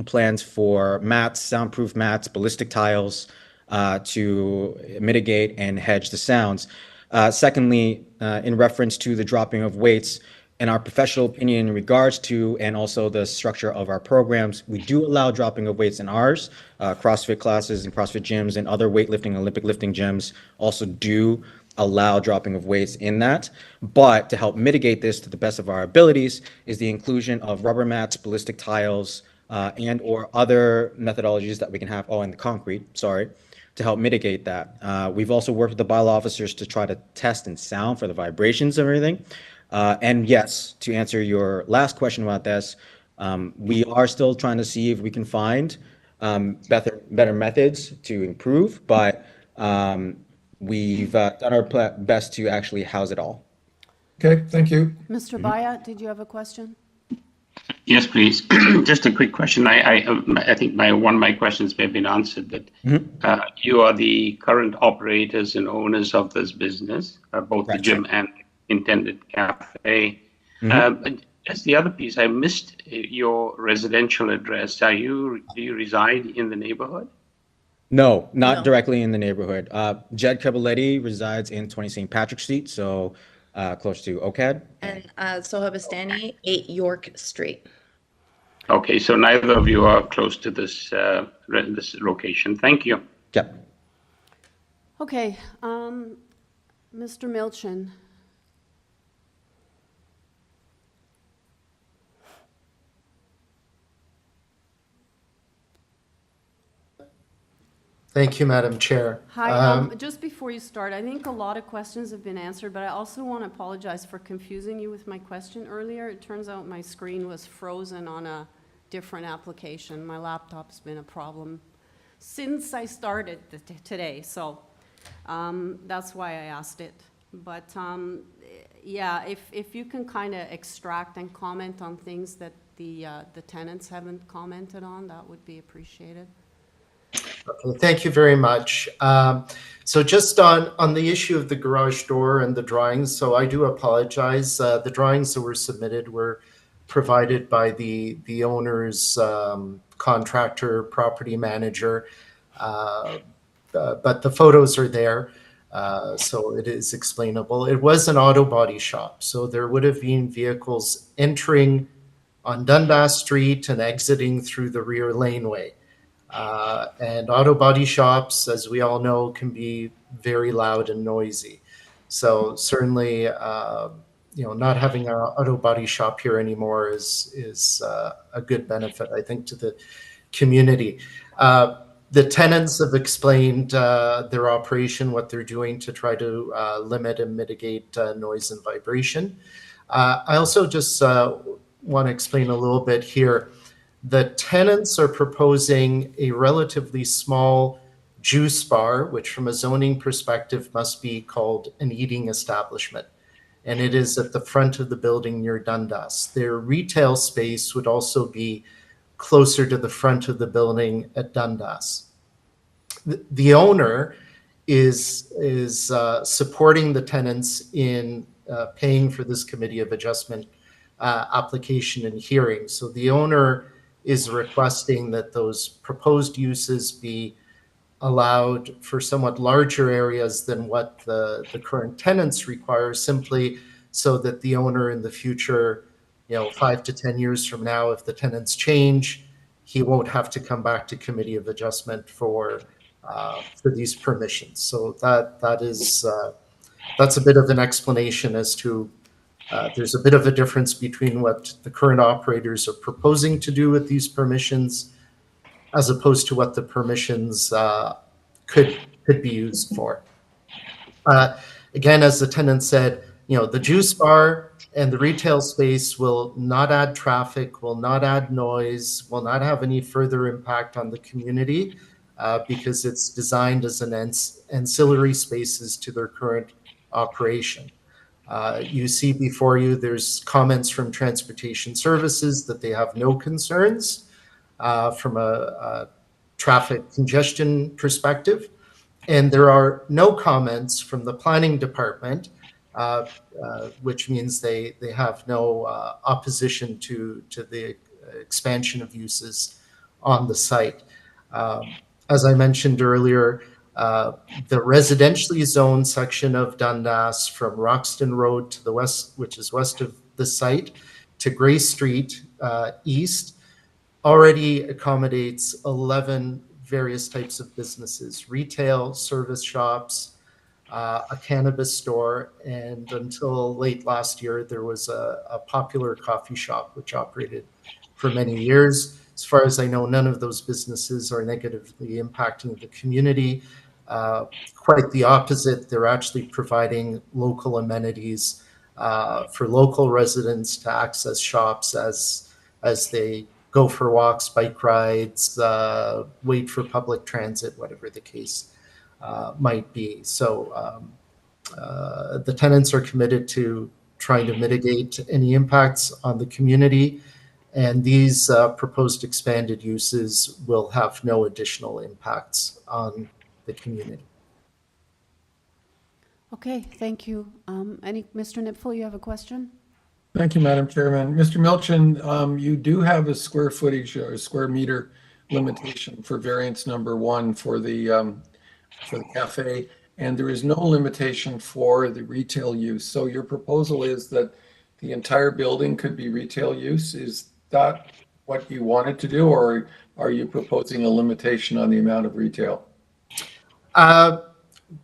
plans for mats, soundproof mats, ballistic tiles to mitigate and hedge the sounds. Secondly, in reference to the dropping of weights, in our professional opinion in regards to, and also the structure of our programs, we do allow dropping of weights in ours. CrossFit classes and CrossFit gyms and other weightlifting, Olympic lifting gyms also do allow dropping of weights in that. But to help mitigate this to the best of our abilities is the inclusion of rubber mats, ballistic tiles, and or other methodologies that we can have, and the concrete, sorry, to help mitigate that. We've also worked with the bylaw officers to try to test and sound for the vibrations and everything. And yes, to answer your last question about this, we are still trying to see if we can find better methods to improve, but we've done our best to actually house it all. Okay, thank you. Mr. Bayat, did you have a question? Yes, please. Just a quick question. I think one of my questions may have been answered, but you are the current operators and owners of this business, both the gym and intended cafe. Just the other piece, I missed your residential address. Do you reside in the neighborhood? No, not directly in the neighborhood. Jed Cabaletti resides in 20 St. Patrick Street, so close to OCAD. And Soha Bastani, 8 York Street. Okay, so neither of you are close to this this location. Thank you. Yep. Okay, Mr. Milchin. Thank you, Madam Chair. Hi, just before you start, I think a lot of questions have been answered, but I also want to apologize for confusing you with my question earlier. It turns out my screen was frozen on a different application. My laptop's been a problem since I started today, so that's why I asked it. But yeah, if you can kind of extract and comment on things that the tenants haven't commented on, that would be appreciated. Okay, thank you very much. So just on the issue of the garage door and the drawings, so I do apologize. The drawings that were submitted were provided by the owner's contractor, property manager, but the photos are there, so it is explainable. It was an auto body shop, so there would have been vehicles entering on Dundas Street and exiting through the rear laneway. And auto body shops, as we all know, can be very loud and noisy. So certainly, not having an auto body shop here anymore is a good benefit, I think, to the community. The tenants have explained their operation, what they're doing to try to limit and mitigate noise and vibration. I also just want to explain a little bit here. The tenants are proposing a relatively small juice bar, which from a zoning perspective must be called an eating establishment. And it is at the front of the building near Dundas. Their retail space would also be closer to the front of the building at Dundas. The owner is supporting the tenants in paying for this committee of adjustment application and hearing. So the owner is requesting that those proposed uses be allowed for somewhat larger areas than what the current tenants require, simply so that the owner in the future, 5 to 10 years from now, if the tenants change, he won't have to come back to committee of adjustment for these permissions. So that's a bit of an explanation as to there's a bit of a difference between what the current operators are proposing to do with these permissions as opposed to what the permissions could be used for. Again, as the tenant said, the juice bar and the retail space will not add traffic, will not add noise, will not have any further impact on the community because it's designed as an ancillary spaces to their current operation. You see before you, there's comments from Transportation Services that they have no concerns from a traffic congestion perspective. And there are no comments from the planning department, which means they have no opposition to the expansion of uses on the site. As I mentioned earlier, the residentially zoned section of Dundas from Roxton Road to the west, which is west of the site, to Gray Street east, already accommodates 11 various types of businesses: retail, service shops, a cannabis store, and until late last year, there was a popular coffee shop which operated for many years. As far as I know, none of those businesses are negatively impacting the community. Quite the opposite. They're actually providing local amenities for local residents to access shops as they go for walks, bike rides, wait for public transit, whatever the case might be. So the tenants are committed to trying to mitigate any impacts on the community, and these proposed expanded uses will have no additional impacts on the community. Okay, thank you. Mr. Nipfel, you have a question? Thank you, Madam Chairman. Mr. Milchin, you do have a square footage or square meter limitation for variance number 1 for the cafe, and there is no limitation for the retail use. So your proposal is that the entire building could be retail use. Is that what you wanted to do, or are you proposing a limitation on the amount of retail?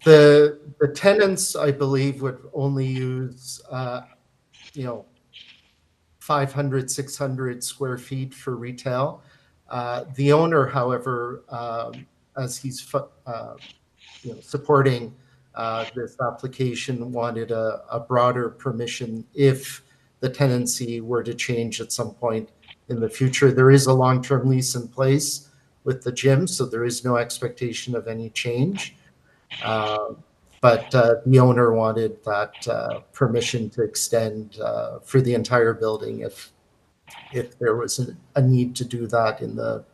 The tenants, I believe, would only use 500, 600 square feet for retail. The owner, however, as he's supporting this application, wanted a broader permission if the tenancy were to change at some point in the future. There is a long-term lease in place with the gym, so there is no expectation of any change. But the owner wanted that permission to extend for the entire building if there was a need to do that in the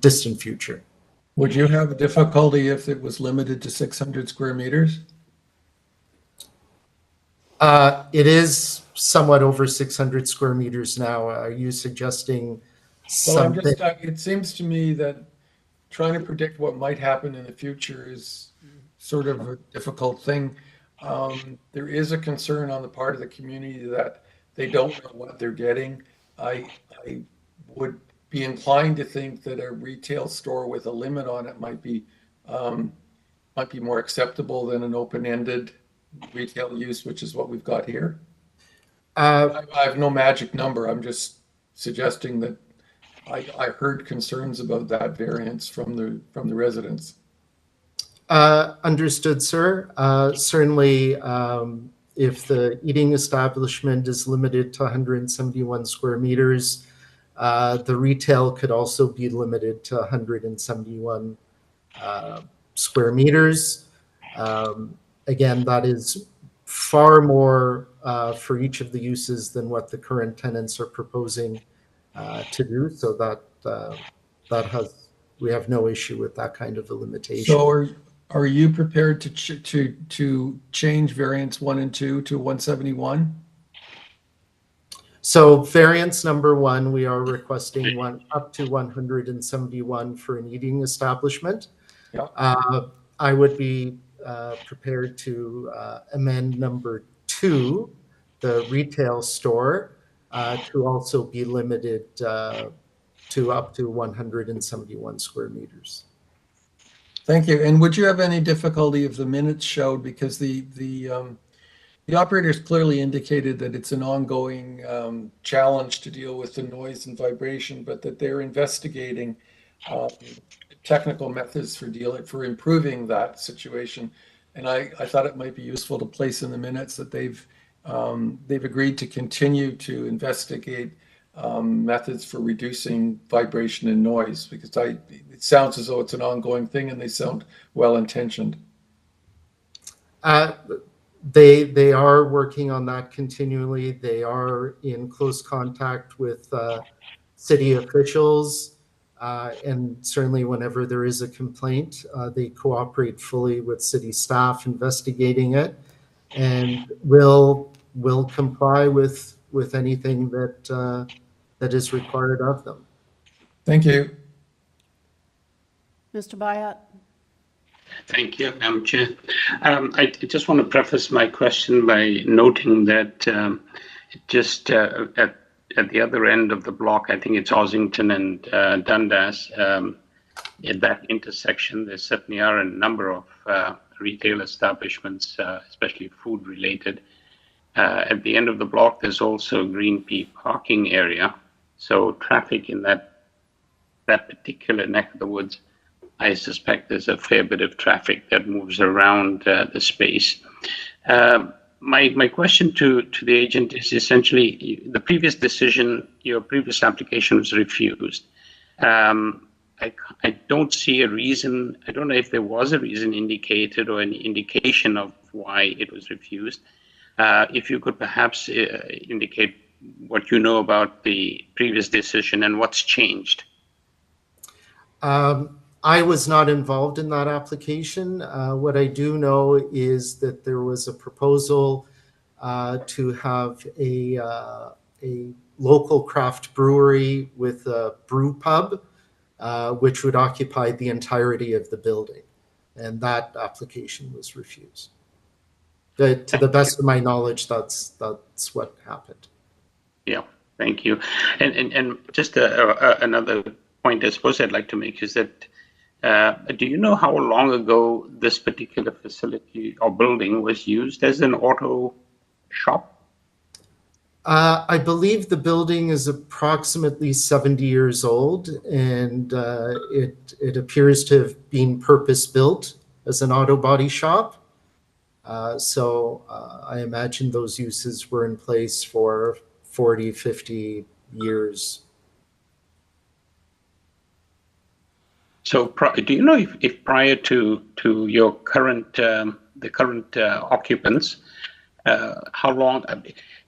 distant future. Would you have a difficulty if it was limited to 600 square meters? It is somewhat over 600 square meters now. Are you suggesting something? Well, it seems to me that trying to predict what might happen in the future is sort of a difficult thing. There is a concern on the part of the community that they don't know what they're getting. I would be inclined to think that a retail store with a limit on it might be more acceptable than an open-ended retail use, which is what we've got here. I have no magic number. I'm just suggesting that I heard concerns about that variance from the residents. Understood, sir. Certainly, if the eating establishment is limited to 171 square meters, the retail could also be limited to 171 square meters. Again, that is far more for each of the uses than what the current tenants are proposing to do. So we have no issue with that kind of a limitation. So are you prepared to change variance 1 and 2 to 171? So variance number 1, we are requesting up to 171 for an eating establishment. Yeah. I would be prepared to amend number 2, the retail store, to also be limited to up to 171 square meters. Thank you. And would you have any difficulty if the minutes showed, because the operators clearly indicated that it's an ongoing challenge to deal with the noise and vibration, but that they're investigating technical methods for improving that situation. And I thought it might be useful to place in the minutes that they've agreed to continue to investigate methods for reducing vibration and noise, because it sounds as though it's an ongoing thing and they sound well-intentioned. They are working on that continually. They are in close contact with city officials, and certainly whenever there is a complaint, they cooperate fully with city staff investigating it, and will comply with anything that is required of them. Thank you. Mr. Bayat? Thank you, Madam Chair. I just want to preface my question by noting that just at the other end of the block, I think it's Ossington and Dundas, at that intersection, there certainly are a number of retail establishments, especially food related. At the end of the block, there's also a Green Pea parking area. So traffic in that particular neck of the woods, I suspect there's a fair bit of traffic that moves around the space. My question to the agent is essentially the previous decision, your previous application was refused. I don't see a reason. I don't know if there was a reason indicated or any indication of why it was refused. If you could perhaps indicate what you know about the previous decision and what's changed. I was not involved in that application. What I do know is that there was a proposal to have a local craft brewery with a brew pub, which would occupy the entirety of the building. And that application was refused. To the best of my knowledge, that's what happened. Yeah, thank you. And just another point I suppose I'd like to make is that do you know how long ago this particular facility or building was used as an auto shop? I believe the building is approximately 70 years old, and it appears to have been purpose-built as an auto body shop. So I imagine those uses were in place for 40, 50 years. So do you know if prior to your current, the current occupants, how long,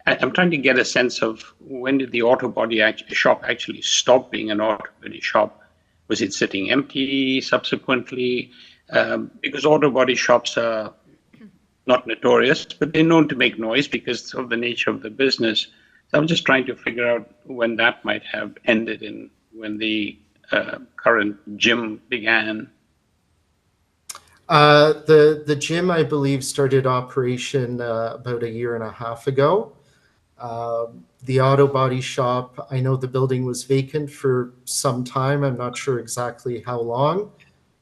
I'm trying to get a sense of when did the auto body shop actually stop being an auto body shop? Was it sitting empty subsequently? Because auto body shops are not notorious, but they're known to make noise because of the nature of the business. So I'm just trying to figure out when that might have ended and when the current gym began. The gym, I believe, started operation about a year and a half ago. The auto body shop, I know the building was vacant for some time. I'm not sure exactly how long.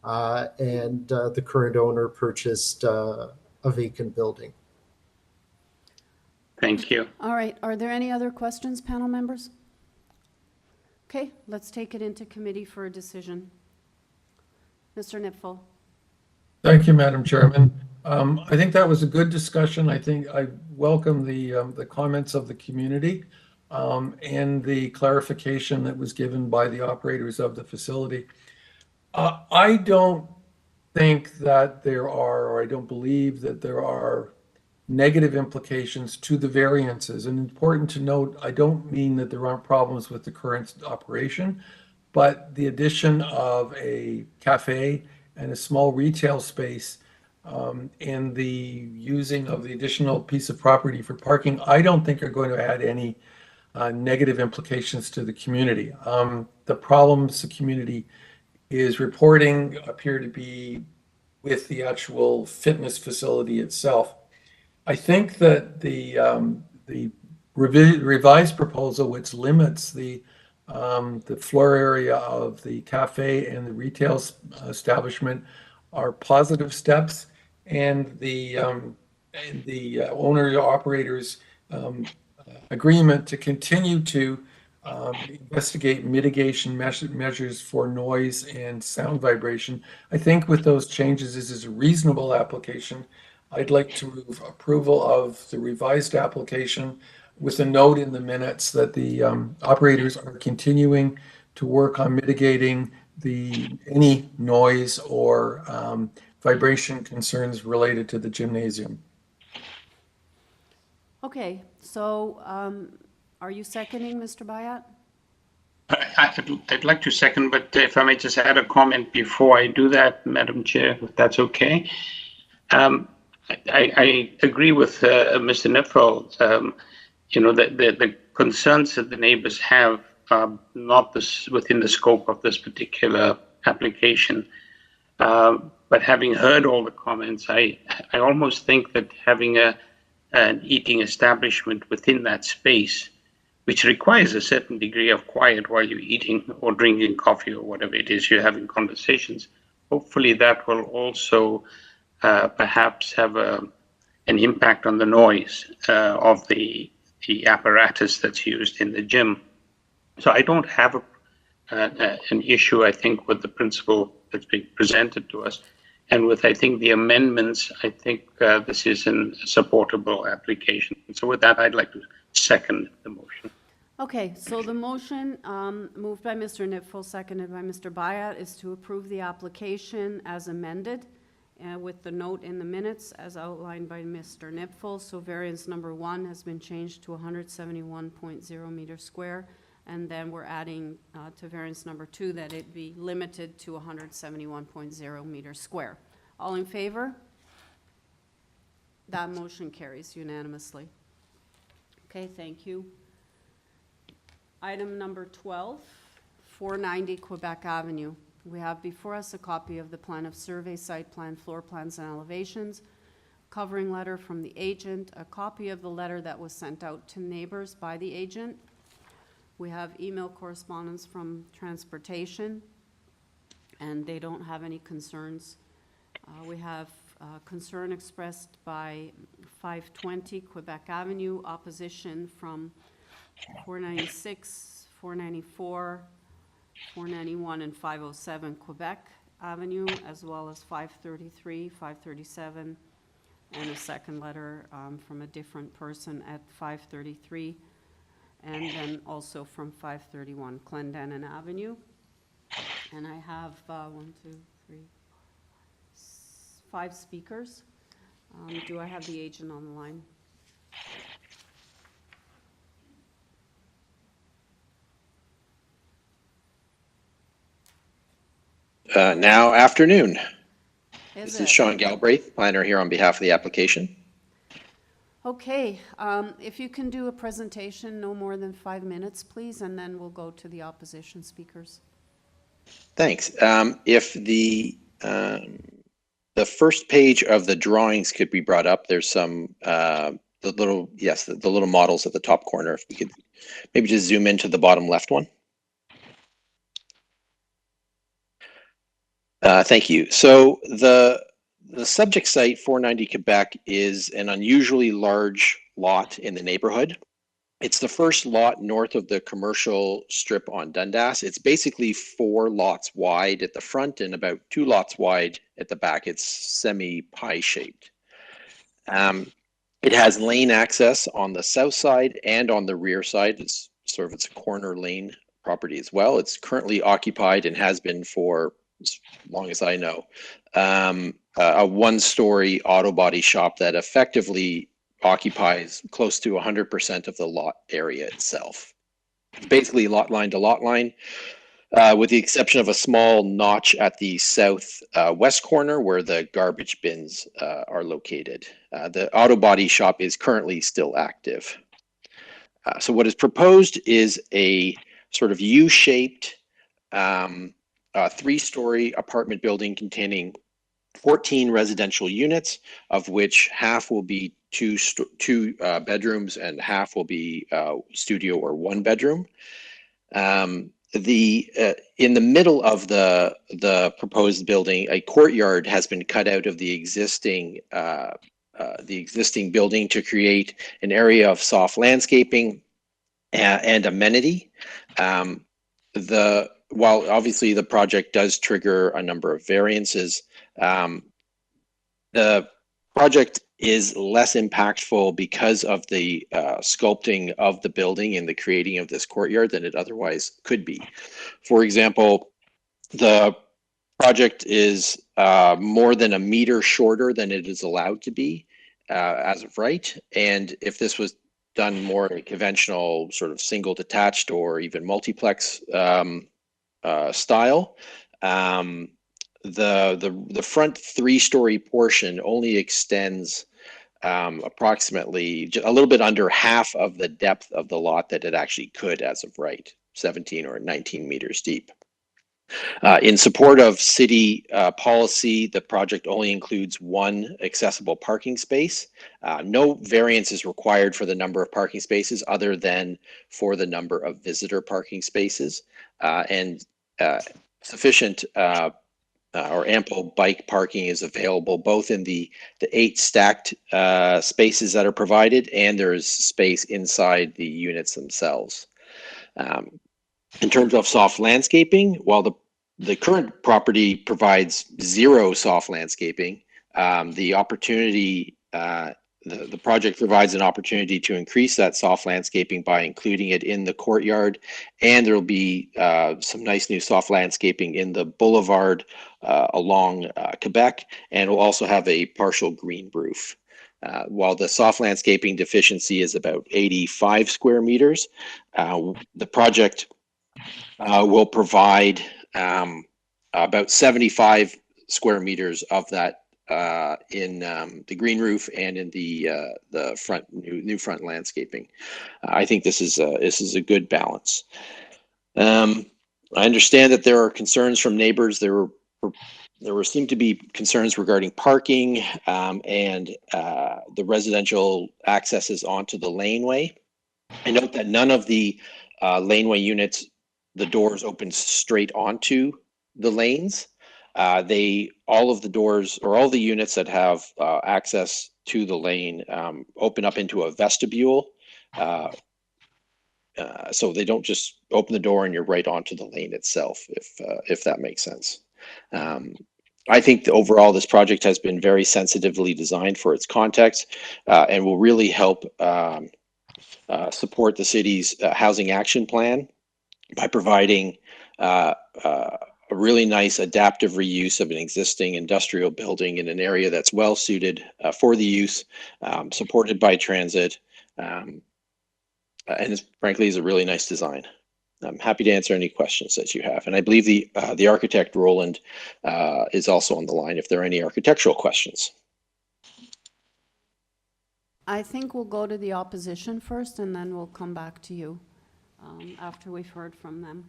And the current owner purchased a vacant building. Thank you. All right, are there any other questions, panel members? Okay, let's take it into committee for a decision. Mr. Nipfel. Thank you, Madam Chairman. I think that was a good discussion. I think I welcome the comments of the community and the clarification that was given by the operators of the facility. I don't think that there are, or I don't believe that there are negative implications to the variances. And important to note, I don't mean that there aren't problems with the current operation, but the addition of a cafe and a small retail space and the using of the additional piece of property for parking, I don't think are going to add any negative implications to the community. The problems the community is reporting appear to be with the actual fitness facility itself. I think that the revised proposal, which limits the floor area of the cafe and the retail establishment, are positive steps, and the owner operators agreement to continue to investigate mitigation measures for noise and sound vibration. I think with those changes, this is a reasonable application. I'd like to move approval of the revised application with a note in the minutes that the operators are continuing to work on mitigating any noise or vibration concerns related to the gymnasium. Okay, so are you seconding, Mr. Bayat? I'd like to second, but if I may just add a comment before I do that, Madam Chair, if that's okay. I agree with Mr. Nipfel. You know, the concerns that the neighbors have are not within the scope of this particular application. But having heard all the comments, I almost think that having an eating establishment within that space, which requires a certain degree of quiet while you're eating or drinking coffee or whatever it is you're having conversations, hopefully that will also perhaps have an impact on the noise of the apparatus that's used in the gym. So I don't have an issue, I think, with the principle that's being presented to us. And with, I think, the amendments, I think this is a supportable application. So with that, I'd like to second the motion. Okay, so the motion moved by Mr. Nipfel, seconded by Mr. Bayat, is to approve the application as amended with the note in the minutes as outlined by Mr. Nipfel. So variance number 1 has been changed to 171.0 meters square And then we're adding to variance number 2 that it be limited to 171.0 meters square. All in favor? That motion carries unanimously. Okay, thank you. Item number 12, 490 Quebec Avenue. We have before us a copy of the plan of survey, site plan, floor plans, and elevations, covering letter from the agent, a copy of the letter that was sent out to neighbors by the agent. We have email correspondence from transportation, and they don't have any concerns. We have concern expressed by 520 Quebec Avenue, opposition from 496, 494, 491, and 507 Quebec Avenue, as well as 533, 537, and a second letter from a different person at 533, and then also from 531 Clendenin Avenue. And I have 5 speakers. Do I have the agent on the line? Now afternoon. Is This it? is Sean Galbraith, planner here on behalf of the application. Okay, if you can do a presentation, no more than 5 minutes, please, and then we'll go to the opposition speakers. Thanks. If the first page of the drawings could be brought up, there's some the little models at the top corner. If we could maybe just zoom into the bottom left one. Thank you. So the subject site, 490 Quebec, is an unusually large lot in the neighborhood. It's the first lot north of the commercial strip on Dundas. It's basically 4 lots wide at the front and about 2 lots wide at the back. It's semi-pie shaped. It has lane access on the south side and on the rear side. It's a corner lane property as well. It's currently occupied and has been for as long as I know, a 1-story auto body shop that effectively occupies close to 100% of the lot area itself. It's basically lot line to lot line, with the exception of a small notch at the south west corner where the garbage bins are located. The auto body shop is currently still active. So what is proposed is a sort of U-shaped 3-story apartment building containing 14 residential units, of which half will be two bedrooms and half will be studio or 1 bedroom. In the middle of the proposed building, a courtyard has been cut out of the existing building to create an area of soft landscaping and amenity. While obviously the project does trigger a number of variances, the project is less impactful because of the sculpting of the building and the creating of this courtyard than it otherwise could be. For example, the project is more than a meter shorter than it is allowed to be as of right. And if this was done more in a conventional sort of single detached or even multiplex style, the front 3-story portion only extends approximately a little bit under half of the depth of the lot that it actually could as of right, 17 or 19 meters deep. In support of city policy, the project only includes 1 accessible parking space. No variance is required for the number of parking spaces other than for the number of visitor parking spaces, and sufficient or ample bike parking is available both in the 8 stacked spaces that are provided, and there is space inside the units themselves. In terms of soft landscaping, while the current property provides 0 soft landscaping, the project provides an opportunity to increase that soft landscaping by including it in the courtyard, and there will be some nice new soft landscaping in the boulevard along Quebec, and will also have a partial green roof. While the soft landscaping deficiency is about 85 square meters, the project will provide about 75 square meters of that in the green roof and in the front new front landscaping. I think this is a good balance. I understand that there are concerns from neighbors. There seem to be concerns regarding parking and the residential accesses onto the laneway. I note that none of the laneway units, the doors open straight onto the lanes. All of the doors or all the units that have access to the lane open up into a vestibule. So they don't just open the door and you're right onto the lane itself, if that makes sense. I think overall this project has been very sensitively designed for its context and will really help support the city's housing action plan by providing a really nice adaptive reuse of an existing industrial building in an area that's well suited for the use, supported by transit, and frankly is a really nice design. I'm happy to answer any questions that you have. And I believe the architect, Roland, is also on the line if there are any architectural questions. I think we'll go to the opposition first, and then we'll come back to you after we've heard from them.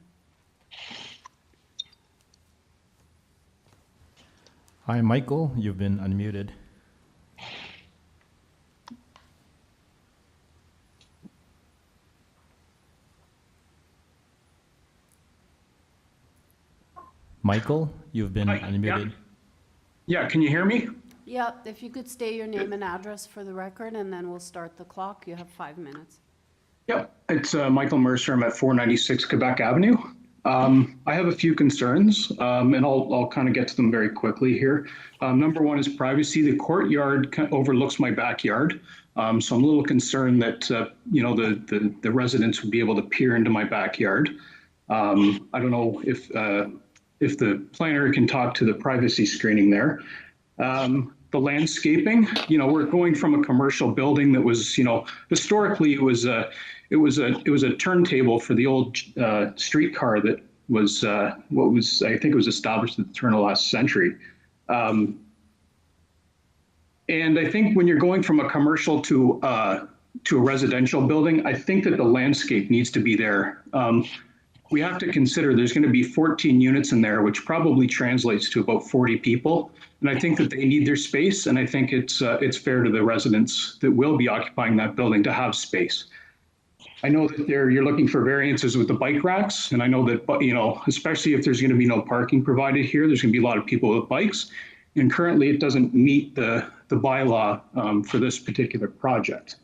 Hi, Michael. You've been unmuted. Michael, you've been unmuted. Yeah, can you hear me? Yeah, if you could state your name and address for the record, and then we'll start the clock. You have 5 minutes. Yep, it's Michael Mercer. I'm at 496 Quebec Avenue. I have a few concerns, and I'll kind of get to them very quickly here. Number one is privacy. The courtyard overlooks my backyard, so I'm a little concerned that the residents would be able to peer into my backyard. I don't know if the planner can talk to the privacy screening there. The landscaping, we're going from a commercial building that was, historically it was a turntable for the old streetcar that was I think it was established at the turn of last century. And I think when you're going from a commercial to a residential building, I think that the landscape needs to be there. We have to consider there's going to be 14 units in there, which probably translates to about 40 people. And I think that they need their space, and I think it's fair to the residents that will be occupying that building to have space. I know that you're looking for variances with the bike racks, and I know that, especially if there's going to be no parking provided here, there's going to be a lot of people with bikes. And currently it doesn't meet the bylaw for this particular project.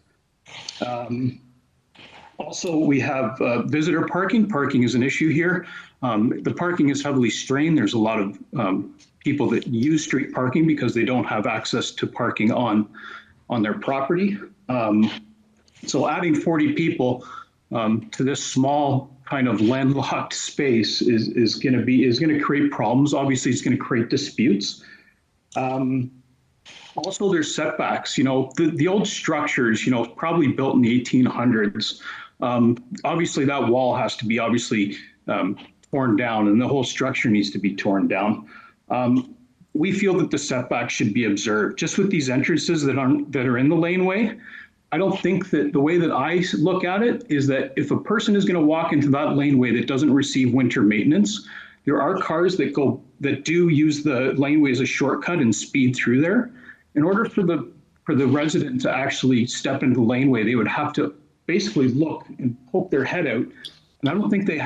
Also, we have visitor parking. Parking is an issue here. The parking is heavily strained. There's a lot of people that use street parking because they don't have access to parking on their property. So adding 40 people to this small kind of landlocked space is going to create problems. Obviously, it's going to create disputes. Also, there's setbacks. The old structures, probably built in the 1800s. Obviously, that wall has to be torn down, and the whole structure needs to be torn down. We feel that the setbacks should be observed. Just with these entrances that are in the laneway, I don't think that the way that I look at it is that if a person is going to walk into that laneway that doesn't receive winter maintenance, there are cars that do use the laneway as a shortcut and speed through there. In order for the resident to actually step into the laneway, they would have to basically look and poke their head out. And I don't think they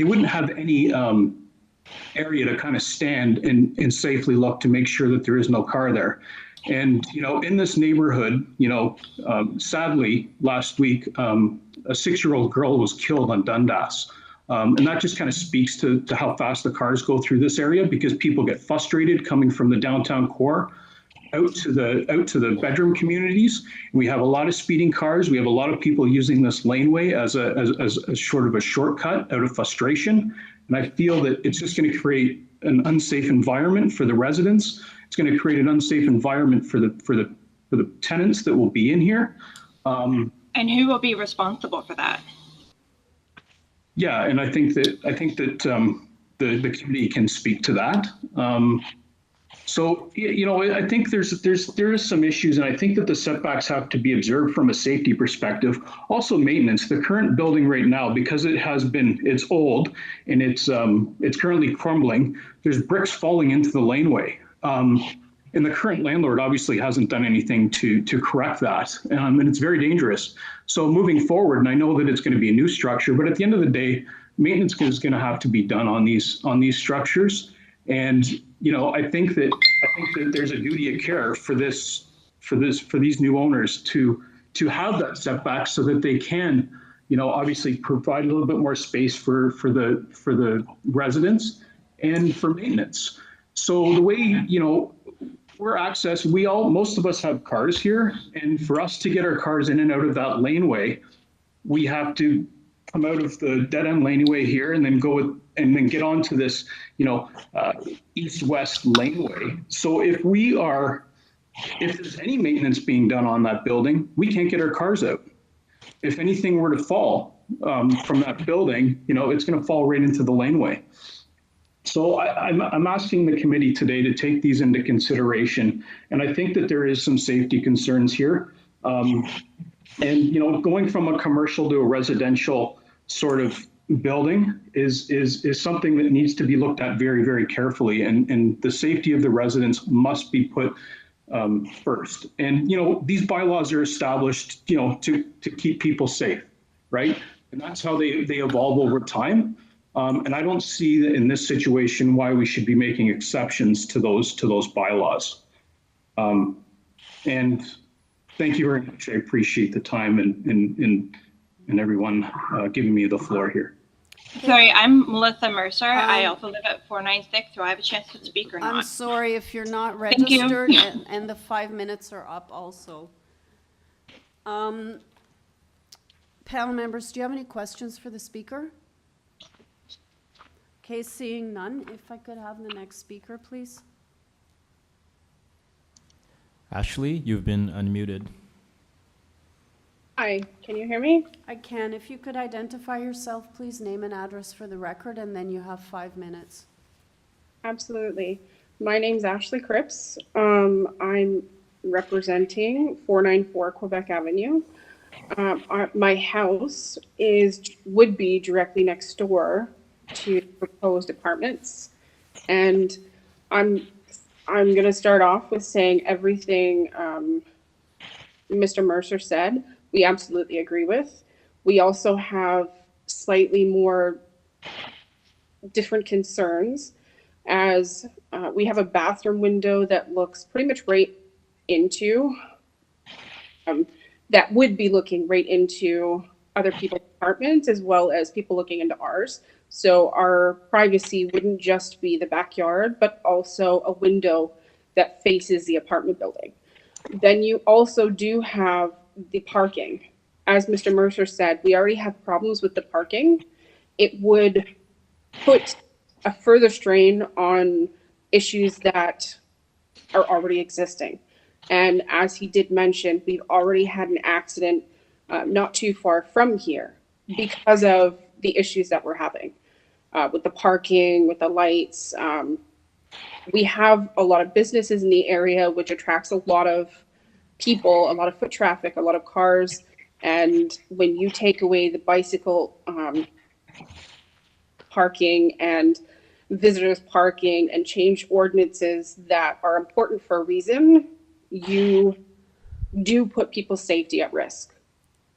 wouldn't have any area to kind of stand and safely look to make sure that there is no car there. And, in this neighborhood, sadly, last week, a 6-year-old girl was killed on Dundas. And that just kind of speaks to how fast the cars go through this area, because people get frustrated coming from the downtown core out to the bedroom communities. We have a lot of speeding cars. We have a lot of people using this laneway as a sort of a shortcut out of frustration. And I feel that it's just going to create an unsafe environment for the residents. It's going to create an unsafe environment for the tenants that will be in here. And who will be responsible for that? Yeah, and I think that the committee can speak to that. So, you know, I think there is some issues, and I think that the setbacks have to be observed from a safety perspective. Also, maintenance. The current building right now, because it's old and it's currently crumbling. There's bricks falling into the laneway, and the current landlord obviously hasn't done anything to correct that, and it's very dangerous. So moving forward, and I know that it's going to be a new structure, but at the end of the day, maintenance is going to have to be done on these structures. And you know, I think that there's a duty of care for these new owners to have that setback so that they can, you know, obviously provide a little bit more space for the residents and for maintenance. So the way, you know, most of us have cars here, and for us to get our cars in and out of that laneway, we have to come out of the dead end laneway here and then get onto this, you know, east-west laneway. So if there's any maintenance being done on that building, we can't get our cars out. If anything were to fall from that building, you know, it's going to fall right into the laneway. So I'm asking the committee today to take these into consideration, and I think that there is some safety concerns here. And you know, going from a commercial to a residential sort of building is something that needs to be looked at very, very carefully, and the safety of the residents must be put first. And you know, these bylaws are established, you know, to keep people safe, right? And that's how they evolve over time. And I don't see that in this situation why we should be making exceptions to those bylaws. And thank you very much. I appreciate the time and everyone giving me the floor here. Sorry, I'm Melissa Mercer. I also live at 496. Do I have a chance to speak or not? I'm sorry if you're not Thank you. registered, and the 5 minutes are up also. Panel members, do you have any questions for the speaker? Okay, seeing none, if I could have the next speaker, please. Ashley, you've been unmuted. Hi, can you hear me? I can. If you could identify yourself, please, name and address for the record, and then you have 5 minutes. Absolutely. My name's Ashley Cripps. I'm representing 494 Quebec Avenue. My house would be directly next door to proposed apartments, and I'm going to start off with saying everything Mr. Mercer said. We absolutely agree with. We also have slightly more different concerns, as we have a bathroom window that looks pretty much right into that would be looking right into other people's apartments as well as people looking into ours. So our privacy wouldn't just be the backyard, but also a window that faces the apartment building. Then you also do have the parking. As Mr. Mercer said, we already have problems with the parking. It would put a further strain on issues that are already existing. And as he did mention, we've already had an accident not too far from here because of the issues that we're having with the parking, with the lights. We have a lot of businesses in the area, which attracts a lot of people, a lot of foot traffic, a lot of cars. And when you take away the bicycle parking and visitors parking and change ordinances that are important for a reason, you do put people's safety at risk.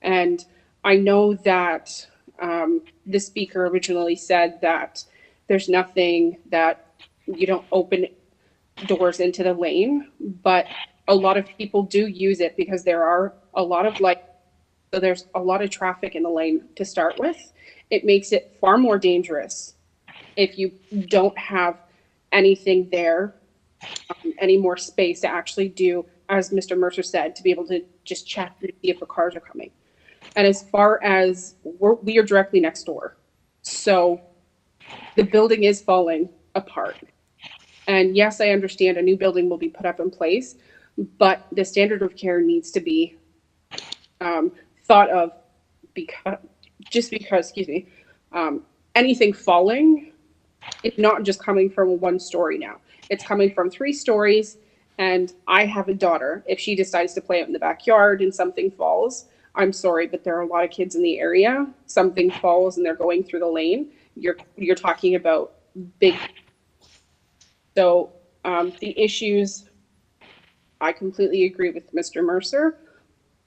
And I know that the speaker originally said that there's nothing that you don't open doors into the lane, but a lot of people do use it because there are a lot of so there's a lot of traffic in the lane to start with. It makes it far more dangerous if you don't have anything there, any more space to actually do, as Mr. Mercer said, to be able to just check to see if the cars are coming. And as far as we are directly next door. So the building is falling apart. And yes, I understand a new building will be put up in place, but the standard of care needs to be thought of because, excuse me, anything falling, it's not just coming from one story now. It's coming from 3 stories, and I have a daughter. If she decides to play out in the backyard and something falls, I'm sorry, but there are a lot of kids in the area. Something falls and they're going through the lane. You're talking about big. So the issues, I completely agree with Mr. Mercer,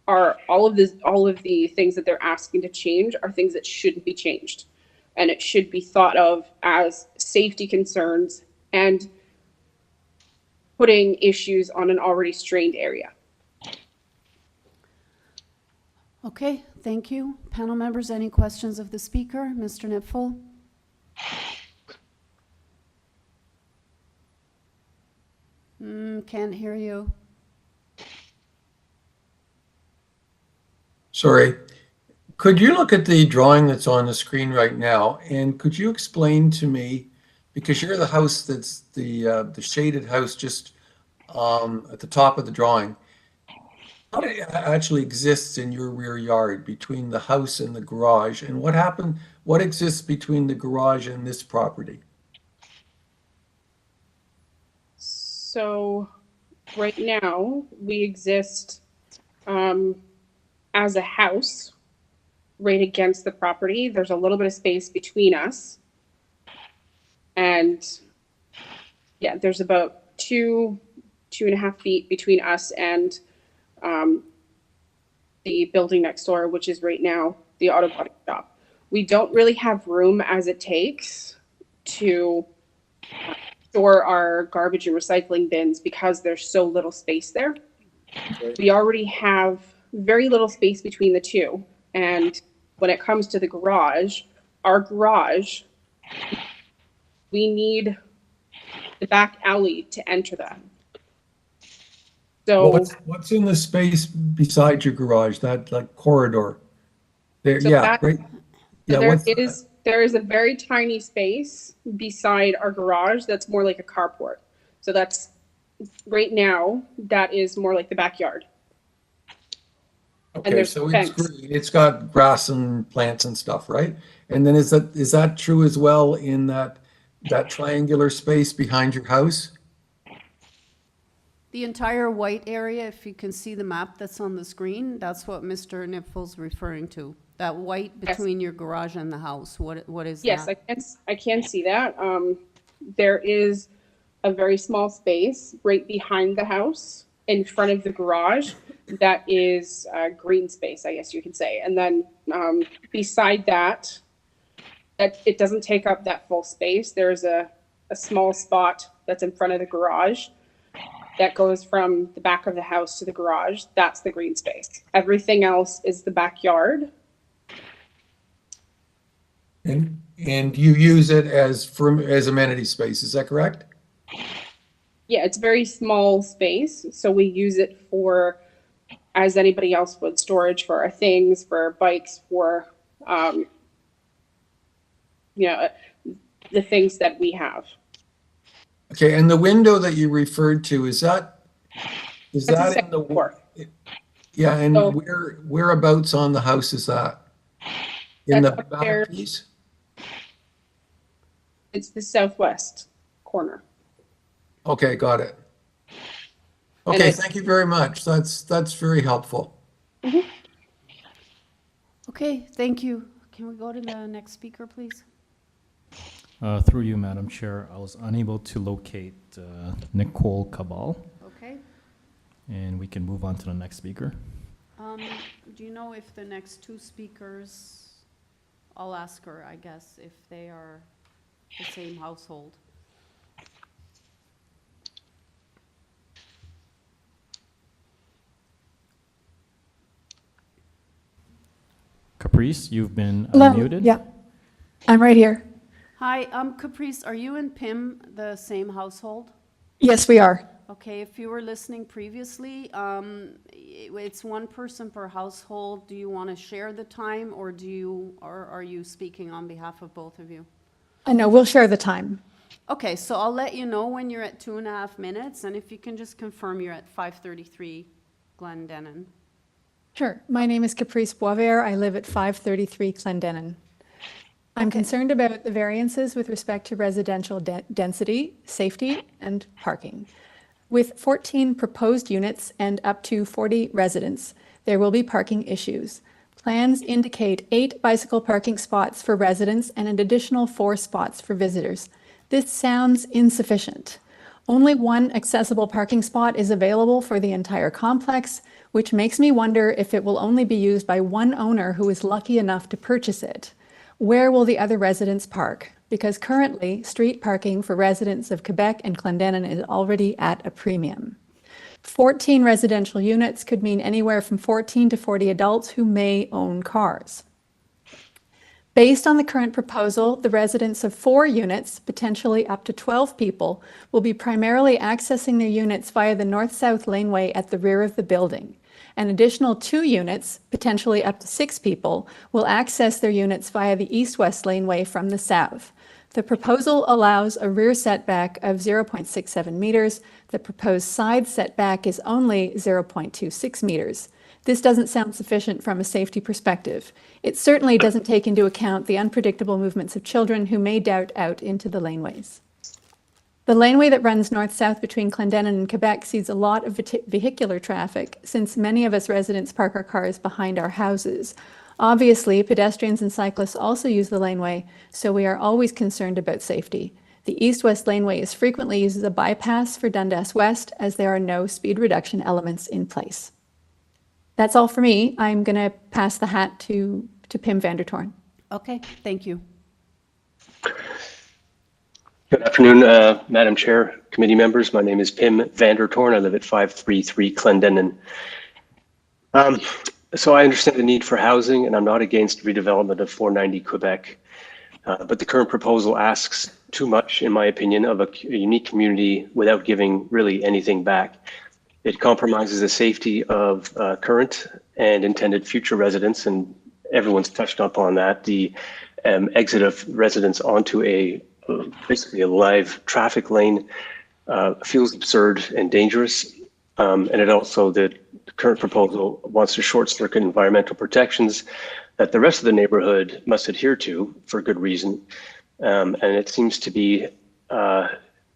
are all of the things that they're asking to change are things that shouldn't be changed. And it should be thought of as safety concerns and putting issues on an already strained area. Okay, thank you. Panel members, any questions of the speaker? Mr. Nipfel? Can't hear you. Sorry. Could you look at the drawing that's on the screen right now, and could you explain to me, because you're the house that's the shaded house just at the top of the drawing, what actually exists in your rear yard between the house and the garage, and what exists between the garage and this property? So right now we exist as a house right against the property. There's a little bit of space between us. And yeah, there's about 2.5 feet between us and the building next door, which is right now the auto body shop. We don't really have room as it takes to store our garbage and recycling bins because there's so little space there. We already have very little space between the two. And when it comes to the garage, our garage, we need the back alley to enter that. So what's in the space beside your garage, that like corridor? There, So yeah, that- right. So Yeah, there is a very tiny space beside our garage that's more like a carport. So that's right now, that is more like the backyard. okay, there's so it's fence. green. It's got grass and plants and stuff, right? And then is that true as well in that triangular space behind your house? The entire white area, if you can see the map that's on the screen, that's what Mr. Nipfel's referring to. That white between your garage and the house. What is Yes, that? I can see that. There is a very small space right behind the house in front of the garage that is green space, I guess you could say. And then beside that it doesn't take up that full space. There's a small spot that's in front of the garage that goes from the back of the house to the garage. That's the green space. Everything else is the backyard. And you use it as amenity space, is that correct? Yeah, it's a very small space, so we use it for, as anybody else would, storage for our things, for bikes, for the things that we have. Okay, and the window that you referred to, is that in the floor? Yeah, and So- whereabouts on the house is that? In the That's up there. back piece? It's the southwest corner. Okay, got it. And Okay, it's- thank you very much. That's very helpful. Okay, thank you. Can we go to the next speaker, please? Through you, Madam Chair, I was unable to locate Nicole Cabal, Okay. and we can move on to the next speaker. Do you know if the next 2 speakers, I'll ask her, I guess, if they are the same household? Caprice, you've been Hello. unmuted. Yeah, I'm right here. Hi, Caprice, are you and Pim the same household? Yes, we are. Okay, if you were listening previously, it's 1 person per household. Do you want to share the time, or are you speaking on behalf of both of you? I know, we'll share the time. Okay, so I'll let you know when you're at 2.5 minutes, and if you can just confirm you're at 533 Glendennin. Sure. My name is Caprice Boisvert. I live at 533 Clendenin. I'm concerned about the variances with respect to residential density, safety, and parking. With 14 proposed units and up to 40 residents, there will be parking issues. Plans indicate 8 bicycle parking spots for residents and an additional 4 spots for visitors. This sounds insufficient. Only 1 accessible parking spot is available for the entire complex, which makes me wonder if it will only be used by 1 owner who is lucky enough to purchase it. Where will the other residents park? Because currently, street parking for residents of Quebec and Clendenin is already at a premium. 14 residential units could mean anywhere from 14 to 40 adults who may own cars. Based on the current proposal, the residents of 4 units, potentially up to 12 people, will be primarily accessing their units via the north-south laneway at the rear of the building. An additional 2 units, potentially up to 6 people, will access their units via the east-west laneway from the south. The proposal allows a rear setback of 0.67 meters. The proposed side setback is only 0.26 meters. This doesn't sound sufficient from a safety perspective. It certainly doesn't take into account the unpredictable movements of children who may dart out into the laneways. The laneway that runs north-south between Clendenin and Quebec sees a lot of vehicular traffic, since many of us residents park our cars behind our houses. Obviously, pedestrians and cyclists also use the laneway, so we are always concerned about safety. The east-west laneway is frequently used as a bypass for Dundas West, as there are no speed reduction elements in place. That's all for me. I'm going to pass the hat to Pim van der Toorn. Okay, thank you. Good afternoon, Madam Chair, committee members. My name is Pim van der Toorn. I live at 533 Clendenin. So I understand the need for housing, and I'm not against redevelopment of 490 Quebec. But the current proposal asks too much, in my opinion, of a unique community without giving really anything back. It compromises the safety of current and intended future residents, and everyone's touched upon that. The exit of residents onto basically a live traffic lane feels absurd and dangerous. And it also, the current proposal wants to short circuit environmental protections that the rest of the neighborhood must adhere to for good reason. And it seems to be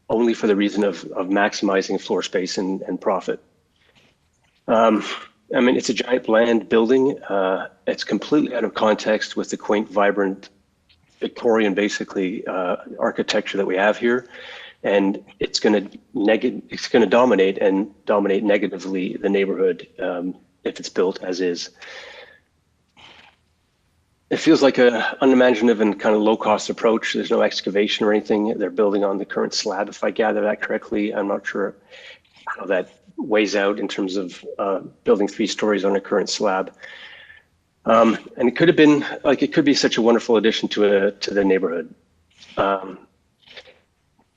only for the reason of maximizing floor space and profit. I mean, it's a giant bland building. It's completely out of context with the quaint, vibrant, Victorian, basically, architecture that we have here. And it's going to dominate negatively the neighborhood if it's built as is. It feels like an unimaginative and kind of low-cost approach. There's no excavation or anything. They're building on the current slab, if I gather that correctly. I'm not sure how that weighs out in terms of building 3 stories on a current slab. And it could have been like, it could be such a wonderful addition to the neighborhood.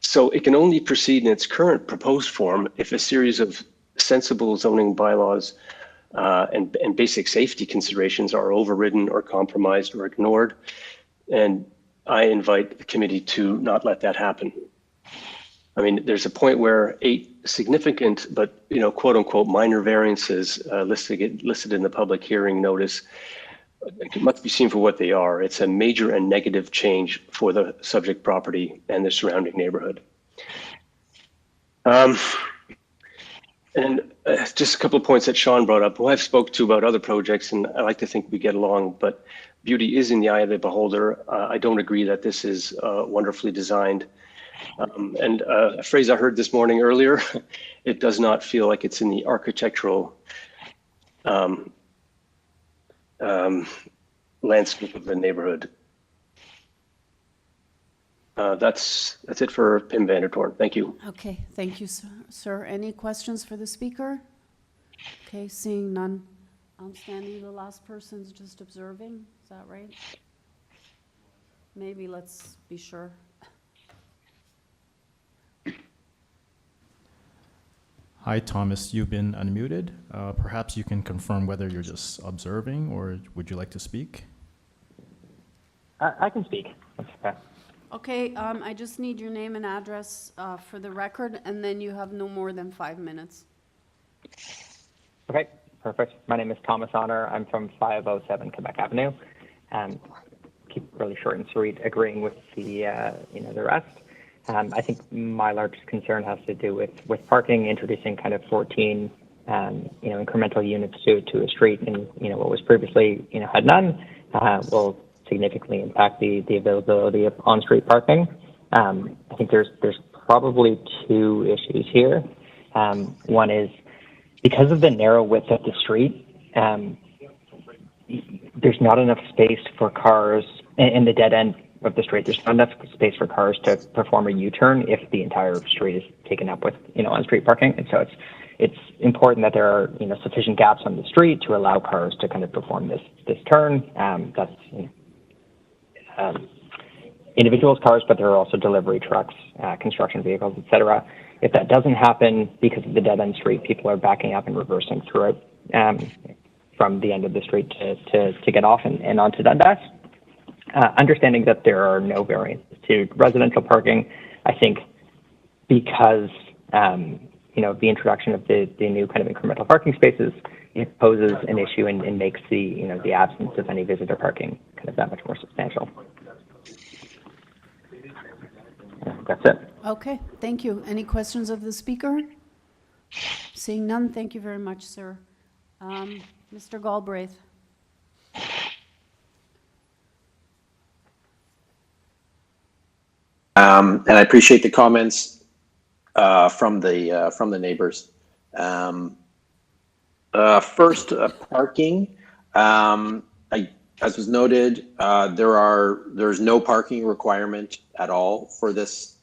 So it can only proceed in its current proposed form if a series of sensible zoning bylaws and basic safety considerations are overridden or compromised or ignored. And I invite the committee to not let that happen. I mean, there's a point where 8 significant, but, you know, quote unquote, minor variances listed in the public hearing notice must be seen for what they are. It's a major and negative change for the subject property and the surrounding neighborhood. And just a couple of points that Sean brought up, who I've spoke to about other projects, and I like to think we get along, but beauty is in the eye of the beholder. I don't agree that this is wonderfully designed. And a phrase I heard this morning earlier, it does not feel like it's in the architectural landscape of the neighborhood. That's it for Pim van der Toorn. Thank you. Okay, thank you, sir. Any questions for the speaker? Okay, seeing none. Standing, the last person's just observing. Is that right? Maybe let's be sure. Hi, Thomas, you've been unmuted. Perhaps you can confirm whether you're just observing or would you like to speak? I can speak. Okay. Okay, I just need your name and address for the record, and then you have no more than 5 minutes. Okay, perfect. My name is Thomas Honor. I'm from 507 Quebec Avenue. Keep it really short and sweet, agreeing with the rest. I think my largest concern has to do with parking, introducing kind of 14 incremental units to a street, and what was previously had none will significantly impact the availability of on-street parking. I think there's probably two issues here. One is because of the narrow width of the street, there's not enough space for cars in the dead end of the street. There's not enough space for cars to perform a U-turn if the entire street is taken up with on-street parking, and so it's important that there are sufficient gaps on the street to allow cars to kind of perform this turn. That's individuals' cars, but there are also delivery trucks, construction vehicles, etc. If that doesn't happen because of the dead end street, people are backing up and reversing through it from the end of the street to get off and onto Dundas. Understanding that there are no variances to residential parking, I think because the introduction of the new kind of incremental parking spaces, it poses an issue and makes the absence of any visitor parking kind of that much more substantial. That's it. Okay, thank you. Any questions of the speaker? Seeing none, thank you very much, sir. Mr. Galbraith. And I appreciate the comments from the neighbors. First, parking. As was noted, there's no parking requirement at all for this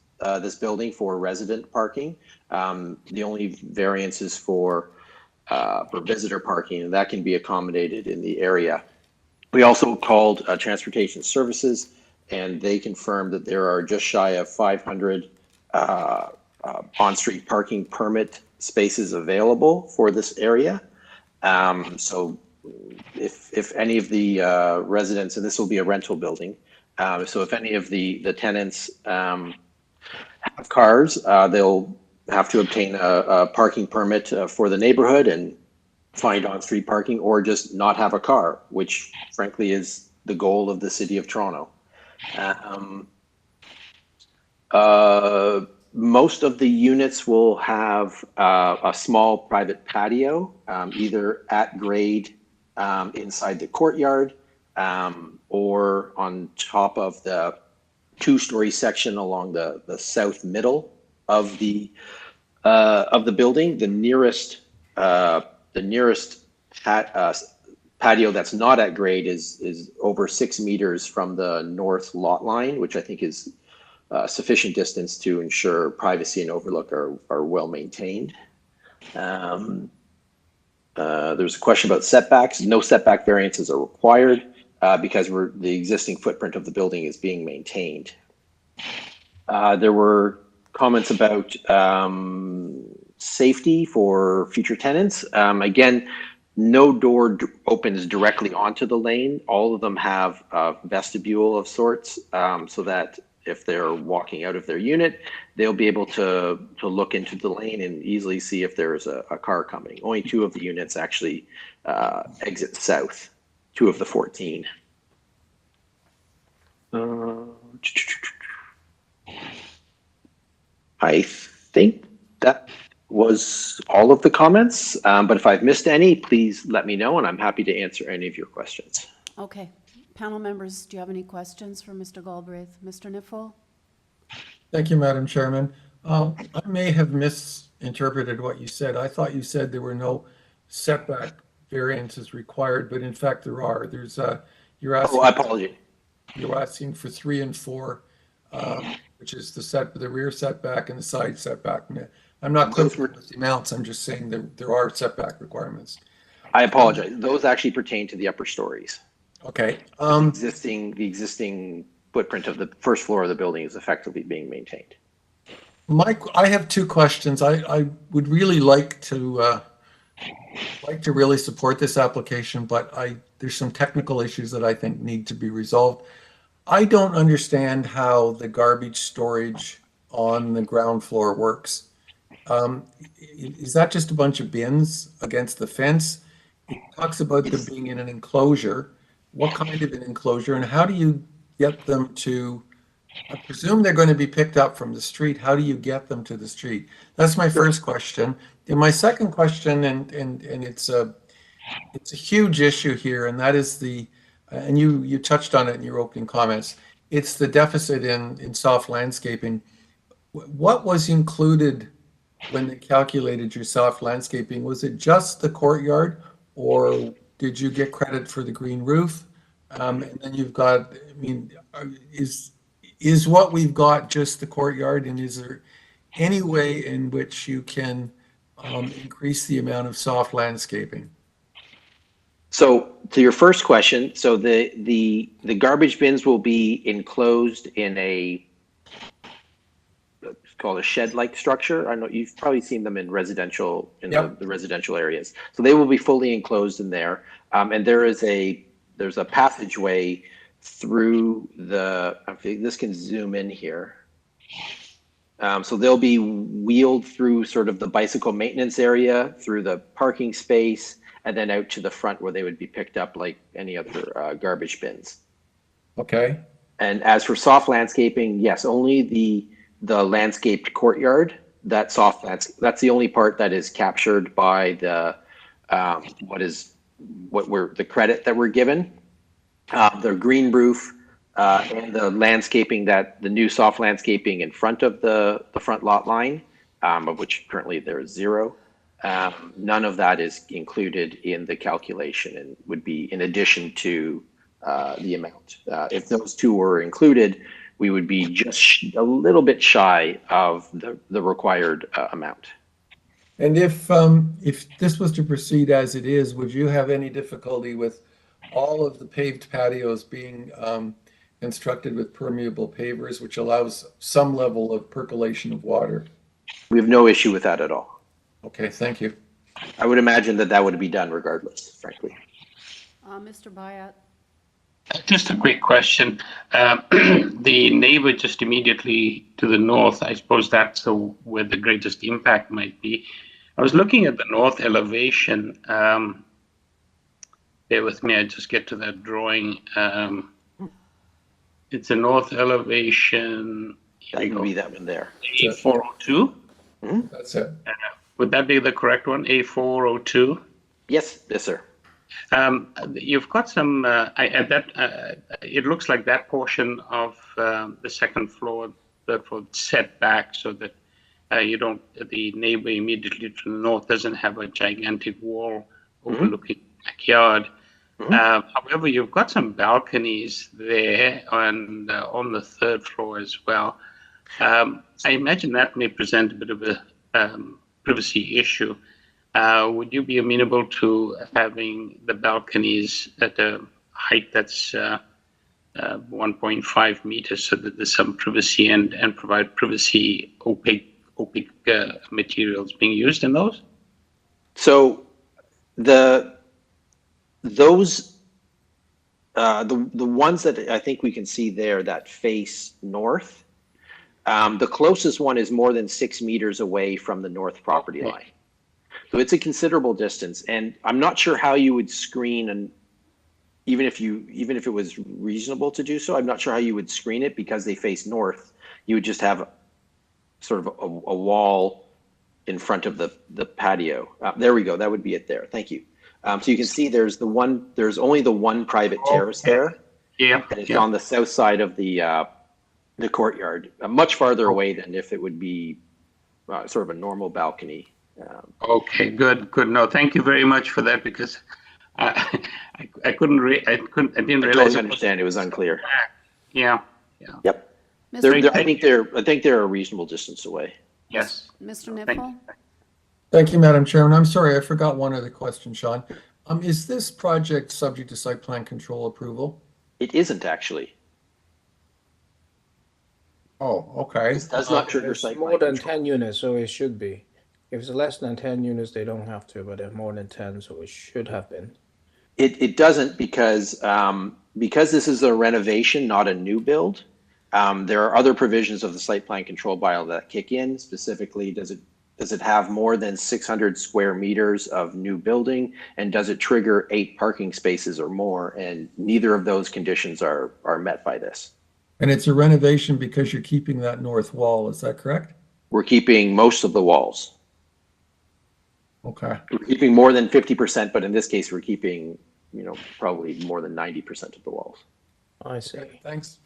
building for resident parking. The only variance is for visitor parking, and that can be accommodated in the area. We also called Transportation Services, and they confirmed that there are just shy of 500 on-street parking permit spaces available for this area. So if any of the residents, and this will be a rental building, so if any of the tenants have cars, they'll have to obtain a parking permit for the neighborhood and find on-street parking, or just not have a car, which frankly is the goal of the City of Toronto. Most of the units will have a small private patio, either at grade inside the courtyard or on top of the two-story section along the south middle of the building. The nearest patio that's not at grade is over 6 meters from the north lot line, which I think is sufficient distance to ensure privacy and overlook are well maintained. There's a question about setbacks. No setback variances are required because the existing footprint of the building is being maintained. There were comments about safety for future tenants. Again, no door opens directly onto the lane. All of them have a vestibule of sorts, so that if they're walking out of their unit, they'll be able to look into the lane and easily see if there's a car coming. Only 2 of the units actually exit south, 2 of the 14. I think that was all of the comments, but if I've missed any, please let me know, and I'm happy to answer any of your questions. Okay. Panel members, do you have any questions for Mr. Galbraith? Mr. Niffel? Thank you, Madam Chairman. I may have misinterpreted what you said. I thought you said there were no setback variances required, but in fact there are. There's you're asking. Oh, I apologize. You're asking for 3 and 4, which is the rear setback and the side setback. I'm not clear with the amounts. I'm just saying there are setback requirements. I apologize. Those actually pertain to the upper stories. Okay. The existing footprint of the first floor of the building is effectively being maintained. Mike, I have 2 questions. I would really like to really support this application, but there's some technical issues that I think need to be resolved. I don't understand how the garbage storage on the ground floor works. Is that just a bunch of bins against the fence? It talks about them being in an enclosure. What kind of an enclosure, and how do you get them to, I presume they're going to be picked up from the street. How do you get them to the street? That's my first question. And my second question, and it's a huge issue here, and that is and you touched on it in your opening comments. It's the deficit in soft landscaping. What was included when they calculated your soft landscaping? Was it just the courtyard, or did you get credit for the green roof? And then you've got, I mean, is what we've got just the courtyard, and is there any way in which you can increase the amount of soft landscaping? So to your first question, so the garbage bins will be enclosed in a, it's called a shed-like structure. I know you've probably seen them in residential, the residential areas. So they will be fully enclosed in there. And there's a passageway through the, I think this can zoom in here. So they'll be wheeled through sort of the bicycle maintenance area, through the parking space, and then out to the front where they would be picked up like any other garbage bins. Okay. And as for soft landscaping, yes, only the landscaped courtyard, that's the only part that is captured by the the credit that we're given. The green roof and the landscaping, the new soft landscaping in front of the front lot line, of which currently there is 0. None of that is included in the calculation and would be in addition to the amount. If those two were included, we would be just a little bit shy of the required amount. And if this was to proceed as it is, would you have any difficulty with all of the paved patios being constructed with permeable pavers, which allows some level of percolation of water? We have no issue with that at all. Okay, thank you. I would imagine that would be done regardless, frankly. Mr. Bayat. Just a quick question. The neighbor just immediately to the north, I suppose that's where the greatest impact might be. I was looking at the north elevation. Bear with me, I just get to that drawing. It's a north elevation. That would be that one there. A402? Mm-hmm. That's it. Would that be the correct one? A402? Yes, sir. You've got some, it looks like that portion of the second floor, third floor, set back so that the neighbor immediately to the north doesn't have a gigantic wall overlooking the backyard. However, you've got some balconies there and on the third floor as well. I imagine that may present a bit of a privacy issue. Would you be amenable to having the balconies at a height that's 1.5 meters so that there's some privacy and provide privacy opaque materials being used in those? So the ones that I think we can see there that face north, the closest one is more than 6 meters away from the north property line. So it's a considerable distance, and I'm not sure how you would screen, and even if it was reasonable to do so, I'm not sure how you would screen it because they face north. You would just have sort of a wall in front of the patio. There we go. That would be it there. Thank you. So you can see there's only the one private terrace there. Yeah. And it's on the south side of the courtyard, much farther away than if it would be sort of a normal balcony. Okay, good. No, thank you very much for that because I didn't realize. I totally understand. It was unclear. Yeah. Yep. I think they're a reasonable distance away. Yes. Mr. Nipple? Thank you, Madam Chairman. I'm sorry, I forgot one other question, Sean. Is this project subject to site plan control approval? It isn't actually. Oh, okay. It does not trigger site plan More than control. 10 units, so it should be. If it's less than 10 units, they don't have to, but if more than 10, so it should have been. It doesn't because because this is a renovation, not a new build, there are other provisions of the site plan control bylaw that kick in. Specifically, does it have more than 600 square meters of new building, and does it trigger 8 parking spaces or more? And neither of those conditions are met by this. And it's a renovation because you're keeping that north wall, is that correct? We're keeping most of the walls. Okay. We're keeping more than 50%, but in this case, we're keeping, probably more than 90% of the walls. I see. Okay, thanks.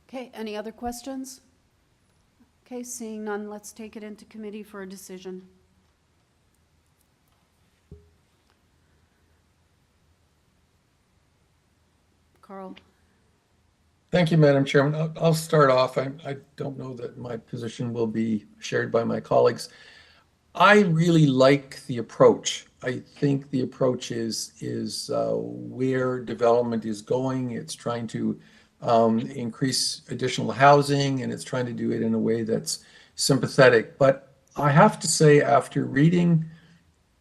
Okay, any other questions? Okay, seeing none, let's take it into committee for a decision. Carl. Thank you, Madam Chairman. I'll start off. I don't know that my position will be shared by my colleagues. I really like the approach. I think the approach is where development is going. It's trying to increase additional housing, and it's trying to do it in a way that's sympathetic. But I have to say, after reading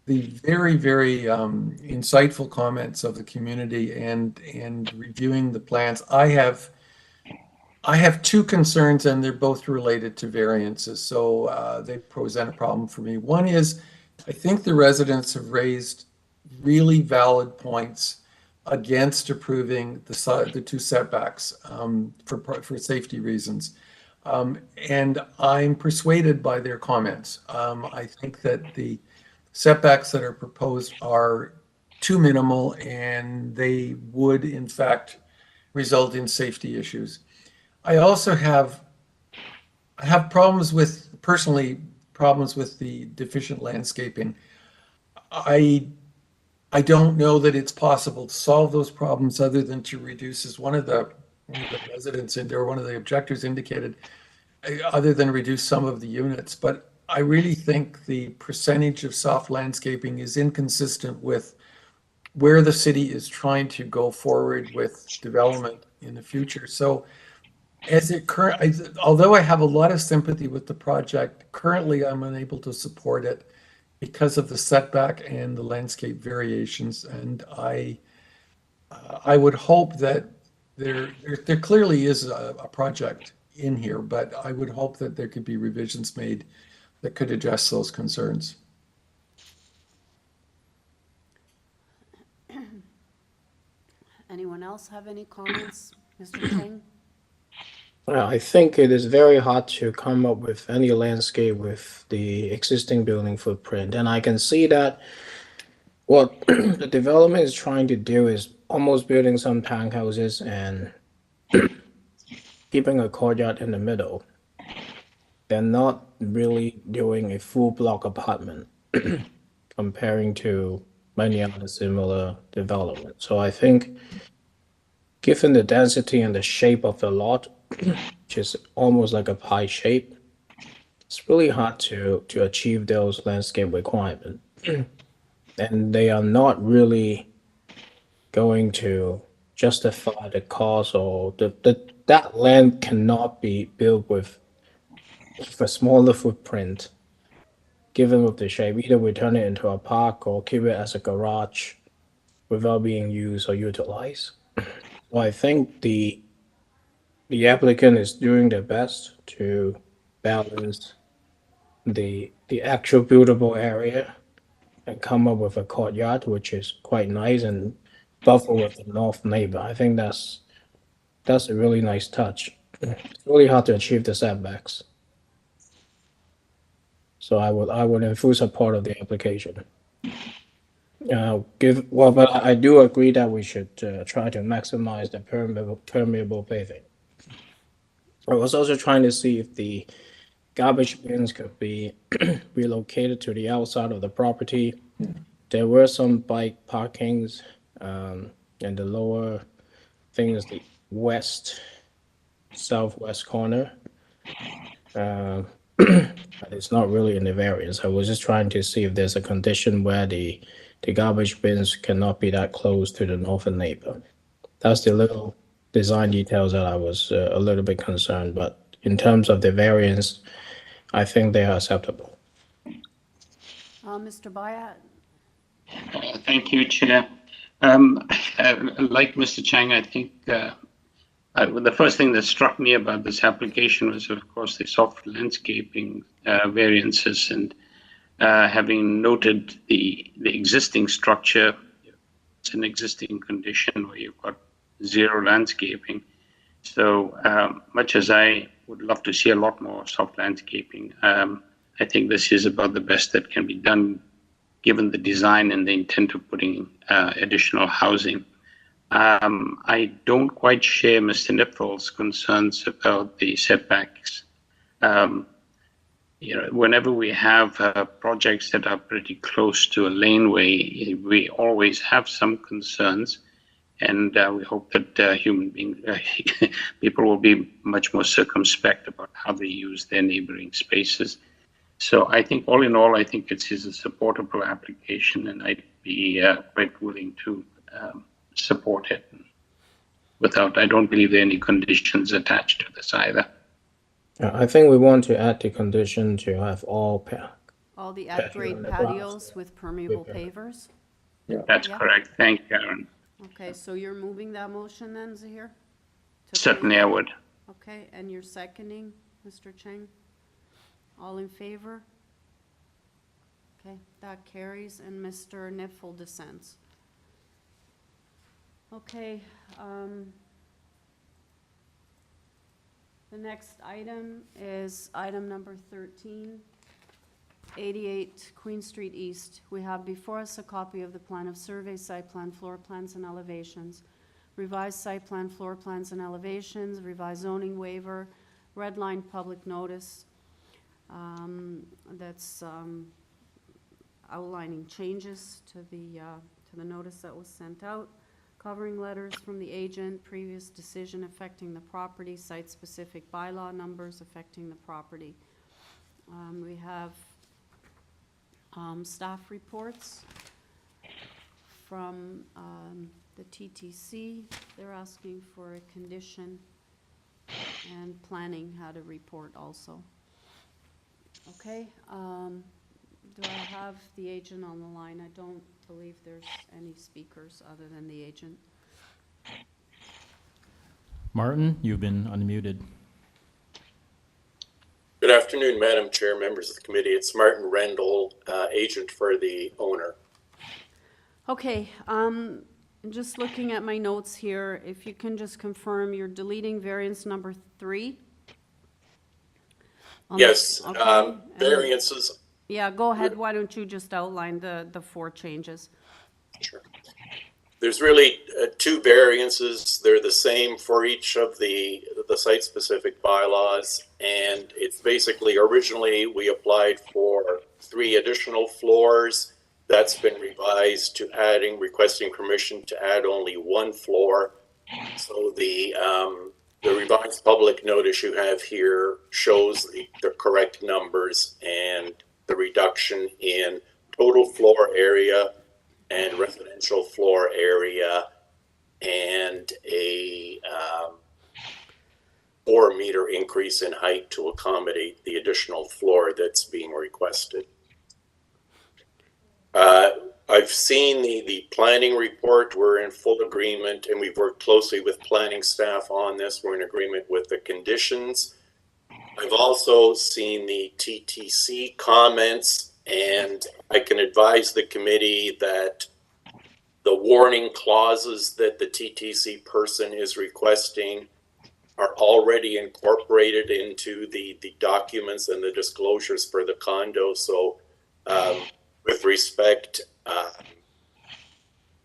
the very, very insightful comments of the community and reviewing the plans, I have 2 concerns, and they're both related to variances, so they present a problem for me. One is, I think the residents have raised really valid points against approving the 2 setbacks for safety reasons. And I'm persuaded by their comments. I think that the setbacks that are proposed are too minimal, and they would, in fact, result in safety issues. I also have problems with the deficient landscaping. I don't know that it's possible to solve those problems other than to reduce, as one of the residents or one of the objectors indicated, other than reduce some of the units. But I really think the percentage of soft landscaping is inconsistent with where the city is trying to go forward with development in the future. So although I have a lot of sympathy with the project, currently I'm unable to support it because of the setback and the landscape variations. And I would hope that there clearly is a project in here, but I would hope that there could be revisions made that could address those concerns. Anyone else have any comments? Mr. Ting? Well, I think it is very hard to come up with any landscape with the existing building footprint. And I can see that what the development is trying to do is almost building some townhouses and keeping a courtyard in the middle. They're not really doing a full block apartment comparing to many other similar developments. So I think given the density and the shape of the lot, which is almost like a pie shape, it's really hard to achieve those landscape requirements. And they are not really going to justify the cost, or that land cannot be built with a smaller footprint, given with the shape. Either we turn it into a park or keep it as a garage without being used or utilized. So I think the applicant is doing their best to balance the actual buildable area and come up with a courtyard, which is quite nice and buffer with the north neighbor. I think that's a really nice touch. It's really hard to achieve the setbacks. So I would in full support of the application. But I do agree that we should try to maximize the permeable paving. I was also trying to see if the garbage bins could be relocated to the outside of the property. There were some bike parkings in the lower, I think it's the southwest corner. But it's not really in the variance. I was just trying to see if there's a condition where the garbage bins cannot be that close to the northern neighbor. That's the little design details that I was a little bit concerned, but in terms of the variance, I think they are acceptable. Mr. Bayat? Thank you, Chair. Like Mr. Chang, I think the first thing that struck me about this application was, of course, the soft landscaping variances, and having noted the existing structure, it's an existing condition where you've got zero landscaping. So much as I would love to see a lot more soft landscaping, I think this is about the best that can be done given the design and the intent of putting additional housing. I don't quite share Mr. Nipfel's concerns about the setbacks. Whenever we have projects that are pretty close to a laneway, we always have some concerns, and we hope that people will be much more circumspect about how they use their neighboring spaces. So I think all in all, I think it is a supportable application, and I'd be quite willing to support it. I don't believe there are any conditions attached to this either. I think we want to add the condition to have all the at-grade patios with permeable pavers? That's correct. Thank you, Aaron. Okay, so you're moving that motion then, Zahir? Certainly I would. Okay, and you're seconding, Mr. Chang? All in favor? Okay, that carries, and Mr. Nipfel dissents. Okay, the next item is item number 13, 88 Queen Street East. We have before us a copy of the plan of survey, site plan, floor plans, and elevations, revised site plan, floor plans, and elevations, revised zoning waiver, red line public notice, that's outlining changes to the notice that was sent out, covering letters from the agent, previous decision affecting the property, site-specific bylaw numbers affecting the property. We have staff reports from the TTC. They're asking for a condition, and planning had a report also. Okay, do I have the agent on the line? I don't believe there's any speakers other than the agent. Martin, you've been unmuted. Good afternoon, Madam Chair, members of the committee. It's Martin Rendell, agent for the owner. Okay, just looking at my notes here, if you can just confirm you're deleting variance number 3? Yes, okay. variances. Yeah, go ahead. Why don't you just outline the 4 changes? Sure. There's really 2 variances. They're the same for each of the site-specific bylaws, and it's basically originally we applied for 3 additional floors. That's been revised to requesting permission to add only 1 floor. So the revised public notice you have here shows the correct numbers and the reduction in total floor area and residential floor area, and a 4-meter increase in height to accommodate the additional floor that's being requested. I've seen the planning report. We're in full agreement, and we've worked closely with planning staff on this. We're in agreement with the conditions. I've also seen the TTC comments, and I can advise the committee that the warning clauses that the TTC person is requesting are already incorporated into the documents and the disclosures for the condo. So with respect,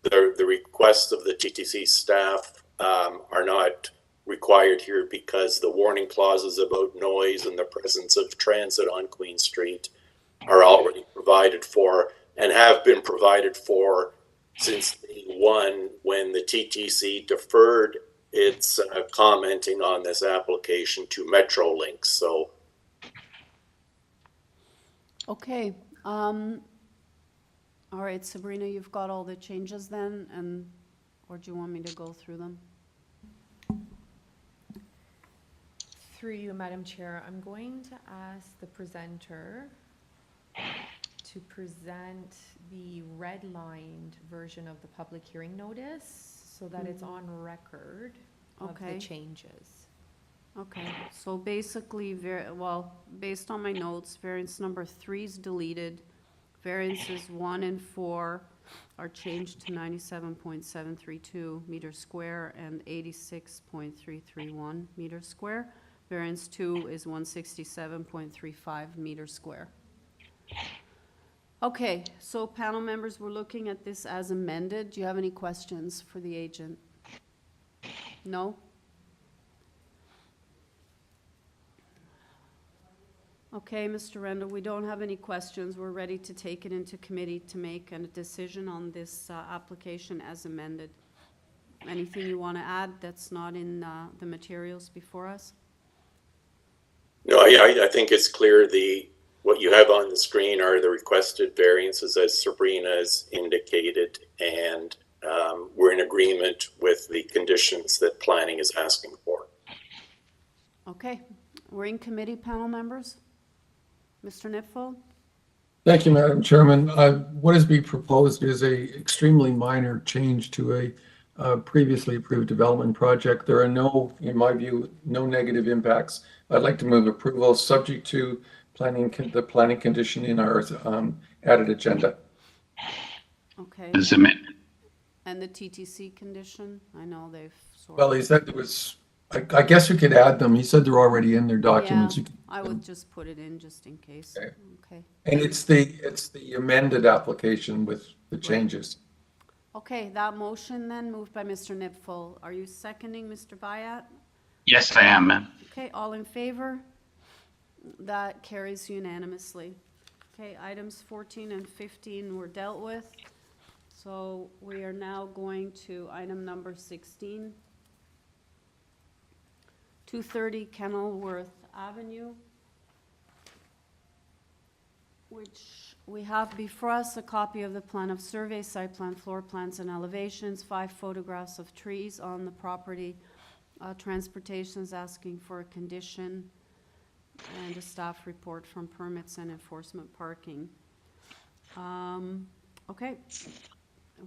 the requests of the TTC staff are not required here because the warning clauses about noise and the presence of transit on Queen Street are already provided for and have been provided for since day 1 when the TTC deferred its commenting on this application to Metrolinx. So, okay. All right, Sabrina, you've got all the changes then, or do you want me to go through them? Through you, Madam Chair, I'm going to ask the presenter to present the redlined version of the public hearing notice so that it's on record of the Okay. changes. Okay, so basically, based on my notes, variance number 3 is deleted. Variances 1 and 4 are changed to 97.732 meters square and 86.331 meters square. Variance 2 is 167.35 meters square. Okay, so panel members, we're looking at this as amended. Do you have any questions for the agent? No? Okay, Mr. Rendell, we don't have any questions. We're ready to take it into committee to make a decision on this application as amended. Anything you want to add that's not in the materials before us? No, I think it's clear what you have on the screen are the requested variances as Sabrina has indicated, and we're in agreement with the conditions that planning is asking for. Okay, we're in committee, panel members. Mr. Nipfel? Thank you, Madam Chairman. What is being proposed is a extremely minor change to a previously approved development project. There are no, in my view, no negative impacts. I'd like to move approval subject to the planning condition in our added agenda. Okay. As amended. And the TTC condition? I know they've sort Well, he said there was, I guess we could add them. He said they're already in their documents. Yeah, You can- I would just put it in just in case. Okay. Okay. And it's the amended application with the changes. Okay, that motion then moved by Mr. Nipfel. Are you seconding, Mr. Bayat? Yes, I am, ma'am. Okay, all in favor? That carries unanimously. Okay, items 14 and 15 were dealt with. So we are now going to item number 16. 230 Kenilworth Avenue, which we have before us a copy of the plan of survey, site plan, floor plans, and elevations, 5 photographs of trees on the property. Transportation is asking for a condition, and a staff report from permits and enforcement parking. Okay,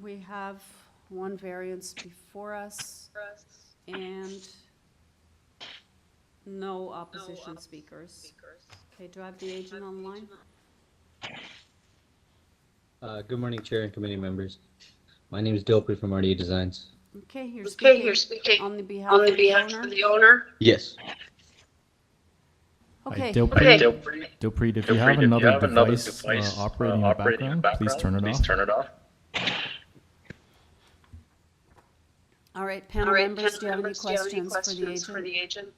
we have one variance before us, and no opposition speakers. Okay, do I have the agent online? Good morning, Chair and committee members. My name is Dilpreet from RDA Designs. Okay, you're speaking on the behalf of the owner? Yes. Okay. Dilpreet, if you have another device operating in the background, please turn it off. All right, panel members, do you have any questions for the agent?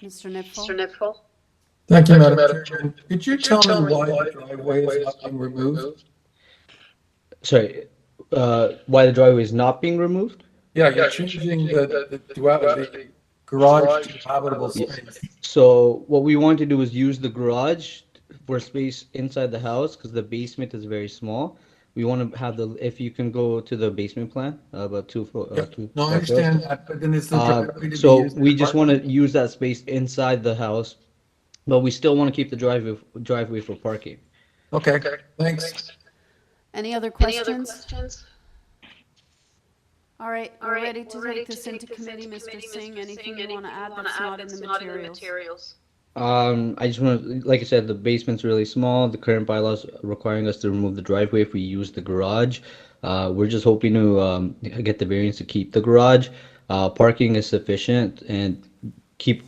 Mr. Nipfel? Thank you, Madam Chairman. Could you tell me why the driveway is not being removed? Sorry, why the driveway is not being removed? Yeah, you're changing the garage to habitable space. So what we want to do is use the garage for space inside the house because the basement is very small. We want to have if you can go to the basement plan, about 2 foot. No, I understand that, but then it's the driveway to so be used we as just want to use that space inside the house, but we still want to keep the driveway for parking. Okay, thanks. Any other questions? All right, we're ready to take this into committee. Mr. Singh, anything you want to add that's not in the materials? I just want to, like I said, the basement's really small. The current bylaws requiring us to remove the driveway if we use the garage. We're just hoping to get the variance to keep the garage. Parking is sufficient, and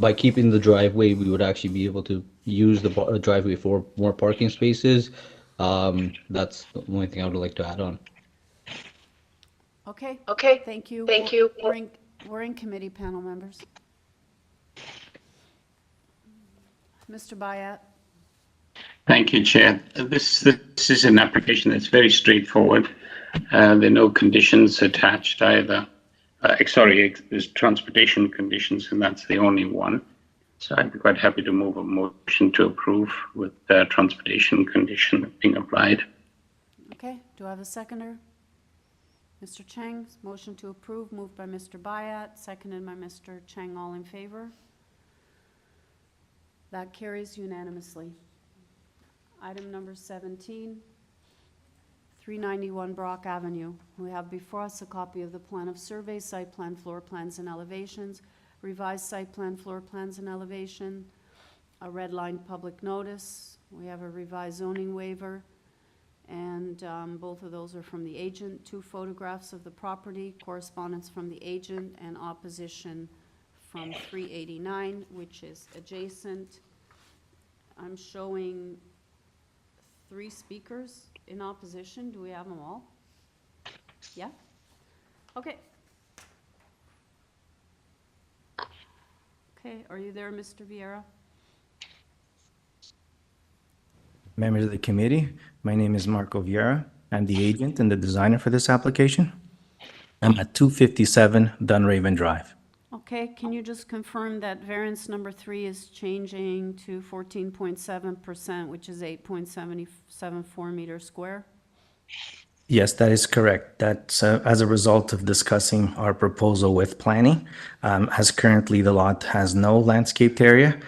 by keeping the driveway, we would actually be able to use the driveway for more parking spaces. That's the only thing I would like to add on. Okay. Thank you. We're in committee, panel members. Mr. Bayat. Thank you, Chair. This is an application that's very straightforward. There are no conditions attached either. There's transportation conditions, and that's the only one. So I'd be quite happy to move a motion to approve with the transportation condition being applied. Okay, do I have a seconder? Mr. Chang's motion to approve, moved by Mr. Bayat, seconded by Mr. Chang. All in favor? That carries unanimously. Item number 17, 391 Brock Avenue. We have before us a copy of the plan of survey, site plan, floor plans, and elevations, revised site plan, floor plans, and elevation, a red-lined public notice. We have a revised zoning waiver, and both of those are from the agent. 2 photographs of the property, correspondence from the agent, and opposition from 389, which is adjacent. I'm showing 3 speakers in opposition. Do we have them all? Yeah? Okay. Okay, are you there, Mr. Vieira? Members of the committee, my name is Marco Vieira. I'm the agent and the designer for this application. I'm at 257 Dunraven Drive. Okay, can you just confirm that variance number 3 is changing to 14.7%, which is 8.774 meters square? Yes, that is correct. That's as a result of discussing our proposal with planning. As currently the lot has no landscaped area,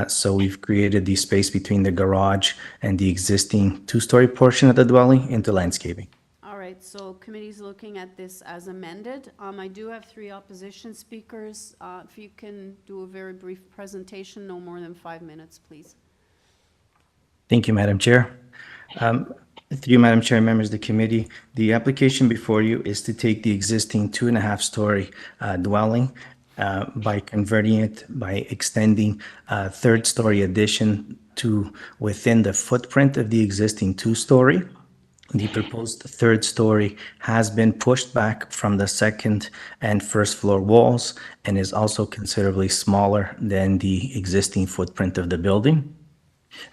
so we've created the space between the garage and the existing 2-story portion of the dwelling into landscaping. All right, so committee's looking at this as amended. I do have 3 opposition speakers. If you can do a very brief presentation, no more than 5 minutes, please. Thank you, Madam Chair. Through you, Madam Chair, members of the committee, the application before you is to take the existing 2.5-story dwelling by converting it, by extending a 3rd-story addition to within the footprint of the existing 2-story. The proposed 3rd story has been pushed back from the 2nd and 1st floor walls and is also considerably smaller than the existing footprint of the building.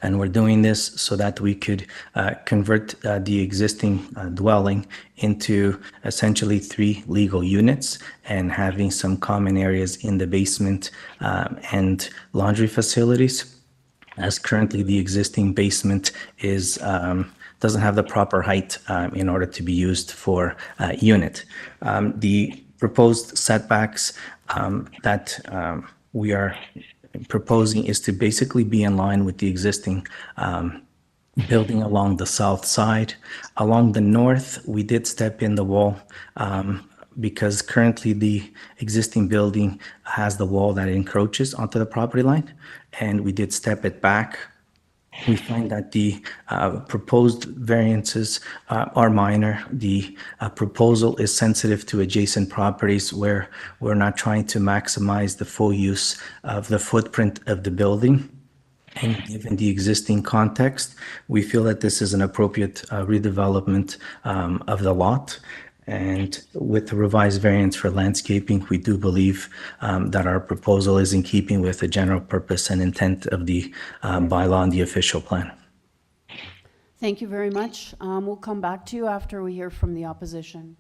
And we're doing this so that we could convert the existing dwelling into essentially 3 legal units and having some common areas in the basement and laundry facilities, as currently the existing basement is doesn't have the proper height in order to be used for unit. The proposed setbacks that we are proposing is to basically be in line with the existing building along the south side. Along the north, we did step in the wall because currently the existing building has the wall that encroaches onto the property line, and we did step it back. We find that the proposed variances are minor. The proposal is sensitive to adjacent properties where we're not trying to maximize the full use of the footprint of the building. And given the existing context, we feel that this is an appropriate redevelopment of the lot. And with the revised variance for landscaping, we do believe that our proposal is in keeping with the general purpose and intent of the bylaw and the official plan. Thank you very much. We'll come back to you after we hear from the opposition.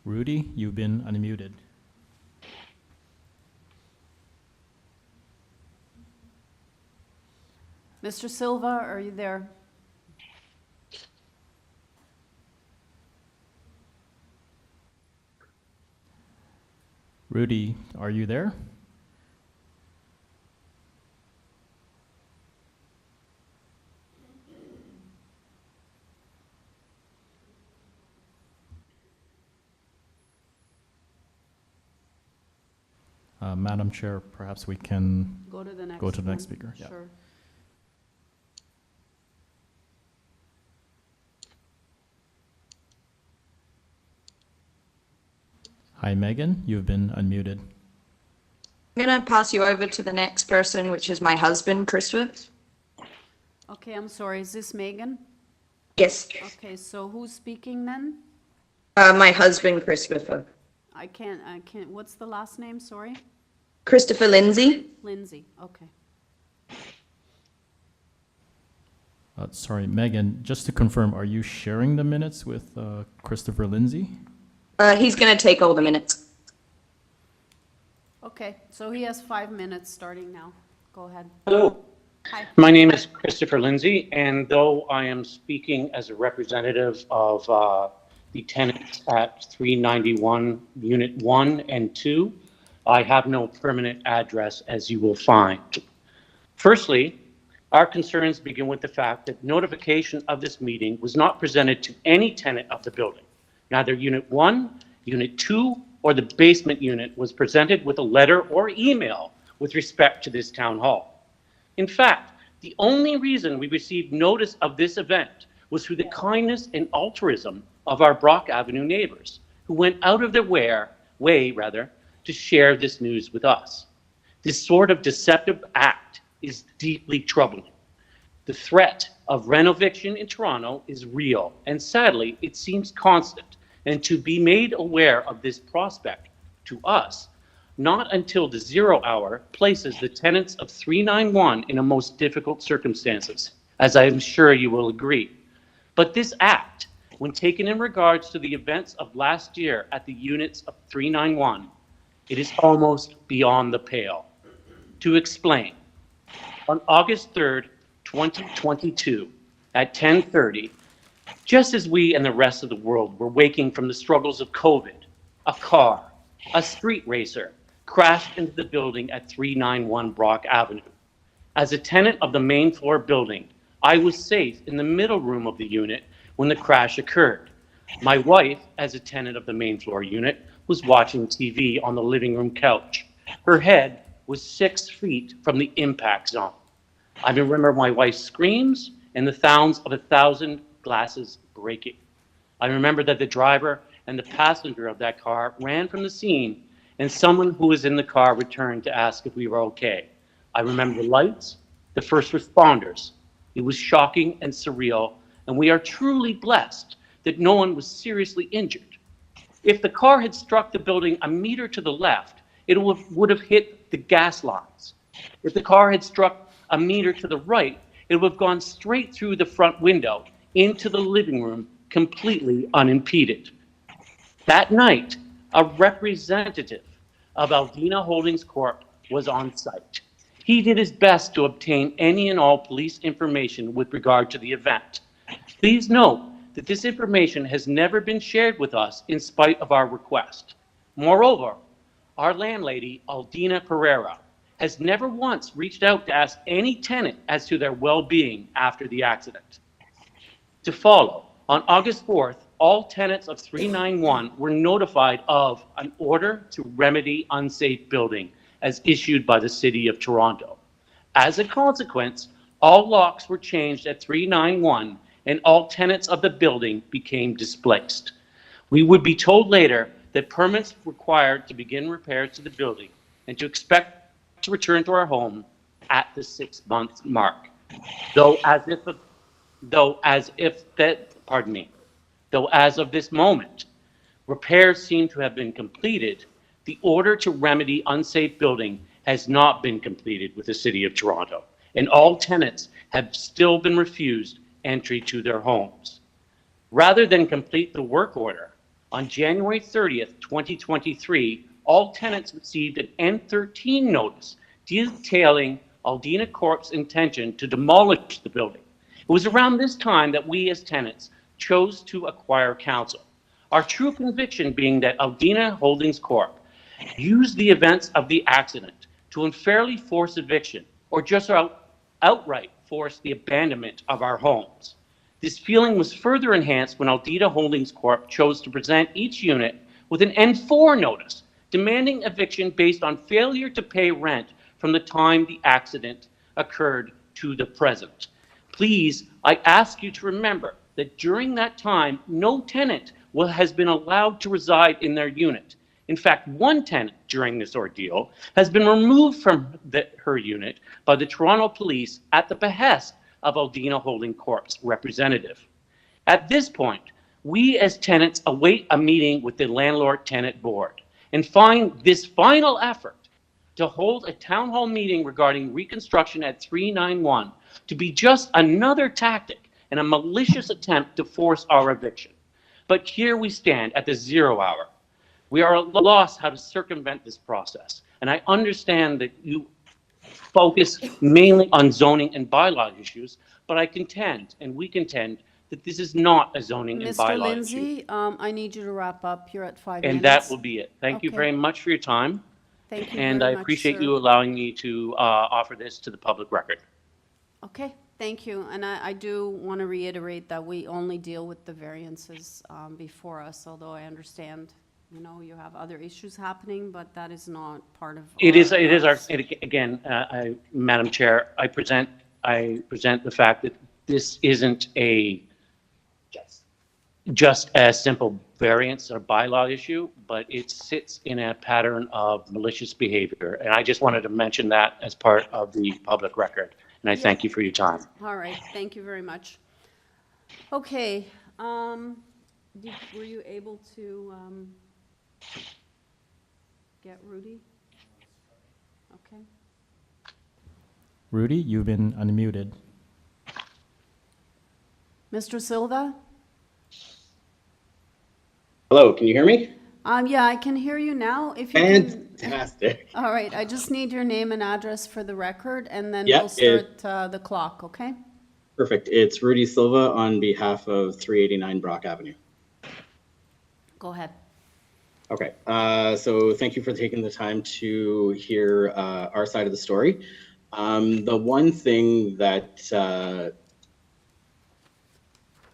Rudy, you've been unmuted. Mr. Silva, are you there? Rudy, are you there? Madam Chair, perhaps we can go to the next, speaker. Sure. Yeah. Hi, Megan. You've been unmuted. I'm going to pass you over to the next person, which is my husband, Christopher. Okay, I'm sorry. Is this Megan? Yes. Okay, so who's speaking then? My husband, Christopher. I can't, what's the last name? Sorry? Christopher Lindsay. Lindsay, okay. Sorry, Megan, just to confirm, are you sharing the minutes with Christopher Lindsay? He's going to take all the minutes. Okay, so he has 5 minutes starting now. Go ahead. Hello. Hi. My name is Christopher Lindsay, and though I am speaking as a representative of the tenants at 391 Unit 1 and 2, I have no permanent address, as you will find. Firstly, Our concerns begin with the fact that notification of this meeting was not presented to any tenant of the building. Neither Unit 1, Unit 2, or the basement unit was presented with a letter or email with respect to this town hall. In fact, the only reason we received notice of this event was through the kindness and altruism of our Brock Avenue neighbors, who went out of their way to share this news with us. This sort of deceptive act is deeply troubling. The threat of rent eviction in Toronto is real, and sadly, it seems constant. And to be made aware of this prospect to us, not until the 0 hour, places the tenants of 391 in a most difficult circumstances, as I am sure you will agree. But this act, when taken in regards to the events of last year at the units of 391, it is almost beyond the pale. To explain, on August 3rd, 2022, at 10:30, just as we and the rest of the world were waking from the struggles of COVID, a car, a street racer, crashed into the building at 391 Brock Avenue. As a tenant of the main floor building, I was safe in the middle room of the unit when the crash occurred. My wife, as a tenant of the main floor unit, was watching TV on the living room couch. Her head was 6 feet from the impact zone. I remember my wife's screams and the sounds of 1,000 glasses breaking. I remember that the driver and the passenger of that car ran from the scene, and someone who was in the car returned to ask if we were okay. I remember the lights, the first responders. It was shocking and surreal, and we are truly blessed that no one was seriously injured. If the car had struck the building a meter to the left, it would have hit the gas lines. If the car had struck a meter to the right, it would have gone straight through the front window into the living room, completely unimpeded. That night, a representative of Aldina Holdings Corp. Was on site. He did his best to obtain any and all police information with regard to the event. Please note that this information has never been shared with us in spite of our request. Moreover, our landlady, Aldina Pereira, has never once reached out to ask any tenant as to their well-being after the accident. To follow, on August 4th, all tenants of 391 were notified of an order to remedy unsafe building as issued by the City of Toronto. As a consequence, all locks were changed at 391 and all tenants of the building became displaced. We would be told later that permits required to begin repairs to the building and to expect to return to our home at the 6-month mark. Though as of this moment, repairs seem to have been completed, the order to remedy unsafe building has not been completed with the City of Toronto, and all tenants have still been refused entry to their homes. Rather than complete the work order, on January 30th, 2023, all tenants received an N13 notice detailing Aldina Corp's intention to demolish the building. It was around this time that we as tenants chose to acquire counsel. Our true conviction being that Aldina Holdings Corp. Used the events of the accident to unfairly force eviction or just outright force the abandonment of our homes. This feeling was further enhanced when Aldina Holdings Corp. Chose to present each unit with an N4 notice demanding eviction based on failure to pay rent from the time the accident occurred to the present. Please, I ask you to remember that during that time, no tenant has been allowed to reside in their unit. In fact, one tenant during this ordeal has been removed from her unit by the Toronto Police at the behest of Aldina Holding Corp's representative. At this point, we as tenants await a meeting with the Landlord-Tenant Board and find this final effort to hold a town hall meeting regarding reconstruction at 391 to be just another tactic and a malicious attempt to force our eviction. But here we stand at the 0 hour. We are at a loss how to circumvent this process. And I understand that you focus mainly on zoning and bylaw issues, but I contend, and we contend, that this is not a zoning and Mr. bylaw Lindsay, issue. I need you to wrap up. You're at 5 minutes. And that will be it. Thank you Okay. very much for your time. Thank you And very I much, appreciate sir. you allowing me to offer this to the public record. Okay, thank you. And I do want to reiterate that we only deal with the variances before us, although I understand, you know, you have other issues happening, but that is not part of It is our, our- again, Madam Chair, I present the fact that this isn't just a simple variance or bylaw issue, but it sits in a pattern of malicious behavior. And I just wanted to mention that as part of the public record. And I thank you for your time. All right, thank you very much. Okay, were you able to get Rudy? Okay. Rudy, you've been unmuted. Mr. Silva? Hello, can you hear me? Yeah, I can hear you now. If you can. Fantastic. All right, I just need your name and address for the record, and then Yep, we'll start the clock, okay? Perfect. It's Rudy Silva on behalf of 389 Brock Avenue. Go ahead. Okay, so thank you for taking the time to hear our side of the story. The one thing that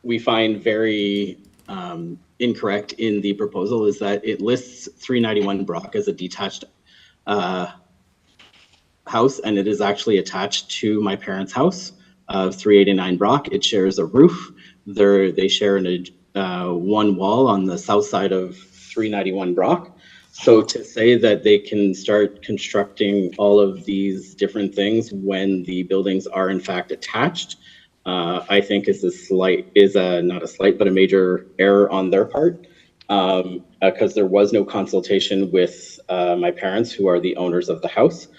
we find very incorrect in the proposal is that it lists 391 Brock as a detached house, and it is actually attached to my parents' house of 389 Brock. It shares a roof. They share one wall on the south side of 391 Brock. So to say that they can start constructing all of these different things when the buildings are in fact attached, I think is not a slight, but a major error on their part, because there was no consultation with my parents, who are the owners of the house,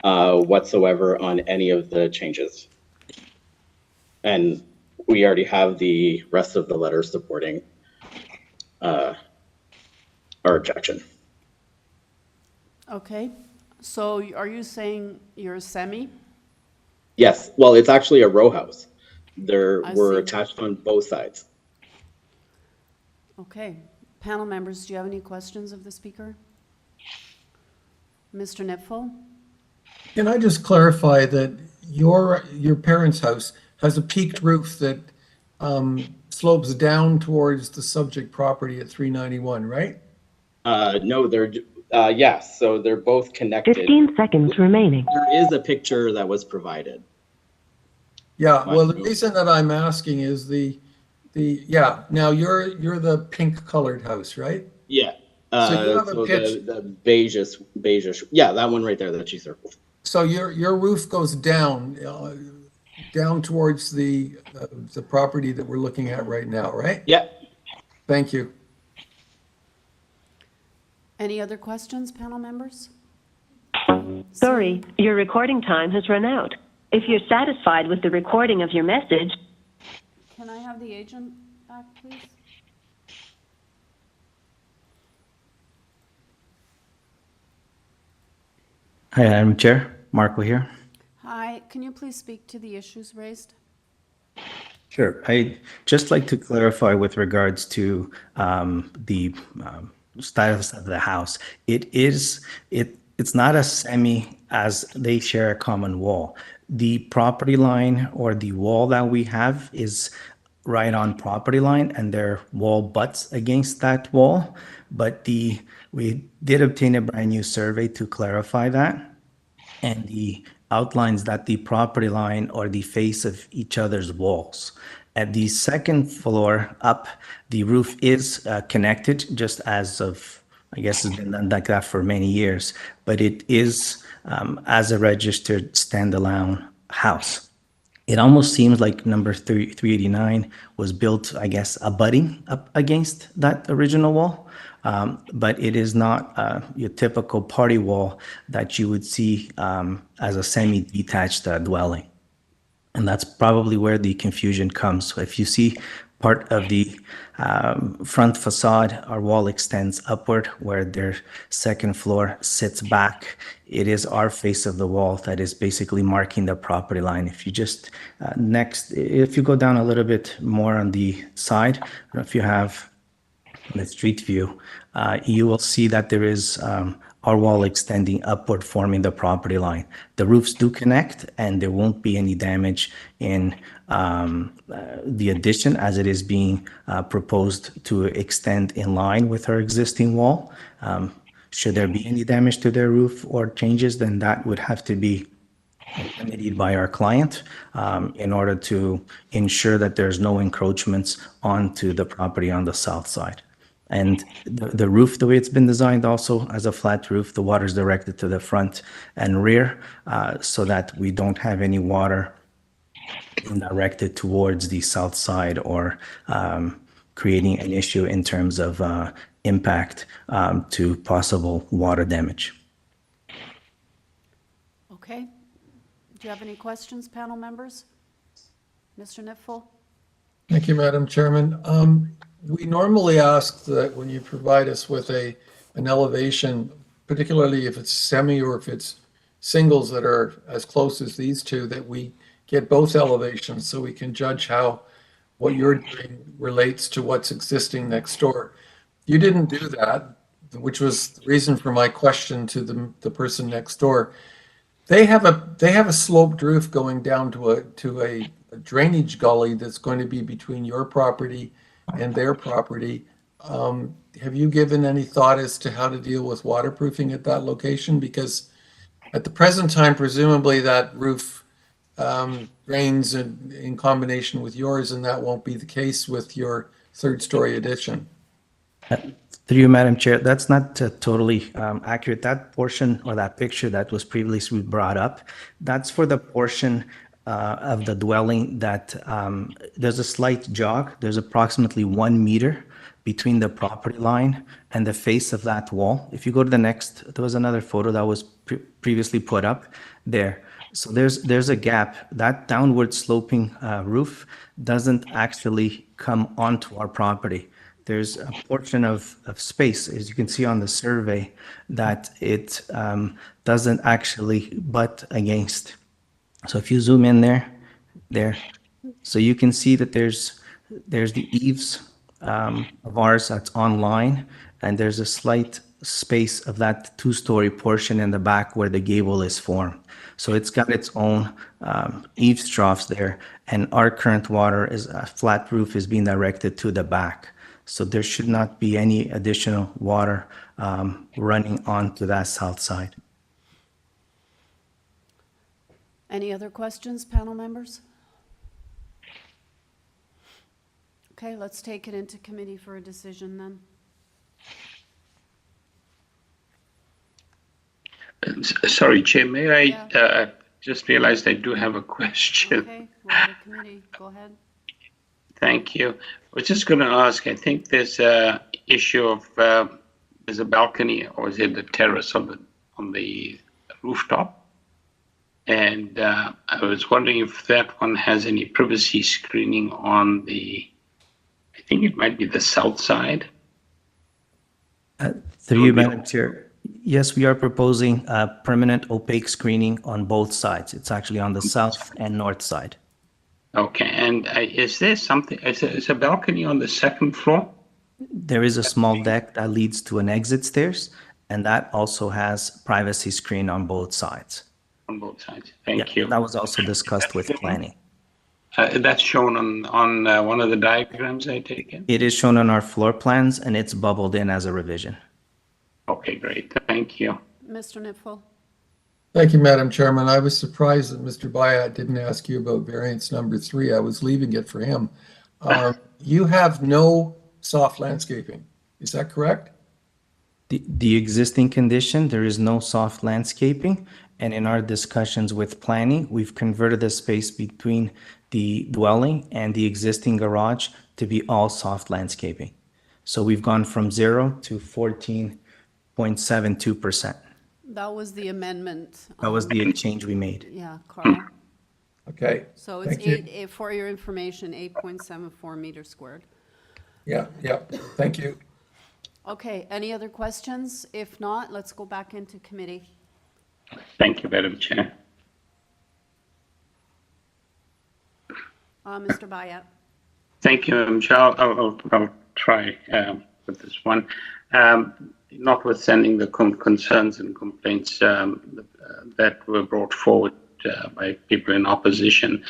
whatsoever on any of the changes. And we already have the rest of the letter supporting our objection. Okay, so are you saying you're a semi? Yes, well, it's actually a row house. We're see. attached on both sides. Okay, panel members, do you have any questions of the speaker? Mr. Nipfel? Can I just clarify that your parents' house has a peaked roof that slopes down towards the subject property at 391, right? No, yes, so they're both connected. 15 seconds remaining. There is a picture that was provided. Yeah, well, the reason that I'm asking is now you're the pink colored house, right? Yeah. So you have a the beigeish, yeah, that one right there that you circled. So your roof goes down towards the property that we're looking at right now, right? Yeah. Thank you. Any other questions, panel members? Sorry, your recording time has run out. If you're satisfied with the recording of your message, Can I have the agent back, please? Hi, Madam Chair. Marco here. Hi, can you please speak to the issues raised? Sure. I'd just like to clarify with regards to the status of the house. It's not a semi, as they share a common wall. The property line or the wall that we have is right on property line, and their wall butts against that wall. But we did obtain a brand new survey to clarify that, and the outlines that the property line or the face of each other's walls. At the second floor up, the roof is connected, just as of, I guess it's been done like that for many years, but it is as a registered standalone house. It almost seems like number 389 was built, I guess, abutting up against that original wall. But it is not your typical party wall that you would see as a semi-detached dwelling. And that's probably where the confusion comes. So if you see part of the front facade, our wall extends upward where their second floor sits back. It is our face of the wall that is basically marking the property line. If you just if you go down a little bit more on the side, I don't know if you have the street view, you will see that there is our wall extending upward, forming the property line. The roofs do connect, and there won't be any damage in the addition as it is being proposed to extend in line with our existing wall. Should there be any damage to their roof or changes, then that would have to be remedied by our client in order to ensure that there's no encroachments onto the property on the south side. And the roof, the way it's been designed also as a flat roof, the water is directed to the front and rear so that we don't have any water directed towards the south side or creating an issue in terms of impact to possible water damage. Okay. Do you have any questions, panel members? Mr. Nipfel? Thank you, Madam Chairman. We normally ask that when you provide us with an elevation, particularly if it's semi or if it's singles that are as close as these two, that we get both elevations so we can judge how what you're doing relates to what's existing next door. You didn't do that, which was the reason for my question to the person next door. They have a sloped roof going down to a drainage gully that's going to be between your property and their property. Have you given any thought as to how to deal with waterproofing at that location? Because at the present time, presumably that roof drains in combination with yours, and that won't be the case with your third-story addition. Through you, Madam Chair, that's not totally accurate. That portion or that picture that was previously brought up, that's for the portion of the dwelling that there's a slight jog. There's approximately 1 meter between the property line and the face of that wall. If you go to the next, there was another photo that was previously put up there. So there's a gap. That downward sloping roof doesn't actually come onto our property. There's a portion of space, as you can see on the survey, that it doesn't actually butt against. So if you zoom in there, so you can see that there's the eaves of ours that's online, and there's a slight space of that two-story portion in the back where the gable is formed. So it's got its own eaves troughs there, and our current water is a flat roof is being directed to the back. So there should not be any additional water running onto that south side. Any other questions, panel members? Okay, let's take it into committee for a decision then. Sorry, Chair, may I just realized I do have a question. Okay, we're at a committee. Go ahead. Thank you. I was just going to ask, I think there's a issue of, there's a balcony, or is it the terrace on the rooftop? And I was wondering if that one has any privacy screening on the, I think it might be the south side. Through you, Madam Chair. Yes, we are proposing permanent opaque screening on both sides. It's actually on the south and north side. Okay, and is there something, is a balcony on the second floor? There is a small deck that leads to an exit stairs, and that also has privacy screen on both sides. On both sides, thank you. That was also discussed with planning. That's shown on one of the diagrams I take in? It is shown on our floor plans, and it's bubbled in as a revision. Okay, great, thank you. Mr. Nipfel? Thank you, Madam Chairman. I was surprised that Mr. Bayat didn't ask you about variance number 3. I was leaving it for him. You have no soft landscaping. Is that correct? The existing condition, there is no soft landscaping. And in our discussions with planning, we've converted the space between the dwelling and the existing garage to be all soft landscaping. So we've gone from 0 to 14.72%. That was the amendment. That was the change we made. Yeah, Carl. Okay. So it's Thank you. for your information, 8.74 meters squared. Yeah, thank you. Okay, any other questions? If not, let's go back into committee. Thank you, Madam Chair. Mr. Bayat. Thank you, Madam Chair. I'll try with this one. Notwithstanding the concerns and complaints that were brought forward by people in opposition,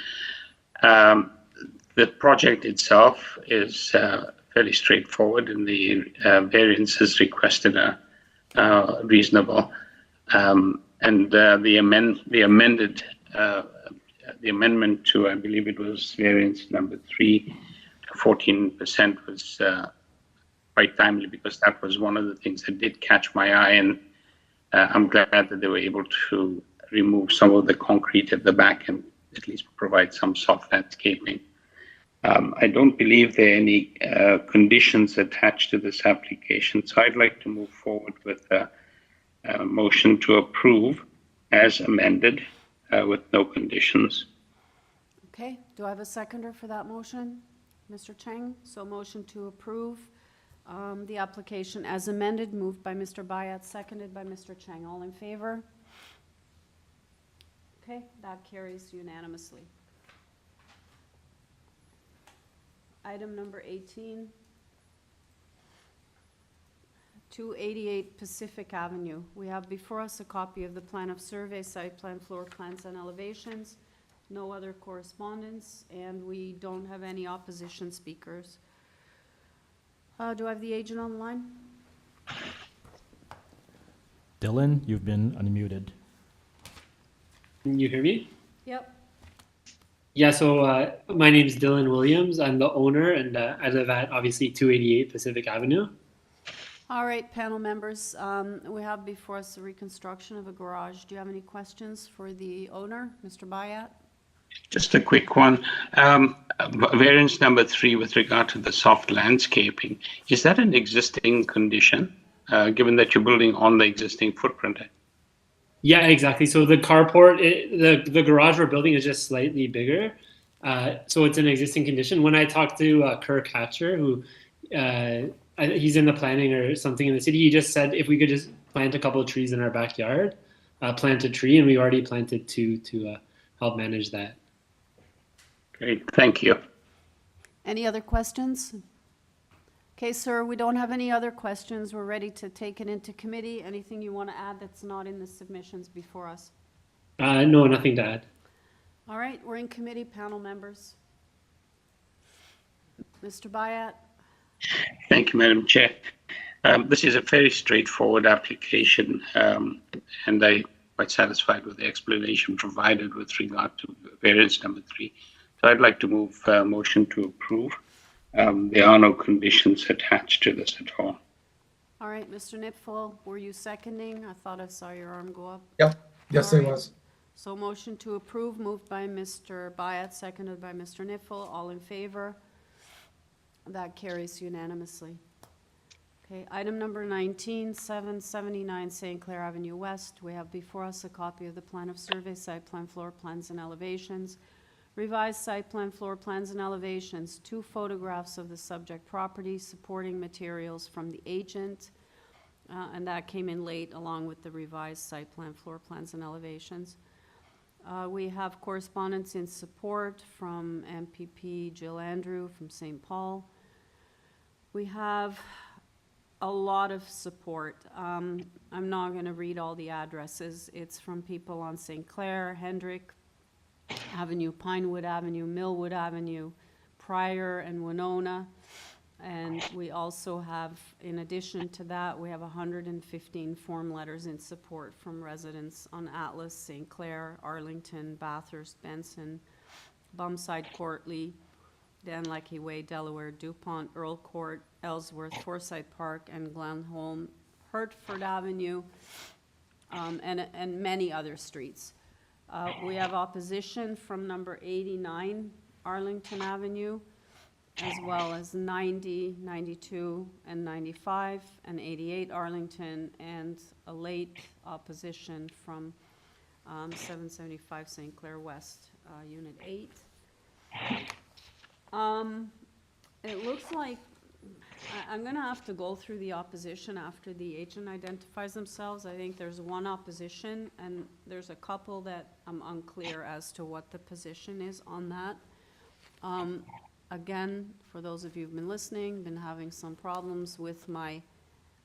the project itself is fairly straightforward, and the variances requested are reasonable. And the amendment to, I believe it was variance number 3 to 14% was quite timely, because that was one of the things that did catch my eye, and I'm glad that they were able to remove some of the concrete at the back and at least provide some soft landscaping. I don't believe there are any conditions attached to this application, so I'd like to move forward with a motion to approve as amended with no conditions. Okay, do I have a seconder for that motion? Mr. Cheng, so motion to approve the application as amended, moved by Mr. Bayat, seconded by Mr. Cheng. All in favor? Okay, that carries unanimously. Item number 18, 288 Pacific Avenue. We have before us a copy of the plan of survey, site plan, floor plans, and elevations. No other correspondence, and we don't have any opposition speakers. Do I have the agent on the line? Dylan, you've been unmuted. Can you hear me? Yep. Yeah, so my name is Dylan Williams. I'm the owner, and I live at obviously 288 Pacific Avenue. All right, panel members, we have before us the reconstruction of a garage. Do you have any questions for the owner, Mr. Bayat? Just a quick one. Variance number 3 with regard to the soft landscaping, is that an existing condition, given that you're building on the existing footprint? Yeah, exactly. So the carport, the garage we're building is just slightly bigger. So it's an existing condition. When I talked to Kirk Hatcher, who he's in the planning or something in the city, he just said if we could just plant a couple of trees in our backyard, plant a tree, and we already planted 2 to help manage that. Great, thank you. Any other questions? Okay, sir, we don't have any other questions. We're ready to take it into committee. Anything you want to add that's not in the submissions before us? No, nothing to add. All right, we're in committee, panel members. Mr. Bayat? Thank you, Madam Chair. This is a very straightforward application, and I'm quite satisfied with the explanation provided with regard to variance number 3. So I'd like to move a motion to approve. There are no conditions attached to this at all. All right, Mr. Nipfel, were you seconding? I thought I saw your arm go up. Yep, yes, I was. So motion to approve, moved by Mr. Bayat, seconded by Mr. Nipfel. All in favor? That carries unanimously. Okay, item number 19, 779 St. Clair Avenue West. We have before us a copy of the plan of survey, site plan, floor plans, and elevations. Revised site plan, floor plans, and elevations. 2 photographs of the subject property, supporting materials from the agent, and that came in late along with the revised site plan, floor plans, and elevations. We have correspondence in support from MPP Jill Andrew from St. Paul. We have a lot of support. I'm not going to read all the addresses. It's from people on St. Clair, Hendrick Avenue, Pinewood Avenue, Millwood Avenue, Pryor and Winona. And we also have, in addition to that, we have 115 form letters in support from residents on Atlas, St. Clair, Arlington, Bathurst, Benson, Bumside, Courtly, Dan Leckie Way, Delaware, DuPont, Earl Court, Ellsworth, Forsyth Park, and Glenholm, Hertford Avenue, and many other streets. We have opposition from number 89 Arlington Avenue, as well as 90, 92, and 95, and 88 Arlington, and a late opposition from 775 St. Clair West, Unit 8. It looks like I'm going to have to go through the opposition after the agent identifies themselves. I think there's one opposition, and there's a couple that I'm unclear as to what the position is on that. again, for those of you who've been listening, been having some problems with my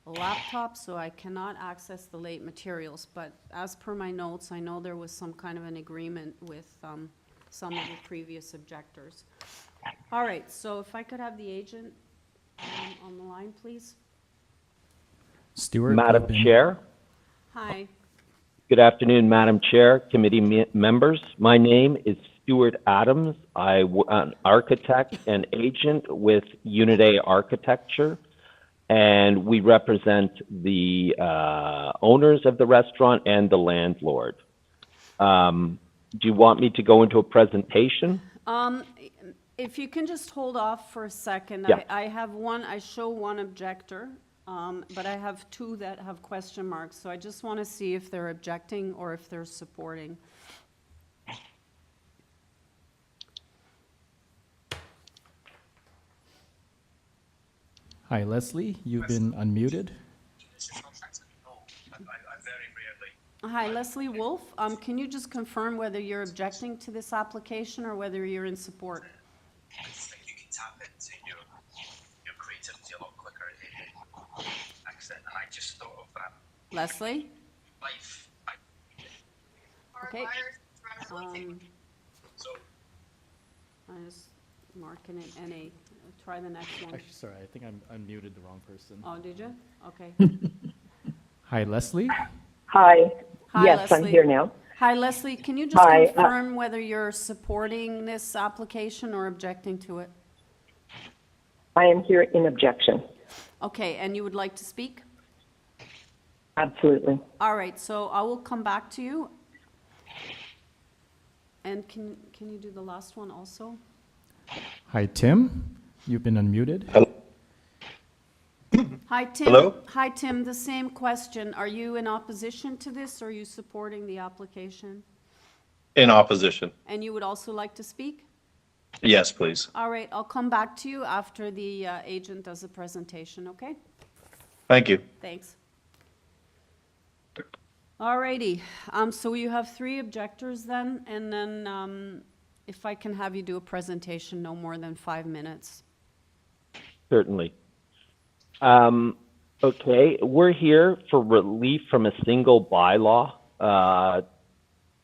laptop, so I cannot access the late materials. But as per my notes, I know there was some kind of an agreement with some of the previous objectors. All right, so if I could have the agent on the line, please. Stuart. Madam you've been- Chair. Hi. Good afternoon, Madam Chair, committee members. My name is Stuart Adams. I'm an architect and agent with Unit A Architecture, and we represent the owners of the restaurant and the landlord. Do you want me to go into a presentation? If you can just hold off for a second. Yeah. I show one objector, but I have two that have question marks, so I just want to see if they're objecting or if they're supporting. Hi, Leslie. You've been unmuted. Hi, Leslie Wolf. Can you just confirm whether you're objecting to this application or whether you're in support? I think you can tap into your creativity a lot quicker in accent, and I just thought of that. Leslie? Life. Okay. So I just marking it NA. Try the next one. Actually, sorry, I think I unmuted the wrong person. Oh, did you? Okay. Hi, Leslie. Hi. Hi, Yes, Leslie. I'm here now. Hi, Leslie. Can you just Hi, confirm whether you're supporting this application or objecting to it? I am here in objection. Okay, and you would like to speak? Absolutely. All right, so I will come back to you. And can you do the last one also? Hi, Tim. You've been unmuted. Hi, Tim. Hello? Hi, Tim. The same question. Are you in opposition to this, or are you supporting the application? In opposition. And you would also like to speak? Yes, please. All right, I'll come back to you after the agent does a presentation, okay? Thank you. Thanks. All righty, so you have three objectors then, and then if I can have you do a presentation, no more than 5 minutes. Certainly. Okay, we're here for relief from a single bylaw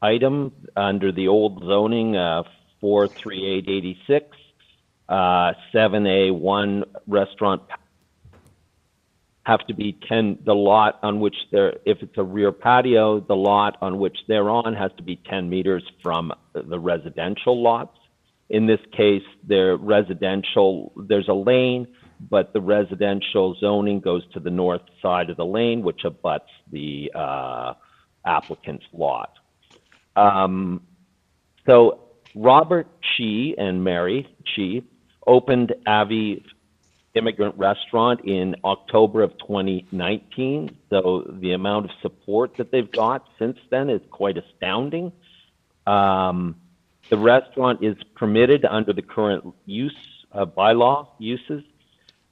item under the old zoning 43886, 7A1 restaurant have to be 10, the lot on which they're, if it's a rear patio, the lot on which they're on has to be 10 meters from the residential lots. In this case, they're residential, there's a lane, but the residential zoning goes to the north side of the lane, which abuts the applicant's lot. So Robert Chi and Mary Chi opened Avi Immigrant Restaurant in October of 2019. So the amount of support that they've got since then is quite astounding. The restaurant is permitted under the current use bylaw uses.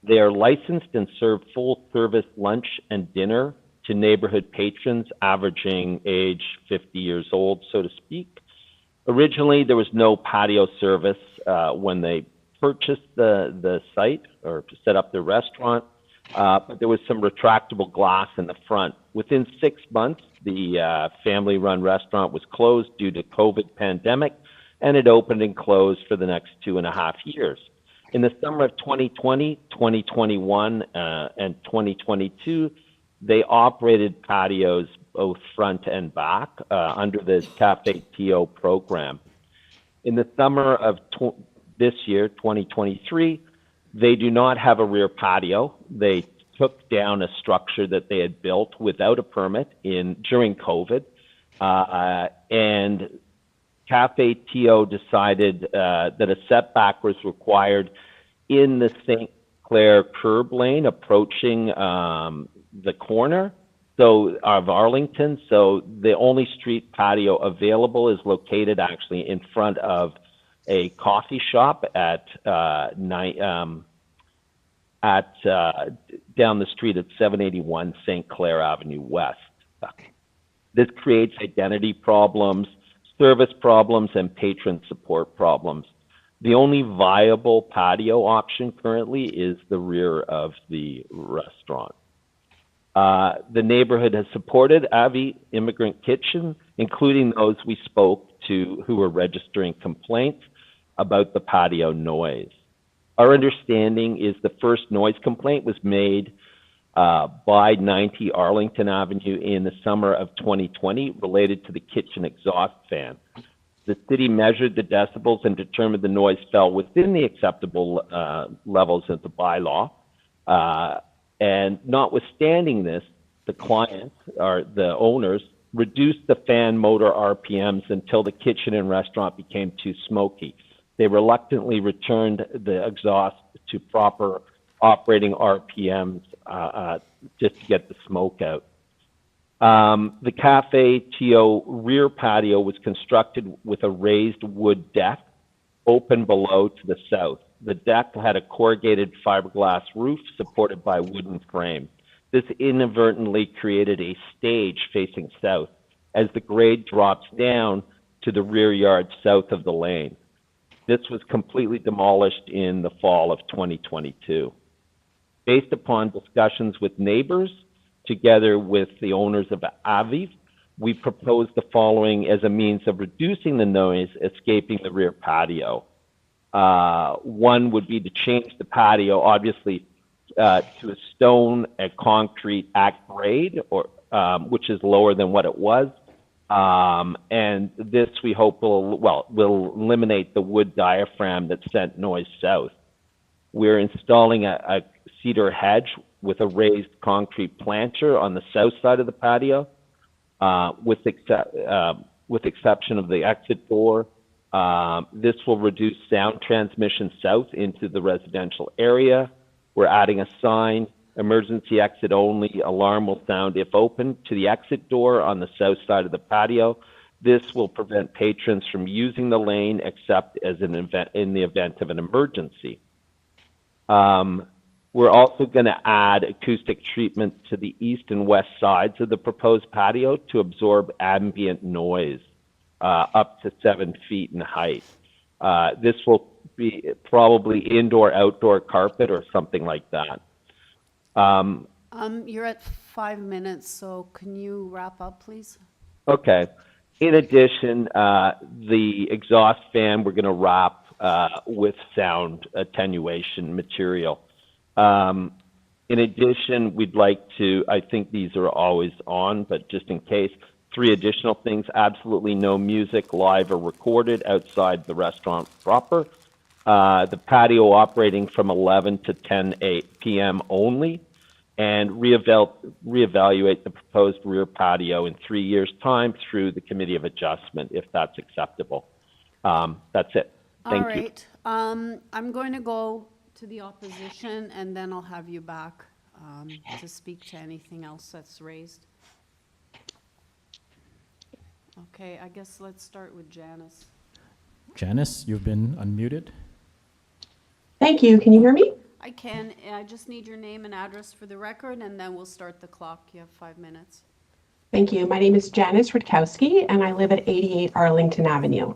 They are licensed and serve full service lunch and dinner to neighborhood patrons averaging age 50 years old, so to speak. Originally, there was no patio service when they purchased the site or to set up their restaurant, but there was some retractable glass in the front. Within 6 months, the family-run restaurant was closed due to COVID pandemic, and it opened and closed for the next 2.5 years. In the summer of 2020, 2021, and 2022, they operated patios both front and back under the Cafe TO program. In the summer of this year, 2023, they do not have a rear patio. They took down a structure that they had built without a permit during COVID, and Cafe TO decided that a setback was required in the St. Clair curb lane approaching the corner of Arlington. So the only street patio available is located actually in front of a coffee shop at down the street at 781 St. Clair Avenue West. This creates identity problems, service problems, and patron support problems. The only viable patio option currently is the rear of the restaurant. The neighborhood has supported Avi Immigrant Kitchen, including those we spoke to who were registering complaints about the patio noise. Our understanding is the first noise complaint was made by 90 Arlington Avenue in the summer of 2020 related to the kitchen exhaust fan. The city measured the decibels and determined the noise fell within the acceptable levels of the bylaw. And notwithstanding this, the clients, or the owners, reduced the fan motor RPMs until the kitchen and restaurant became too smoky. They reluctantly returned the exhaust to proper operating RPMs just to get the smoke out. The Cafe Tio rear patio was constructed with a raised wood deck open below to the south. The deck had a corrugated fiberglass roof supported by a wooden frame. This inadvertently created a stage facing south as the grade drops down to the rear yard south of the lane. This was completely demolished in the fall of 2022. Based upon discussions with neighbors, together with the owners of Aviv, we proposed the following as a means of reducing the noise escaping the rear patio. One would be to change the patio, obviously, to a stone and concrete at grade, or which is lower than what it was. And this, we hope, will eliminate the wood diaphragm that sent noise south. We're installing a cedar hedge with a raised concrete plancher on the south side of the patio, with exception of the exit door. This will reduce sound transmission south into the residential area. We're adding a sign, emergency exit only, alarm will sound if open, to the exit door on the south side of the patio. This will prevent patrons from using the lane except as an event in the event of an emergency. We're also going to add acoustic treatment to the east and west sides of the proposed patio to absorb ambient noise up to 7 feet in height. This will be probably indoor-outdoor carpet or something like that. You're at 5 minutes, so can you wrap up, please? Okay. In addition, the exhaust fan we're going to wrap with sound attenuation material. In addition, we'd like to, I think these are always on, but just in case, 3 additional things: absolutely no music, live or recorded, outside the restaurant proper. The patio operating from 11 to 10 p.m. only, and reevaluate the proposed rear patio in 3 years' time through the Committee of Adjustment, if that's acceptable. That's it. Thank you. All right. I'm going to go to the opposition, and then I'll have you back to speak to anything else that's raised. Okay, I guess let's start with Janice. Janice, you've been unmuted. Thank you. Can you hear me? I can. I just need your name and address for the record, and then we'll start the clock. You have 5 minutes. Thank you. My name is Janice Rutkowski, and I live at 88 Arlington Avenue.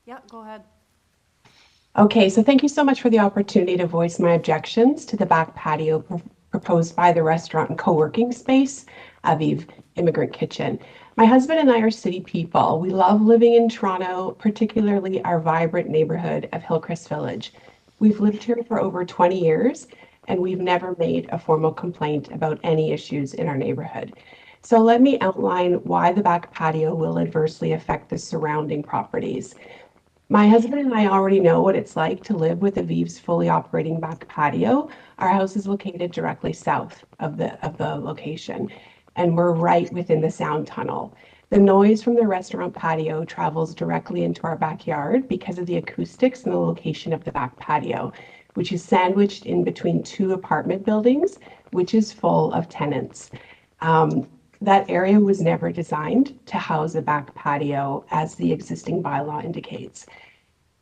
Yeah, go ahead. Okay, so thank you so much for the opportunity to voice my objections to the back patio proposed by the restaurant and co-working space, Aviv Immigrant Kitchen. My husband and I are city people. We love living in Toronto, particularly our vibrant neighborhood of Hillcrest Village. We've lived here for over 20 years, and we've never made a formal complaint about any issues in our neighborhood. So let me outline why the back patio will adversely affect the surrounding properties. My husband and I already know what it's like to live with Aviv's fully operating back patio. Our house is located directly south of the location, and we're right within the sound tunnel. The noise from the restaurant patio travels directly into our backyard because of the acoustics and the location of the back patio, which is sandwiched in between 2 apartment buildings, which is full of tenants. That area was never designed to house a back patio, as the existing bylaw indicates.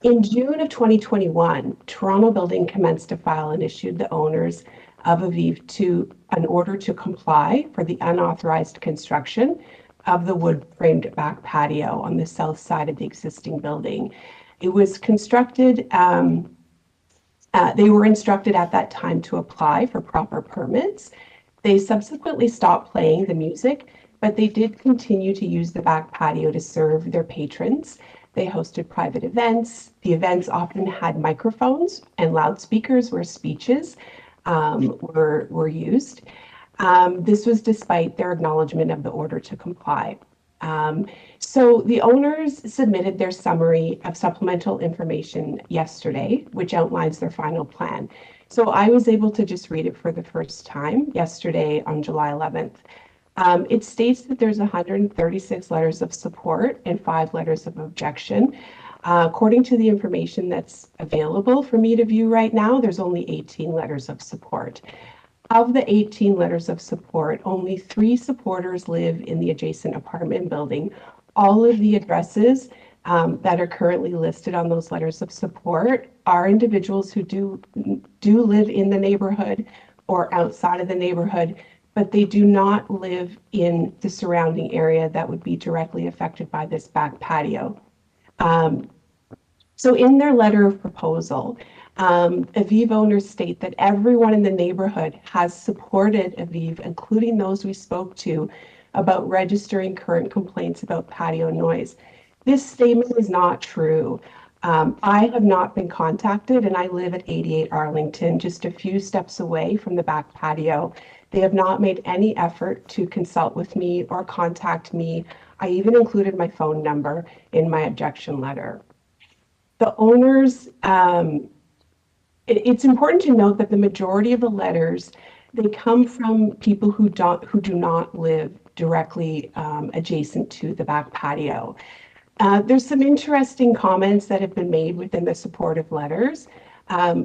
In June of 2021, Toronto Building commenced a file and issued the owners of Aviv an order to comply for the unauthorized construction of the wood-framed back patio on the south side of the existing building. It was constructed, they were instructed at that time to apply for proper permits. They subsequently stopped playing the music, but they did continue to use the back patio to serve their patrons. They hosted private events. The events often had microphones and loudspeakers where speeches were used. This was despite their acknowledgement of the order to comply. So the owners submitted their summary of supplemental information yesterday, which outlines their final plan. So I was able to just read it for the first time yesterday on July 11th. It states that there's 136 letters of support and 5 letters of objection. According to the information that's available for me to view right now, there's only 18 letters of support. Of the 18 letters of support, only 3 supporters live in the adjacent apartment building. All of the addresses that are currently listed on those letters of support are individuals who do live in the neighborhood or outside of the neighborhood, but they do not live in the surrounding area that would be directly affected by this back patio. So in their letter of proposal, Aviv owners state that everyone in the neighborhood has supported Aviv, including those we spoke to, about registering current complaints about patio noise. This statement is not true. I have not been contacted, and I live at 88 Arlington, just a few steps away from the back patio. They have not made any effort to consult with me or contact me. I even included my phone number in my objection letter. The owners, it's important to note that the majority of the letters, they come from people who do not live directly adjacent to the back patio. There's some interesting comments that have been made within the supportive letters.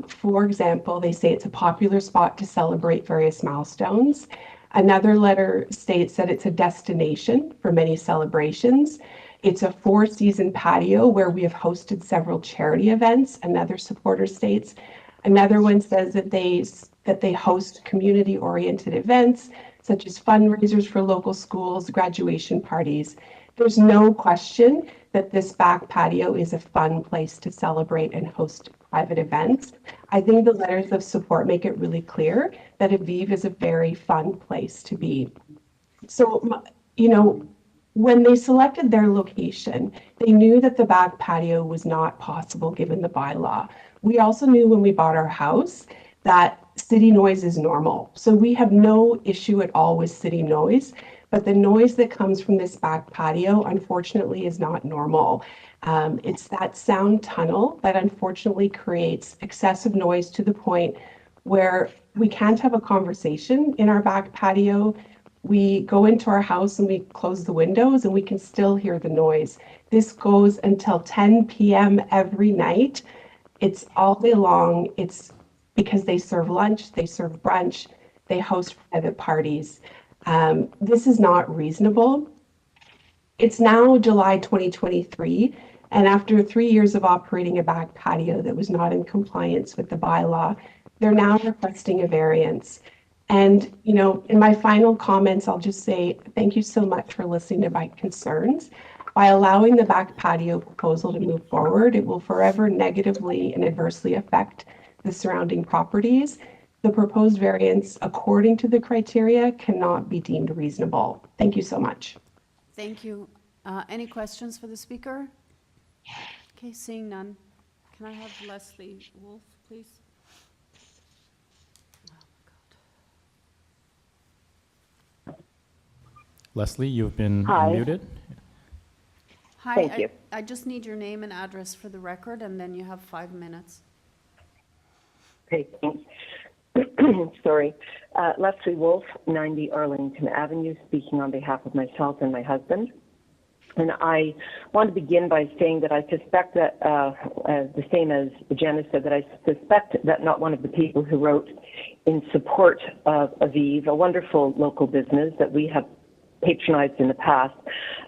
For example, they say it's a popular spot to celebrate various milestones. Another letter states that it's a destination for many celebrations. It's a 4-season patio where we have hosted several charity events, another supporter states. Another one says that they host community-oriented events, such as fundraisers for local schools, graduation parties. There's no question that this back patio is a fun place to celebrate and host private events. I think the letters of support make it really clear that Aviv is a very fun place to be. So, you know, when they selected their location, they knew that the back patio was not possible given the bylaw. We also knew when we bought our house that city noise is normal. So we have no issue at all with city noise, but the noise that comes from this back patio, unfortunately, is not normal. It's that sound tunnel that unfortunately creates excessive noise to the point where we can't have a conversation in our back patio. We go into our house and we close the windows and we can still hear the noise. This goes until 10 p.m. every night. It's all day long. It's because they serve lunch, they serve brunch, they host private parties. This is not reasonable. It's now July 2023, and after 3 years of operating a back patio that was not in compliance with the bylaw, they're now requesting a variance. And, you know, in my final comments, I'll just say thank you so much for listening to my concerns. By allowing the back patio proposal to move forward, it will forever negatively and adversely affect the surrounding properties. The proposed variance, according to the criteria, cannot be deemed reasonable. Thank you so much. Thank you. Any questions for the speaker? Okay, seeing none. Can I have Leslie Wolf, please? Leslie, you've been Hi. unmuted. Hi, Thank you. I just need your name and address for the record, and then you have 5 minutes. Okay, thanks. Sorry. Leslie Wolf, 90 Arlington Avenue, speaking on behalf of myself and my husband. And I want to begin by saying that I suspect that, the same as Janice said, that I suspect that not one of the people who wrote in support of Aviv, a wonderful local business that we have patronized in the past,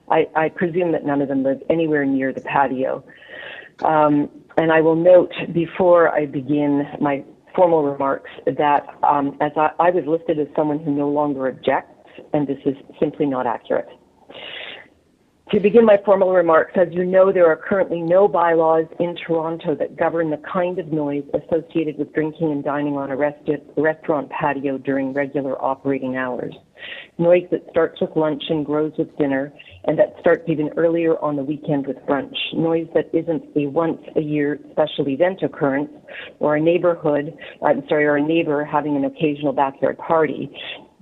I presume that none of them live anywhere near the patio. And I will note before I begin my formal remarks that as I was listed as someone who no longer objects, and this is simply not accurate. To begin my formal remarks, as you know, there are currently no bylaws in Toronto that govern the kind of noise associated with drinking and dining on a restaurant patio during regular operating hours. Noise that starts with lunch and grows with dinner, and that starts even earlier on the weekend with brunch. Noise that isn't a once-a-year special event occurrence, or a neighbor having an occasional backyard party,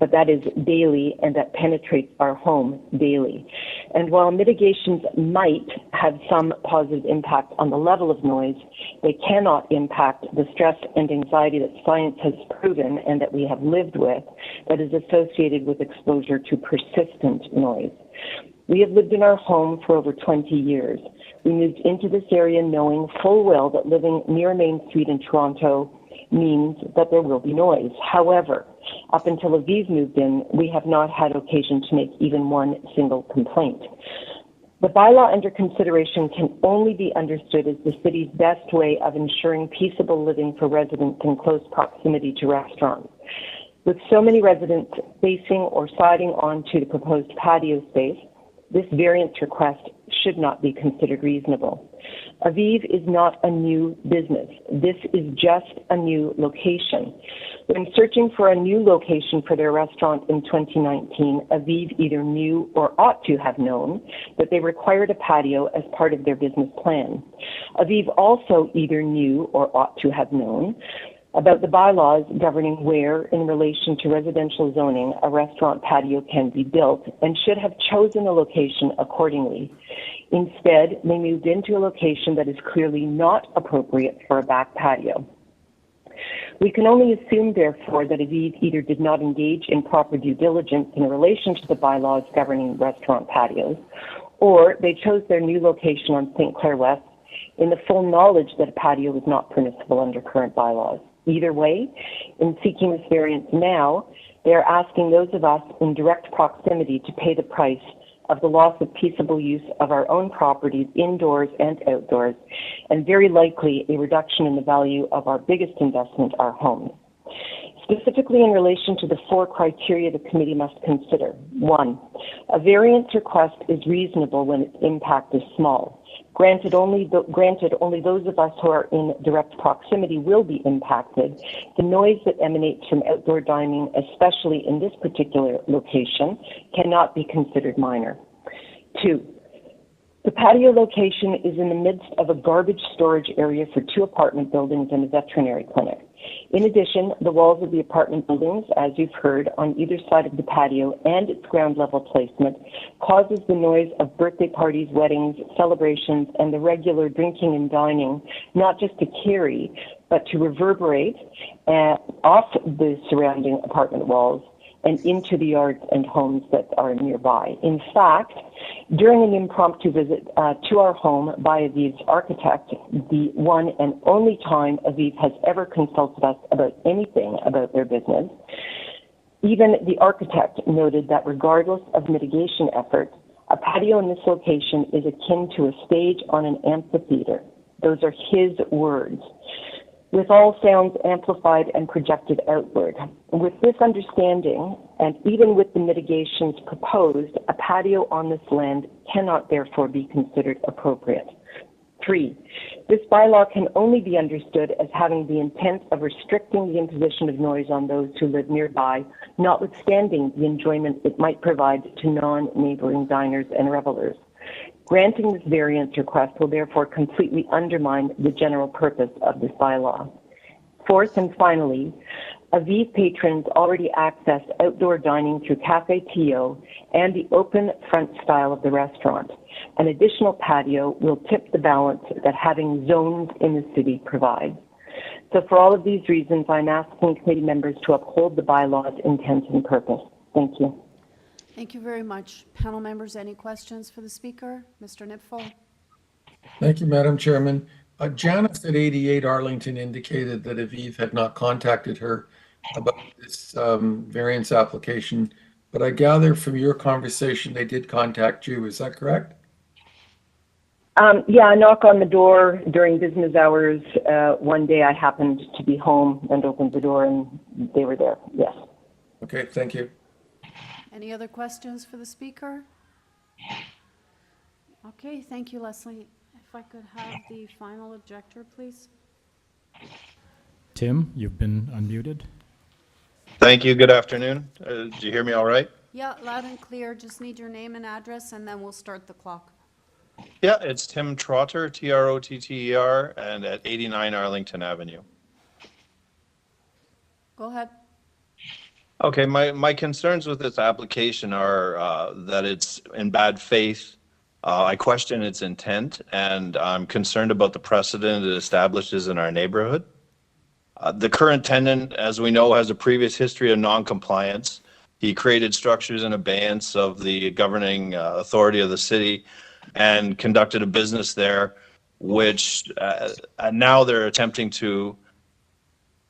but that is daily and that penetrates our home daily. And while mitigations might have some positive impact on the level of noise, they cannot impact the stress and anxiety that science has proven and that we have lived with that is associated with exposure to persistent noise. We have lived in our home for over 20 years. We moved into this area knowing full well that living near Main Street in Toronto means that there will be noise. However, up until Aviv moved in, we have not had occasion to make even one single complaint. The bylaw under consideration can only be understood as the city's best way of ensuring peaceable living for residents in close proximity to restaurants. With so many residents facing or siding onto the proposed patio space, this variance request should not be considered reasonable. Aviv is not a new business. This is just a new location. When searching for a new location for their restaurant in 2019, Aviv either knew or ought to have known that they required a patio as part of their business plan. Aviv also either knew or ought to have known about the bylaws governing where, in relation to residential zoning, a restaurant patio can be built, and should have chosen a location accordingly. Instead, they moved into a location that is clearly not appropriate for a back patio. We can only assume, therefore, that Aviv either did not engage in proper due diligence in relation to the bylaws governing restaurant patios, or they chose their new location on St. Clair West in the full knowledge that a patio was not permissible under current bylaws. Either way, in seeking this variance now, they are asking those of us in direct proximity to pay the price of the loss of peaceable use of our own properties indoors and outdoors, and very likely a reduction in the value of our biggest investment, our homes. Specifically in relation to the 4 criteria the committee must consider. 1, a variance request is reasonable when its impact is small. Granted, only those of us who are in direct proximity will be impacted. The noise that emanates from outdoor dining, especially in this particular location, cannot be considered minor. 2, the patio location is in the midst of a garbage storage area for 2 apartment buildings and a veterinary clinic. In addition, the walls of the apartment buildings, as you've heard, on either side of the patio and its ground level placement causes the noise of birthday parties, weddings, celebrations, and the regular drinking and dining not just to carry, but to reverberate off the surrounding apartment walls and into the yards and homes that are nearby. In fact, during an impromptu visit to our home by Aviv's architect, the one and only time Aviv has ever consulted us about anything about their business, even the architect noted that regardless of mitigation efforts, a patio in this location is akin to a stage on an amphitheater. Those are his words, with all sounds amplified and projected outward. With this understanding, and even with the mitigations proposed, a patio on this land cannot therefore be considered appropriate. 3, this bylaw can only be understood as having the intent of restricting the imposition of noise on those who live nearby, notwithstanding the enjoyment it might provide to non-neighboring diners and revelers. Granting this variance request will therefore completely undermine the general purpose of this bylaw. 4th and finally, Aviv patrons already access outdoor dining through Cafe Tio and the open front style of the restaurant. An additional patio will tip the balance that having zones in the city provides. So for all of these reasons, I'm asking committee members to uphold the bylaw's intent and purpose. Thank you. Thank you very much. Panel members, any questions for the speaker? Mr. Nipfel? Thank you, Madam Chairman. Janice at 88 Arlington indicated that Aviv had not contacted her about this variance application, but I gather from your conversation they did contact you. Is that correct? Yeah, I knock on the door during business hours. One day I happened to be home and opened the door and they were there, yes. Okay, thank you. Any other questions for the speaker? Okay, thank you, Leslie. If I could have the final objector, please. Tim, you've been unmuted. Thank you. Good afternoon. Did you hear me all right? Yeah, loud and clear. Just need your name and address, and then we'll start the clock. Yeah, it's Tim Trotter, Trotter, and at 89 Arlington Avenue. Go ahead. Okay, my concerns with this application are that it's in bad faith. I question its intent, and I'm concerned about the precedent it establishes in our neighborhood. The current tenant, as we know, has a previous history of non-compliance. He created structures in abeyance of the governing authority of the city and conducted a business there, which now they're attempting to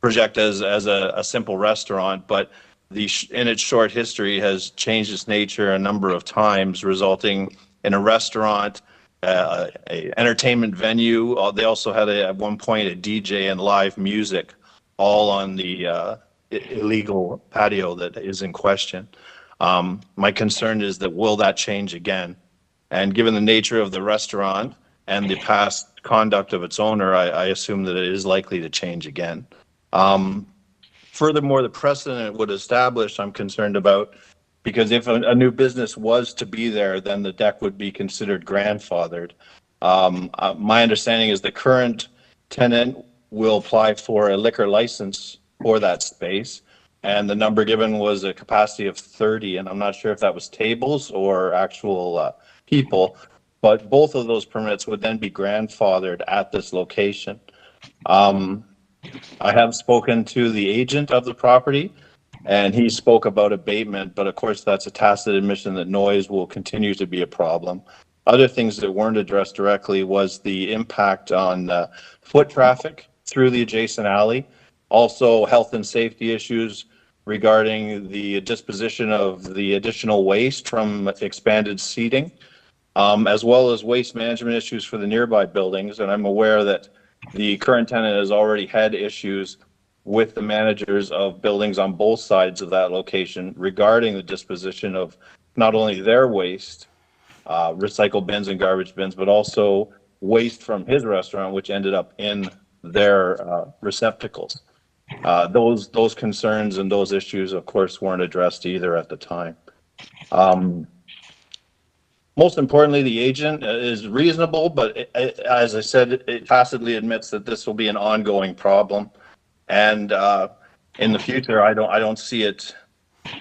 project as a simple restaurant, but in its short history has changed its nature a number of times, resulting in a restaurant, a entertainment venue. They also had at one point a DJ and live music, all on the illegal patio that is in question. My concern is that will that change again? And given the nature of the restaurant and the past conduct of its owner, I assume that it is likely to change again. Furthermore, the precedent it would establish, I'm concerned about, because if a new business was to be there, then the deck would be considered grandfathered. My understanding is the current tenant will apply for a liquor license for that space, and the number given was a capacity of 30, and I'm not sure if that was tables or actual people, but both of those permits would then be grandfathered at this location. I have spoken to the agent of the property, and he spoke about abatement, but of course that's a tacit admission that noise will continue to be a problem. Other things that weren't addressed directly was the impact on foot traffic through the adjacent alley, also health and safety issues regarding the disposition of the additional waste from expanded seating, as well as waste management issues for the nearby buildings. And I'm aware that the current tenant has already had issues with the managers of buildings on both sides of that location regarding the disposition of not only their waste, recycle bins and garbage bins, but also waste from his restaurant, which ended up in their receptacles. Those concerns and those issues, of course, weren't addressed either at the time. Most importantly, the agent is reasonable, but as I said, it tacitly admits that this will be an ongoing problem. And in the future, I don't see it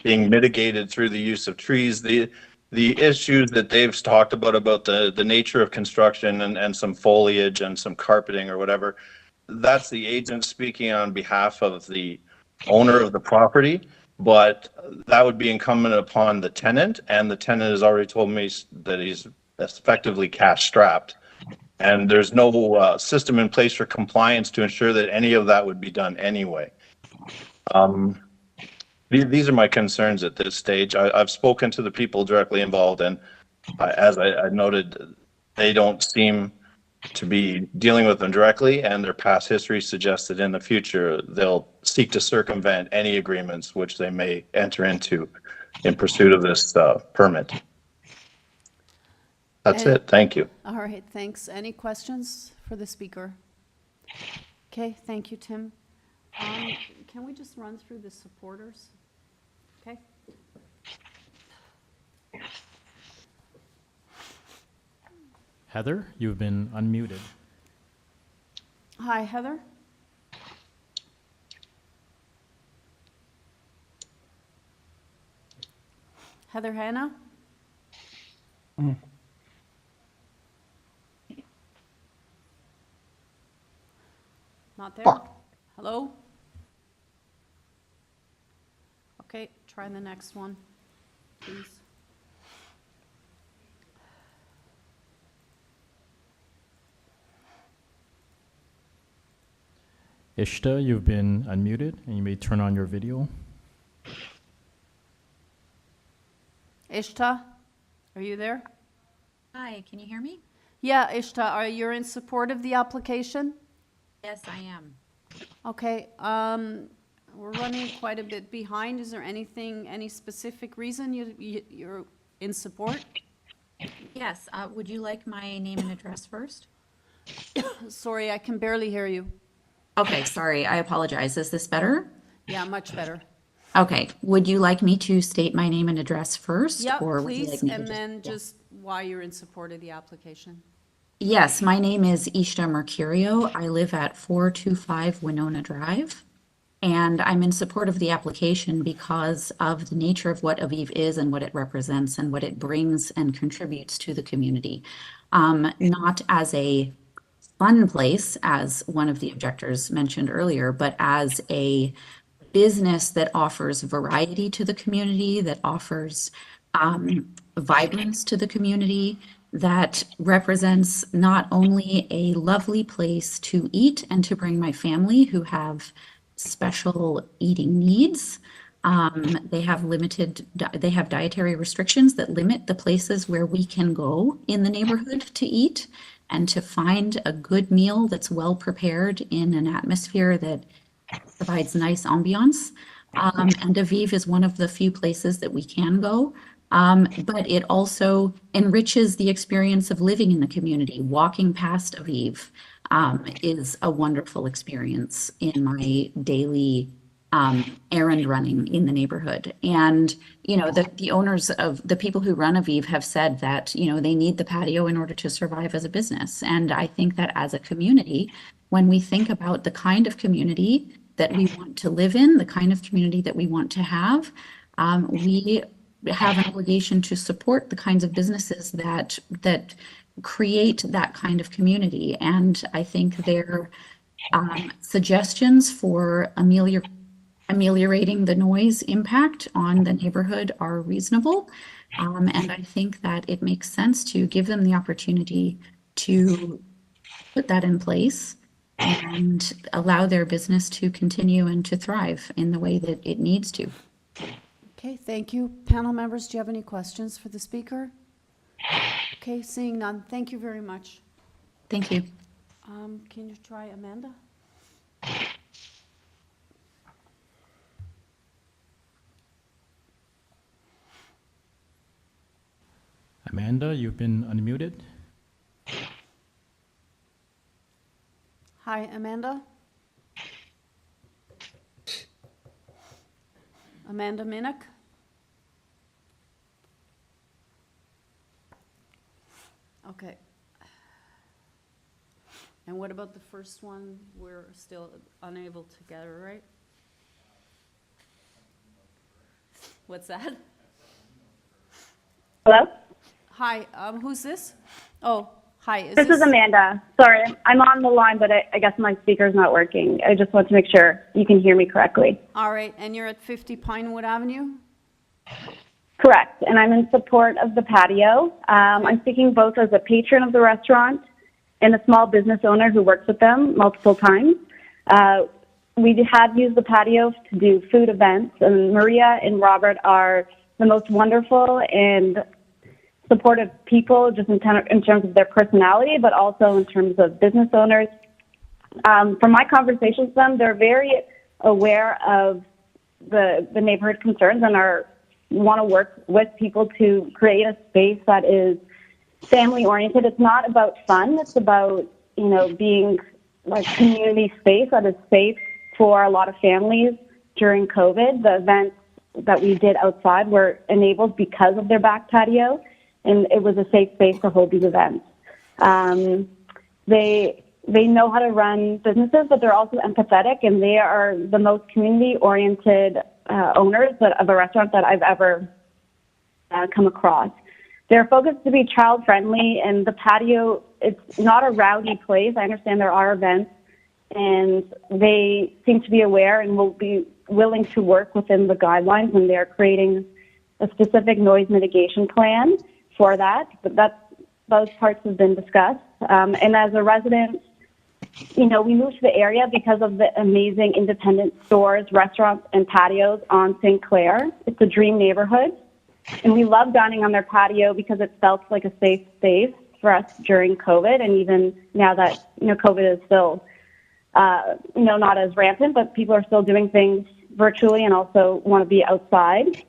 being mitigated through the use of trees. The issues that they've talked about the nature of construction and some foliage and some carpeting or whatever, that's the agent speaking on behalf of the owner of the property. But that would be incumbent upon the tenant, and the tenant has already told me that he's effectively cash strapped. And there's no system in place for compliance to ensure that any of that would be done anyway. These are my concerns at this stage. I've spoken to the people directly involved, and as I noted, they don't seem to be dealing with them directly, and their past history suggests that in the future they'll seek to circumvent any agreements which they may enter into in pursuit of this permit. That's it. Thank you. All right, thanks. Any questions for the speaker? Okay, thank you, Tim. Can we just run through the supporters? Okay. Heather, you've been unmuted. Hi, Heather. Heather Hanna? Not there? Hello? Okay, try the next one, please. Ishta, you've been unmuted, and you may turn on your video. Ishta, are you there? Hi, can you hear me? Yeah, Ishta, are you in support of the application? Yes, I am. Okay, we're running quite a bit behind. Is there any specific reason you're in support? Yes, would you like my name and address first? Sorry, I can barely hear you. Okay, sorry, I apologize. Is this better? Yeah, much better. Okay, would you like me to state my name and address first? Yeah, or would you please, like me to and just- then just why you're in support of the application. Yes, my name is Ishta Mercurio. I live at 425 Winona Drive. And I'm in support of the application because of the nature of what Aviv is and what it represents and what it brings and contributes to the community. Not as a fun place, as one of the objectors mentioned earlier, but as a business that offers variety to the community, that offers vibrance to the community, that represents not only a lovely place to eat and to bring my family who have special eating needs. They have dietary restrictions that limit the places where we can go in the neighborhood to eat and to find a good meal that's well prepared in an atmosphere that provides nice ambiance. And Aviv is one of the few places that we can go. But it also enriches the experience of living in the community. Walking past Aviv is a wonderful experience in my daily errand running in the neighborhood. And, you know, the owners of the people who run Aviv have said that, you know, they need the patio in order to survive as a business. And I think that as a community, when we think about the kind of community that we want to live in, the kind of community that we want to have, we have an obligation to support the kinds of businesses that create that kind of community. And I think their suggestions for ameliorating the noise impact on the neighborhood are reasonable. And I think that it makes sense to give them the opportunity to put that in place and allow their business to continue and to thrive in the way that it needs to. Okay, thank you. Panel members, do you have any questions for the speaker? Okay, seeing none. Thank you very much. Thank you. Can you try Amanda? Amanda, you've been unmuted. Hi, Amanda? Amanda Minnick? Okay. And what about the first one? We're still unable to get her, right? What's that? Hello? Hi, who's this? Oh, hi. This is Amanda. Sorry, I'm on the line, but I guess my speaker's not working. I just want to make sure you can hear me correctly. All right, and you're at 50 Pinewood Avenue? Correct, and I'm in support of the patio. I'm speaking both as a patron of the restaurant and a small business owner who works with them multiple times. We have used the patio to do food events, and Maria and Robert are the most wonderful and supportive people, just in terms of their personality, but also in terms of business owners. From my conversations with them, they're very aware of the neighborhood concerns and want to work with people to create a space that is family oriented. It's not about fun. It's about, you know, being like community space that is safe for a lot of families during COVID. The events that we did outside were enabled because of their back patio, and it was a safe space to hold these events. They know how to run businesses, but they're also empathetic, and they are the most community-oriented owners of a restaurant that I've ever come across. They're focused to be child-friendly, and the patio, it's not a rowdy place. I understand there are events, and they seem to be aware and will be willing to work within the guidelines, and they're creating a specific noise mitigation plan for that. But those parts have been discussed. And as a resident, you know, we moved to the area because of the amazing independent stores, restaurants, and patios on Sinclair. It's a dream neighborhood. And we love dining on their patio because it felt like a safe space for us during COVID. And even now that, you know, COVID is still, you know, not as rampant, but people are still doing things virtually and also want to be outside.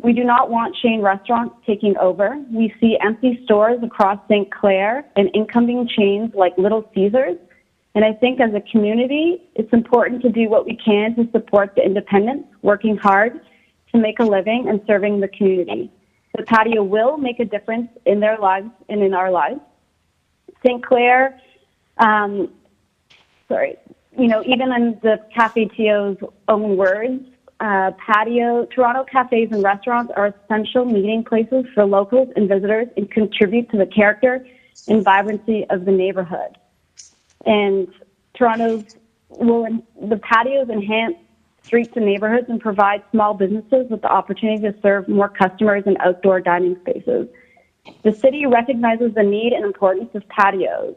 We do not want chain restaurants taking over. We see empty stores across St. Clair and incoming chains like Little Caesars. And I think as a community, it's important to do what we can to support the independents working hard to make a living and serving the community. The patio will make a difference in their lives and in our lives. St. Clair, even in the Cafe Tio's own words, Toronto cafes and restaurants are essential meeting places for locals and visitors and contribute to the character and vibrancy of the neighborhood. And the patios enhance streets and neighborhoods and provide small businesses with the opportunity to serve more customers in outdoor dining spaces. The city recognizes the need and importance of patios.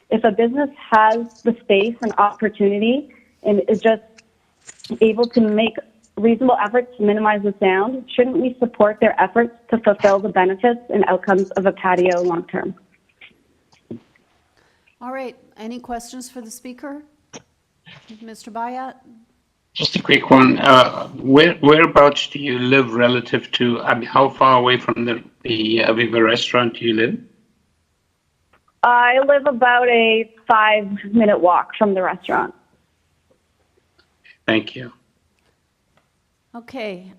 If a business has the space and opportunity and is just able to make reasonable efforts to minimize the sound, shouldn't we support their efforts to fulfill the benefits and outcomes of a patio long term? All right, any questions for the speaker? Mr. Bayat? Just a quick one. Whereabouts do you live relative to, how far away from the Aviva restaurant do you live? I live about a 5-minute walk from the restaurant. Thank you. Okay,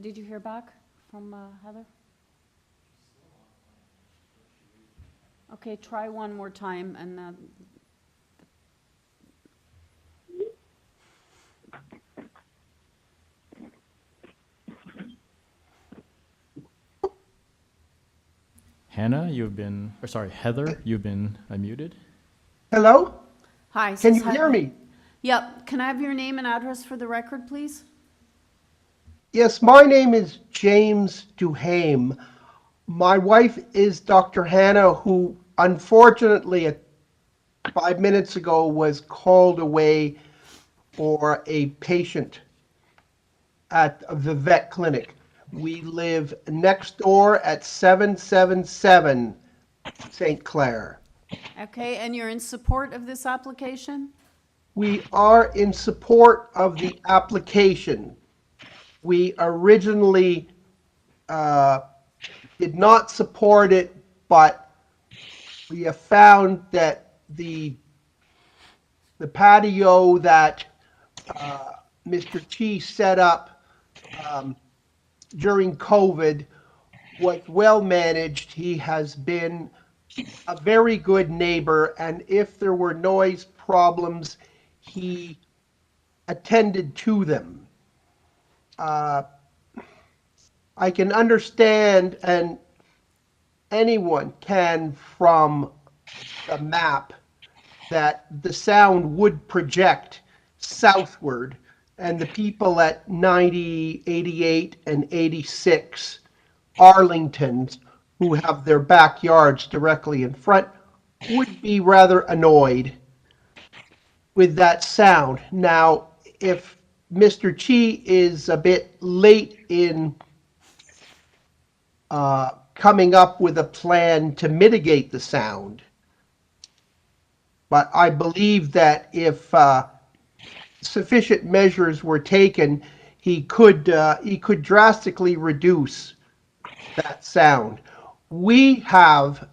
did you hear back from Heather? Okay, try one more time and Heather, you've been unmuted. Hello? Hi. Can you hear me? Yep. Can I have your name and address for the record, please? Yes, my name is James Duhame. My wife is Dr. Hannah, who unfortunately 5 minutes ago was called away for a patient at the vet clinic. We live next door at 777 St. Clair. Okay, and you're in support of this application? We are in support of the application. We originally did not support it, but we have found that the patio that Mr. Chi set up during COVID was well managed. He has been a very good neighbor, and if there were noise problems, he attended to them. I can understand, and anyone can from the map, that the sound would project southward, and the people at 90, 88, and 86 Arlingtons, who have their backyards directly in front, would be rather annoyed with that sound. Now, if Mr. Chi is a bit late in coming up with a plan to mitigate the sound, but I believe that if sufficient measures were taken, he could drastically reduce that sound. We have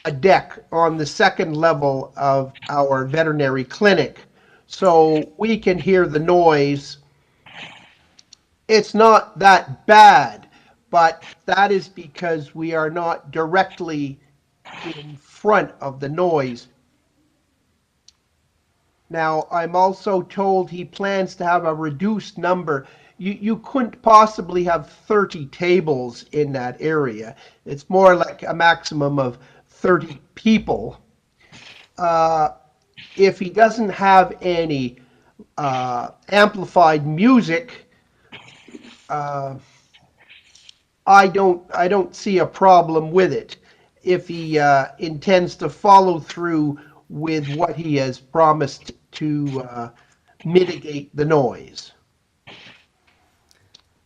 a deck on the second level of our veterinary clinic, so we can hear the noise. It's not that bad, but that is because we are not directly in front of the noise. Now, I'm also told he plans to have a reduced number. You couldn't possibly have 30 tables in that area. It's more like a maximum of 30 people. If he doesn't have any amplified music, I don't see a problem with it if he intends to follow through with what he has promised to mitigate the noise.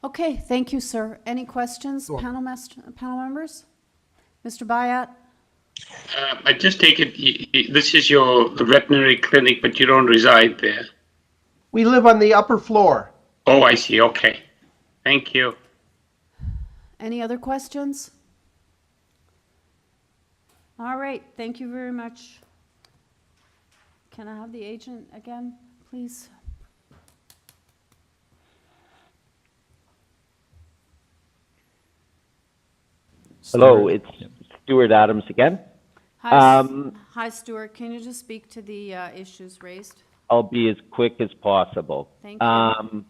Okay, thank you, sir. Any questions, panel members? Mr. Bayat? I just take it this is your veterinary clinic, but you don't reside there. We live on the upper floor. Oh, I see. Okay. Thank you. Any other questions? All right, thank you very much. Can I have the agent again, please? Hello, it's Stuart Adams again. Hi, Stuart. Can you just speak to the issues raised? I'll be as quick as possible. Thank you.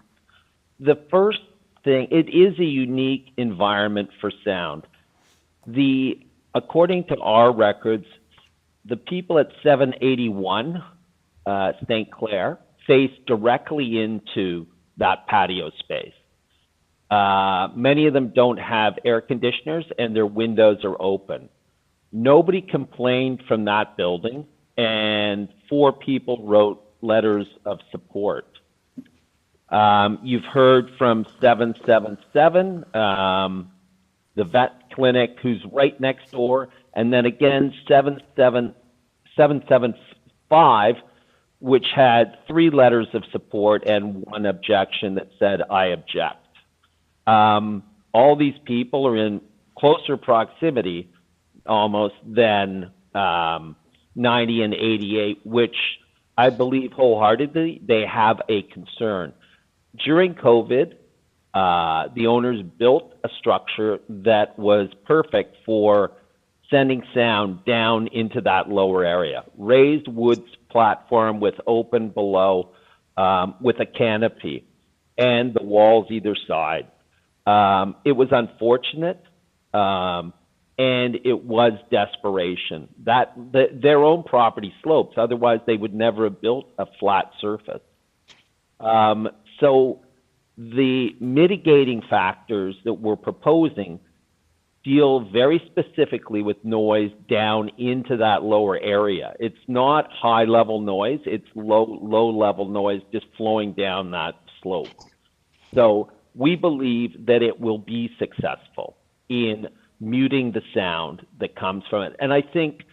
The first thing, it is a unique environment for sound. According to our records, the people at 781 St. Clair face directly into that patio space. Many of them don't have air conditioners and their windows are open. Nobody complained from that building, and 4 people wrote letters of support. You've heard from 777, the vet clinic who's right next door, and then again 775, which had 3 letters of support and 1 objection that said, I object. All these people are in closer proximity almost than 90 and 88, which I believe wholeheartedly they have a concern. During COVID, the owners built a structure that was perfect for sending sound down into that lower area. Raised wood platform with open below, with a canopy, and the walls either side. It was unfortunate, and it was desperation. Their own property slopes, otherwise they would never have built a flat surface. So the mitigating factors that we're proposing deal very specifically with noise down into that lower area. It's not high level noise, it's low level noise just flowing down that slope. So we believe that it will be successful in muting the sound that comes from it. And I think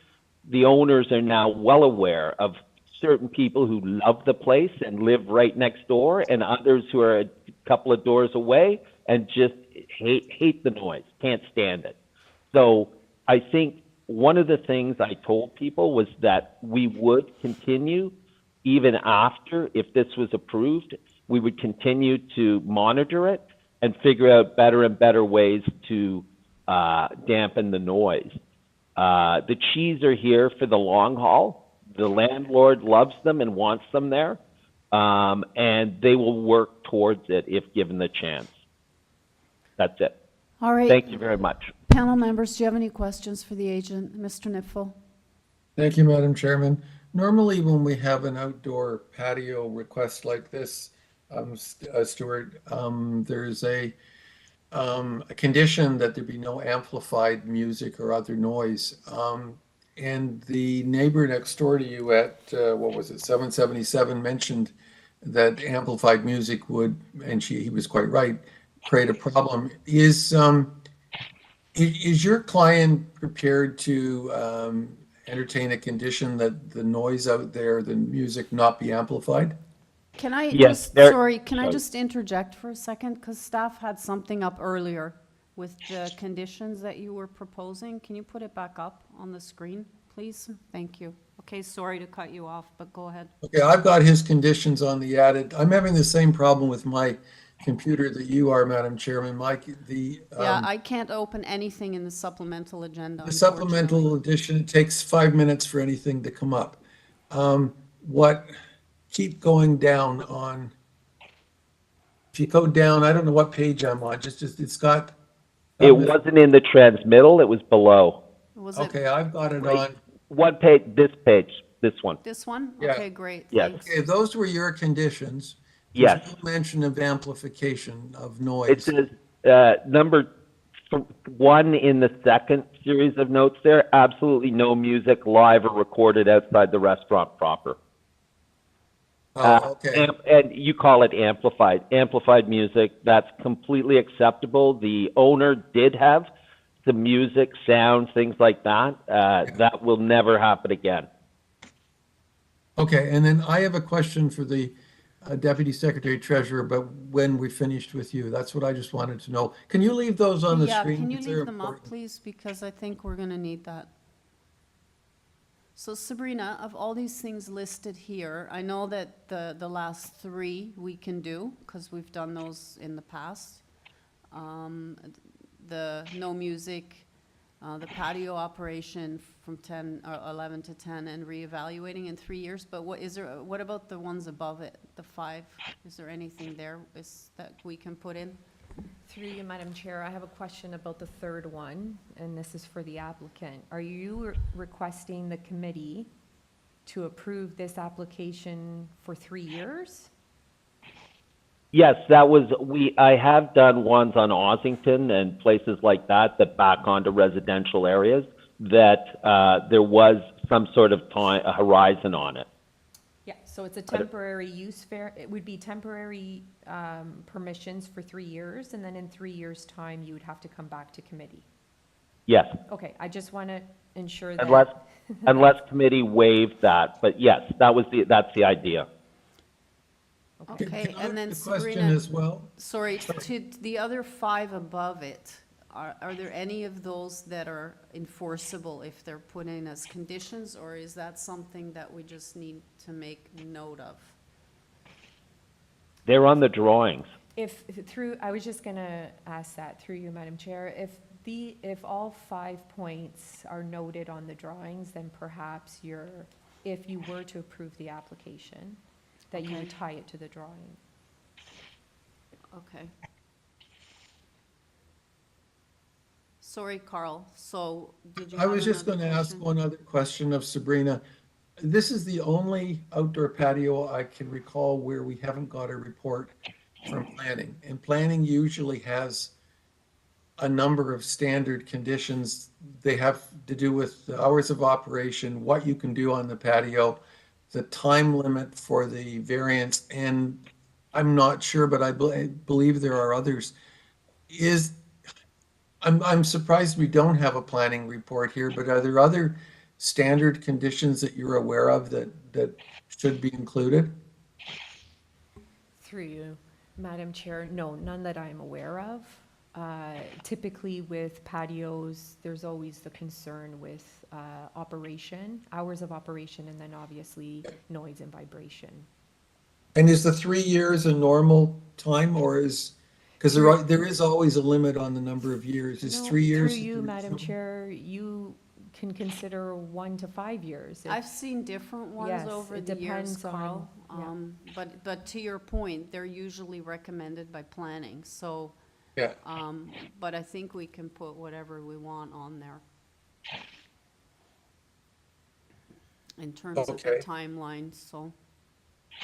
the owners are now well aware of certain people who love the place and live right next door, and others who are a couple of doors away and just hate the noise, can't stand it. So I think one of the things I told people was that we would continue, even after, if this was approved, we would continue to monitor it and figure out better and better ways to dampen the noise. The Chees are here for the long haul. The landlord loves them and wants them there, and they will work towards it if given the chance. That's it. All right. Thank you very much. Panel members, do you have any questions for the agent? Mr. Nipfel? Thank you, Madam Chairman. Normally, when we have an outdoor patio request like this, Stuart, there's a condition that there be no amplified music or other noise. And the neighbor next door to you at, what was it, 777 mentioned that amplified music would, and he was quite right, create a problem. Is your client prepared to entertain a condition that the noise out there, the music, not be amplified? Can I Yes, just, there- sorry, can I sorry. just interject for a second? Because staff had something up earlier with the conditions that you were proposing. Can you put it back up on the screen, please? Thank you. Okay, sorry to cut you off, but go ahead. Okay, I've got his conditions on the added. I'm having the same problem with my computer that you are, Madam Chairman. Yeah, I can't open anything in the supplemental agenda. The supplemental edition takes 5 minutes for anything to come up. Keep going down on, if you go down, I don't know what page I'm on, it's got. It wasn't in the transmittal, it was below. Okay, I've got it on. What page? This page, this one. This one? Yeah. Okay, great. Yes. Thanks. Okay, those were your conditions. Yes. There's no mention of amplification of It noise. says number 1 in the second series of notes there, absolutely no music live or recorded outside the restaurant proper. Okay. And you call it amplified music. That's completely acceptable. The owner did have some music, sounds, things like that. That will never happen again. Okay, and then I have a question for the Deputy Secretary Treasurer, but when we finished with you. That's what I just wanted to know. Can you leave those on the Yeah, screen? can you 'Cause they're leave them up, important. please? Because I think we're gonna need that. So Sabrina, of all these things listed here, I know that the last three we can do, because we've done those in the past. The no music, the patio operation from 10 or 11 to 10, and reevaluating in 3 years. But what about the ones above it, the 5? Is there anything there that we can put in? Through you, Madam Chair, I have a question about the third one, and this is for the applicant. Are you requesting the committee to approve this application for 3 years? Yes, I have done ones on Ossington and places like that back onto residential areas that there was some sort of a horizon on it. Yeah, so it's a temporary use fair. It would be temporary permissions for 3 years, and then in 3 years' time, you would have to come back to committee. Yes. Okay, I just want to ensure that. Unless committee waived that, but yes, that's the idea. Okay, and then The Sabrina. question as well. Sorry, to the other 5 above it, are there any of those that are enforceable if they're put in as conditions, or is that something that we just need to make note of? They're on the drawings. I was just gonna ask that through you, Madam Chair, if all 5 points are noted on the drawings, then perhaps if you were to approve the application, that you would tie it to the drawing. Okay. Sorry, Carl, so did you I have was just another going to ask question? one other question of Sabrina. This is the only outdoor patio I can recall where we haven't got a report from planning. And planning usually has a number of standard conditions. They have to do with the hours of operation, what you can do on the patio, the time limit for the variance, and I'm not sure, but I believe there are others. I'm surprised we don't have a planning report here, but are there other standard conditions that you're aware of that should be included? Through you, Madam Chair, no, none that I'm aware of. Typically with patios, there's always the concern with operation, hours of operation, and then obviously noise and vibration. And is the 3 years a normal time, or because there is always a limit on the number of years. Is 3 years? Through you, Madam Chair, you can consider 1 to 5 years. I've seen different ones Yes, over it the years, depends on- Carl. yeah. But to your point, they're usually recommended by planning, so. Yeah. But I think we can put whatever we want on there. In terms of the Okay. timeline, so.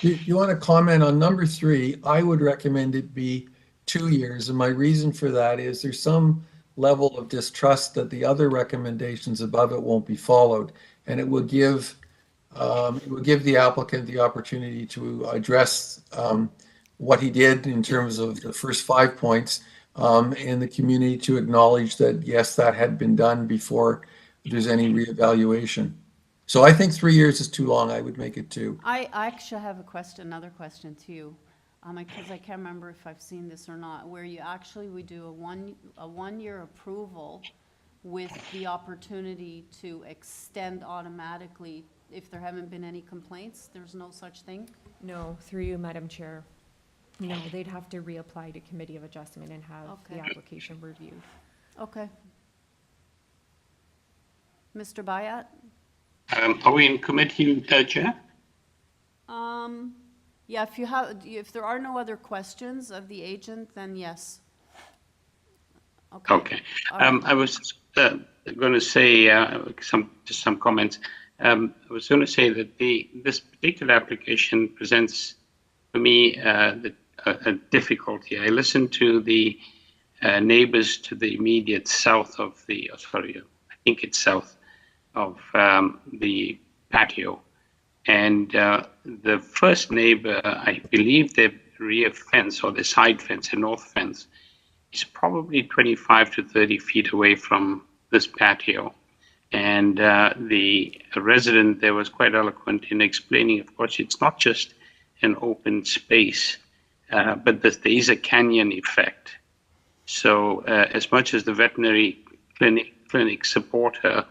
You want to comment on number 3? I would recommend it be 2 years, and my reason for that is there's some level of distrust that the other recommendations above it won't be followed, and it will give the applicant the opportunity to address what he did in terms of the first 5 points, and the community to acknowledge that yes, that had been done before there's any reevaluation. So I think 3 years is too long. I would make it 2. I actually have another question to you, because I can't remember if I've seen this or not, where we do a 1 year approval with the opportunity to extend automatically if there haven't been any complaints. There's no such thing? No, through you, Madam Chair. No, they'd have to reapply to Committee of Adjustment and have the application reviewed. Okay. Mr. Bayat? Are we in committee, Chair? Yeah, if there are no other questions of the agent, then yes. Okay. I was going to say some comments. I was going to say that this particular application presents for me a difficulty. I listened to the neighbors to the immediate south of I think it's south of the patio. And the first neighbor, I believe their rear fence or the side fence, the north fence, is probably 25 to 30 feet away from this patio. And the resident there was quite eloquent in explaining, of course, it's not just an open space, but there is a canyon effect. So as much as the veterinary clinic support her,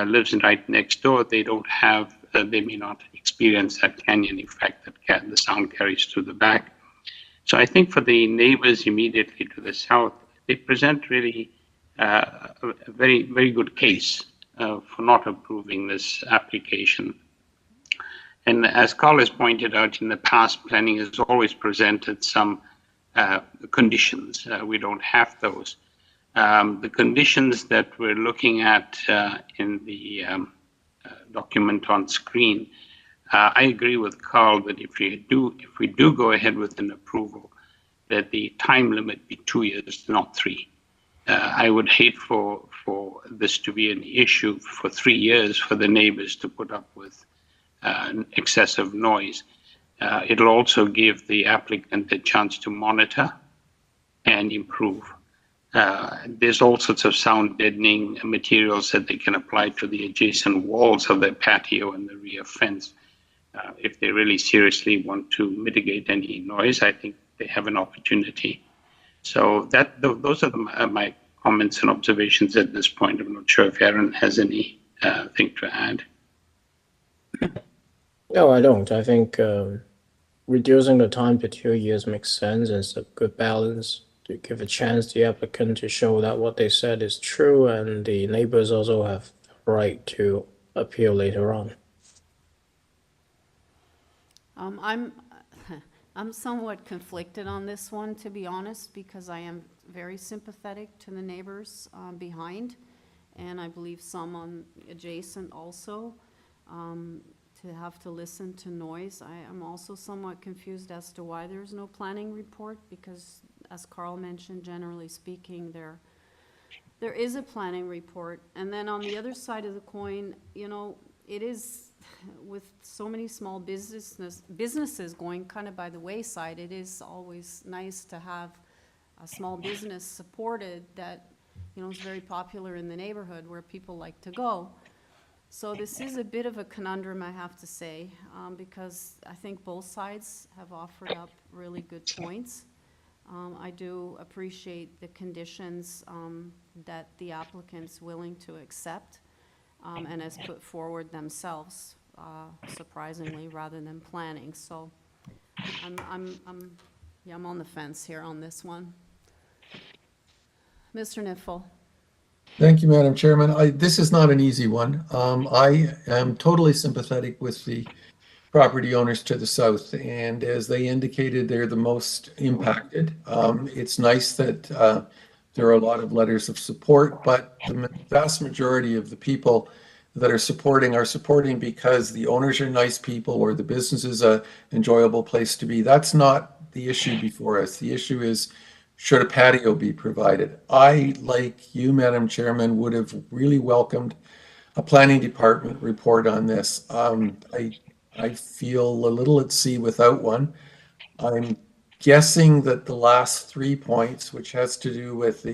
lives right next door, they don't have, they may not experience that canyon effect that the sound carries to the back. So I think for the neighbors immediately to the south, they present really a very, very good case for not approving this application. And as Carl has pointed out, in the past, planning has always presented some conditions. We don't have those. The conditions that we're looking at in the document on screen, I agree with Carl that if we do go ahead with an approval, that the time limit be 2 years, not 3. I would hate for this to be an issue for 3 years for the neighbors to put up with excessive noise. It'll also give the applicant a chance to monitor and improve. There's all sorts of sound deadening materials that they can apply to the adjacent walls of their patio and the rear fence. If they really seriously want to mitigate any noise, I think they have an opportunity. So those are my comments and observations at this point. I'm not sure if Aaron has anything to add. No, I don't. I think reducing the time to 2 years makes sense. It's a good balance to give a chance to the applicant to show that what they said is true, and the neighbors also have the right to appeal later on. I'm somewhat conflicted on this one, to be honest, because I am very sympathetic to the neighbors behind, and I believe some on adjacent also. To have to listen to noise. I am also somewhat confused as to why there's no planning report, because as Carl mentioned, generally speaking, there is a planning report. And then on the other side of the coin, you know, it is, with so many small businesses going kind of by the wayside, it is always nice to have a small business supported that, you know, is very popular in the neighborhood where people like to go. So this is a bit of a conundrum, I have to say, because I think both sides have offered up really good points. I do appreciate the conditions that the applicant's willing to accept and has put forward themselves, surprisingly, rather than planning. So I'm on the fence here on this one. Mr. Niffel. Thank you, Madam Chairman. This is not an easy one. I am totally sympathetic with the property owners to the south, and as they indicated, they're the most impacted. It's nice that there are a lot of letters of support, but the vast majority of the people that are supporting because the owners are nice people or the business is an enjoyable place to be. That's not the issue before us. The issue is, should a patio be provided? I, like you, Madam Chairman, would have really welcomed a planning department report on this. I feel a little at sea without one. I'm guessing that the last 3 points, which has to do with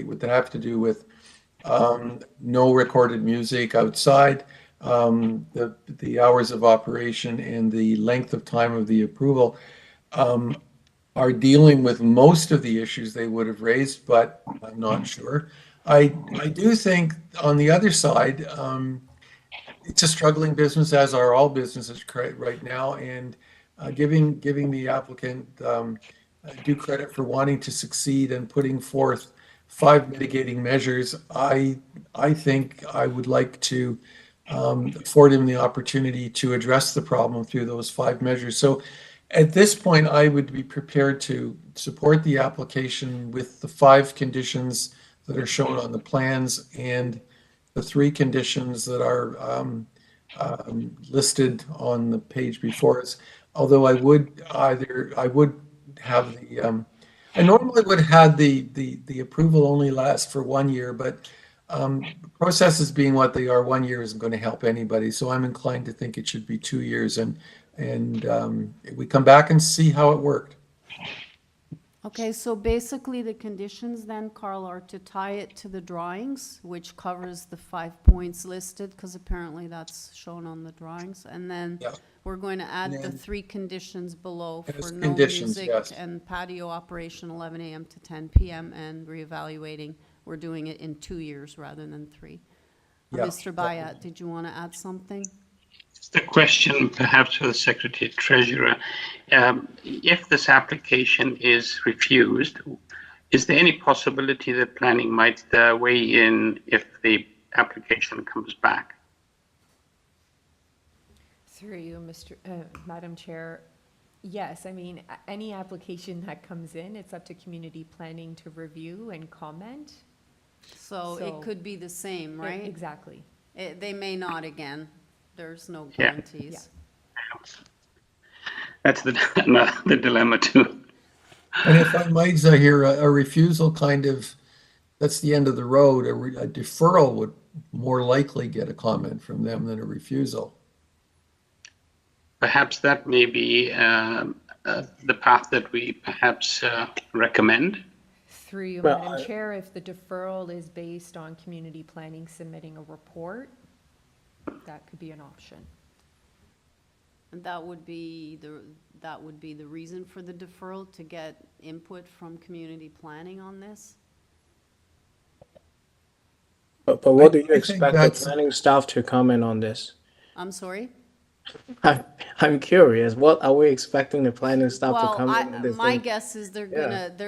no recorded music outside, the hours of operation, and the length of time of the approval, are dealing with most of the issues they would have raised, but I'm not sure. I do think on the other side, it's a struggling business, as are all businesses right now, and giving the applicant due credit for wanting to succeed and putting forth 5 mitigating measures. I think I would like to afford him the opportunity to address the problem through those 5 measures. So at this point, I would be prepared to support the application with the 5 conditions that are shown on the plans and the 3 conditions that are listed on the page before us. Although I normally would have the approval only last for 1 year, but processes being what they are, 1 year isn't going to help anybody. So I'm inclined to think it should be 2 years, and we come back and see how it worked. Okay, so basically the conditions then, Carl, are to tie it to the drawings, which covers the 5 points listed, because apparently that's shown on the drawings. And then Yeah. we're going to add And the then- 3 conditions below As for no conditions, music yes. and patio operation 11 a.m. to 10 p.m. and reevaluating. We're doing it in 2 years rather than 3. Yeah. Mr. Bayat, did you want to add something? Just a question perhaps for the Secretary Treasurer. If this application is refused, is there any possibility that planning might weigh in if the application comes back? Through you, Madam Chair. Yes, I mean, any application that comes in, it's up to community planning to review and comment. So it could be the same, right? Exactly. They may not again. There's no Yeah. guarantees. That's the dilemma too. And if I might, Zahir, a refusal kind of, that's the end of the road. A deferral would more likely get a comment from them than a refusal. Perhaps that may be the path that we perhaps recommend. Through you, Well, Madam Chair, if the deferral is based on community planning submitting a report, that could be an option. And that would be the reason for the deferral, to get input from community planning on this? But what do you I think expect the that's- planning staff to comment on this? I'm sorry? I'm curious, what are we expecting the planning staff to Well, comment on this? my thing? guess is they're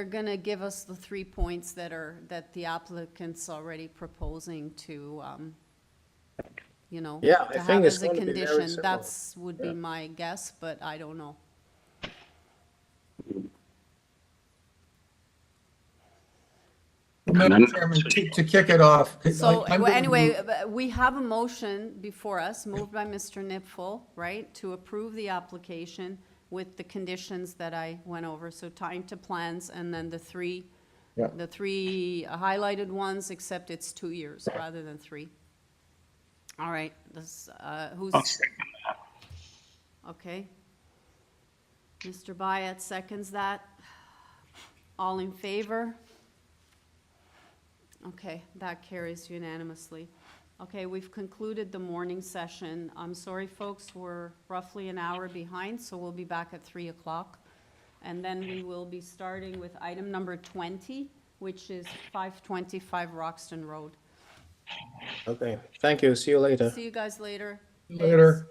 gonna give us the 3 points that the applicant's already proposing to, Yeah, I to think have it's as a gonna be very condition. similar. That's would be Yeah. my guess, but I don't know. Madam Chairman, to kick it off. So I'm well, gonna anyway, move- we have a motion before us, moved by Mr. Nipfel, right, to approve the application with the conditions that I went over. So time to plans, and then the three highlighted ones, except it's 2 years rather than 3. All right, this, who's? I'll second that. Okay. Mr. Bayat seconds that. All in favor? Okay, that carries unanimously. Okay, we've concluded the morning session. I'm sorry, folks, we're roughly an hour behind, so we'll be back at 3 o'clock. And then we will be starting with item number 20, which is 525 Roxton Road. Okay, thank you, see you later. See you guys later. Later.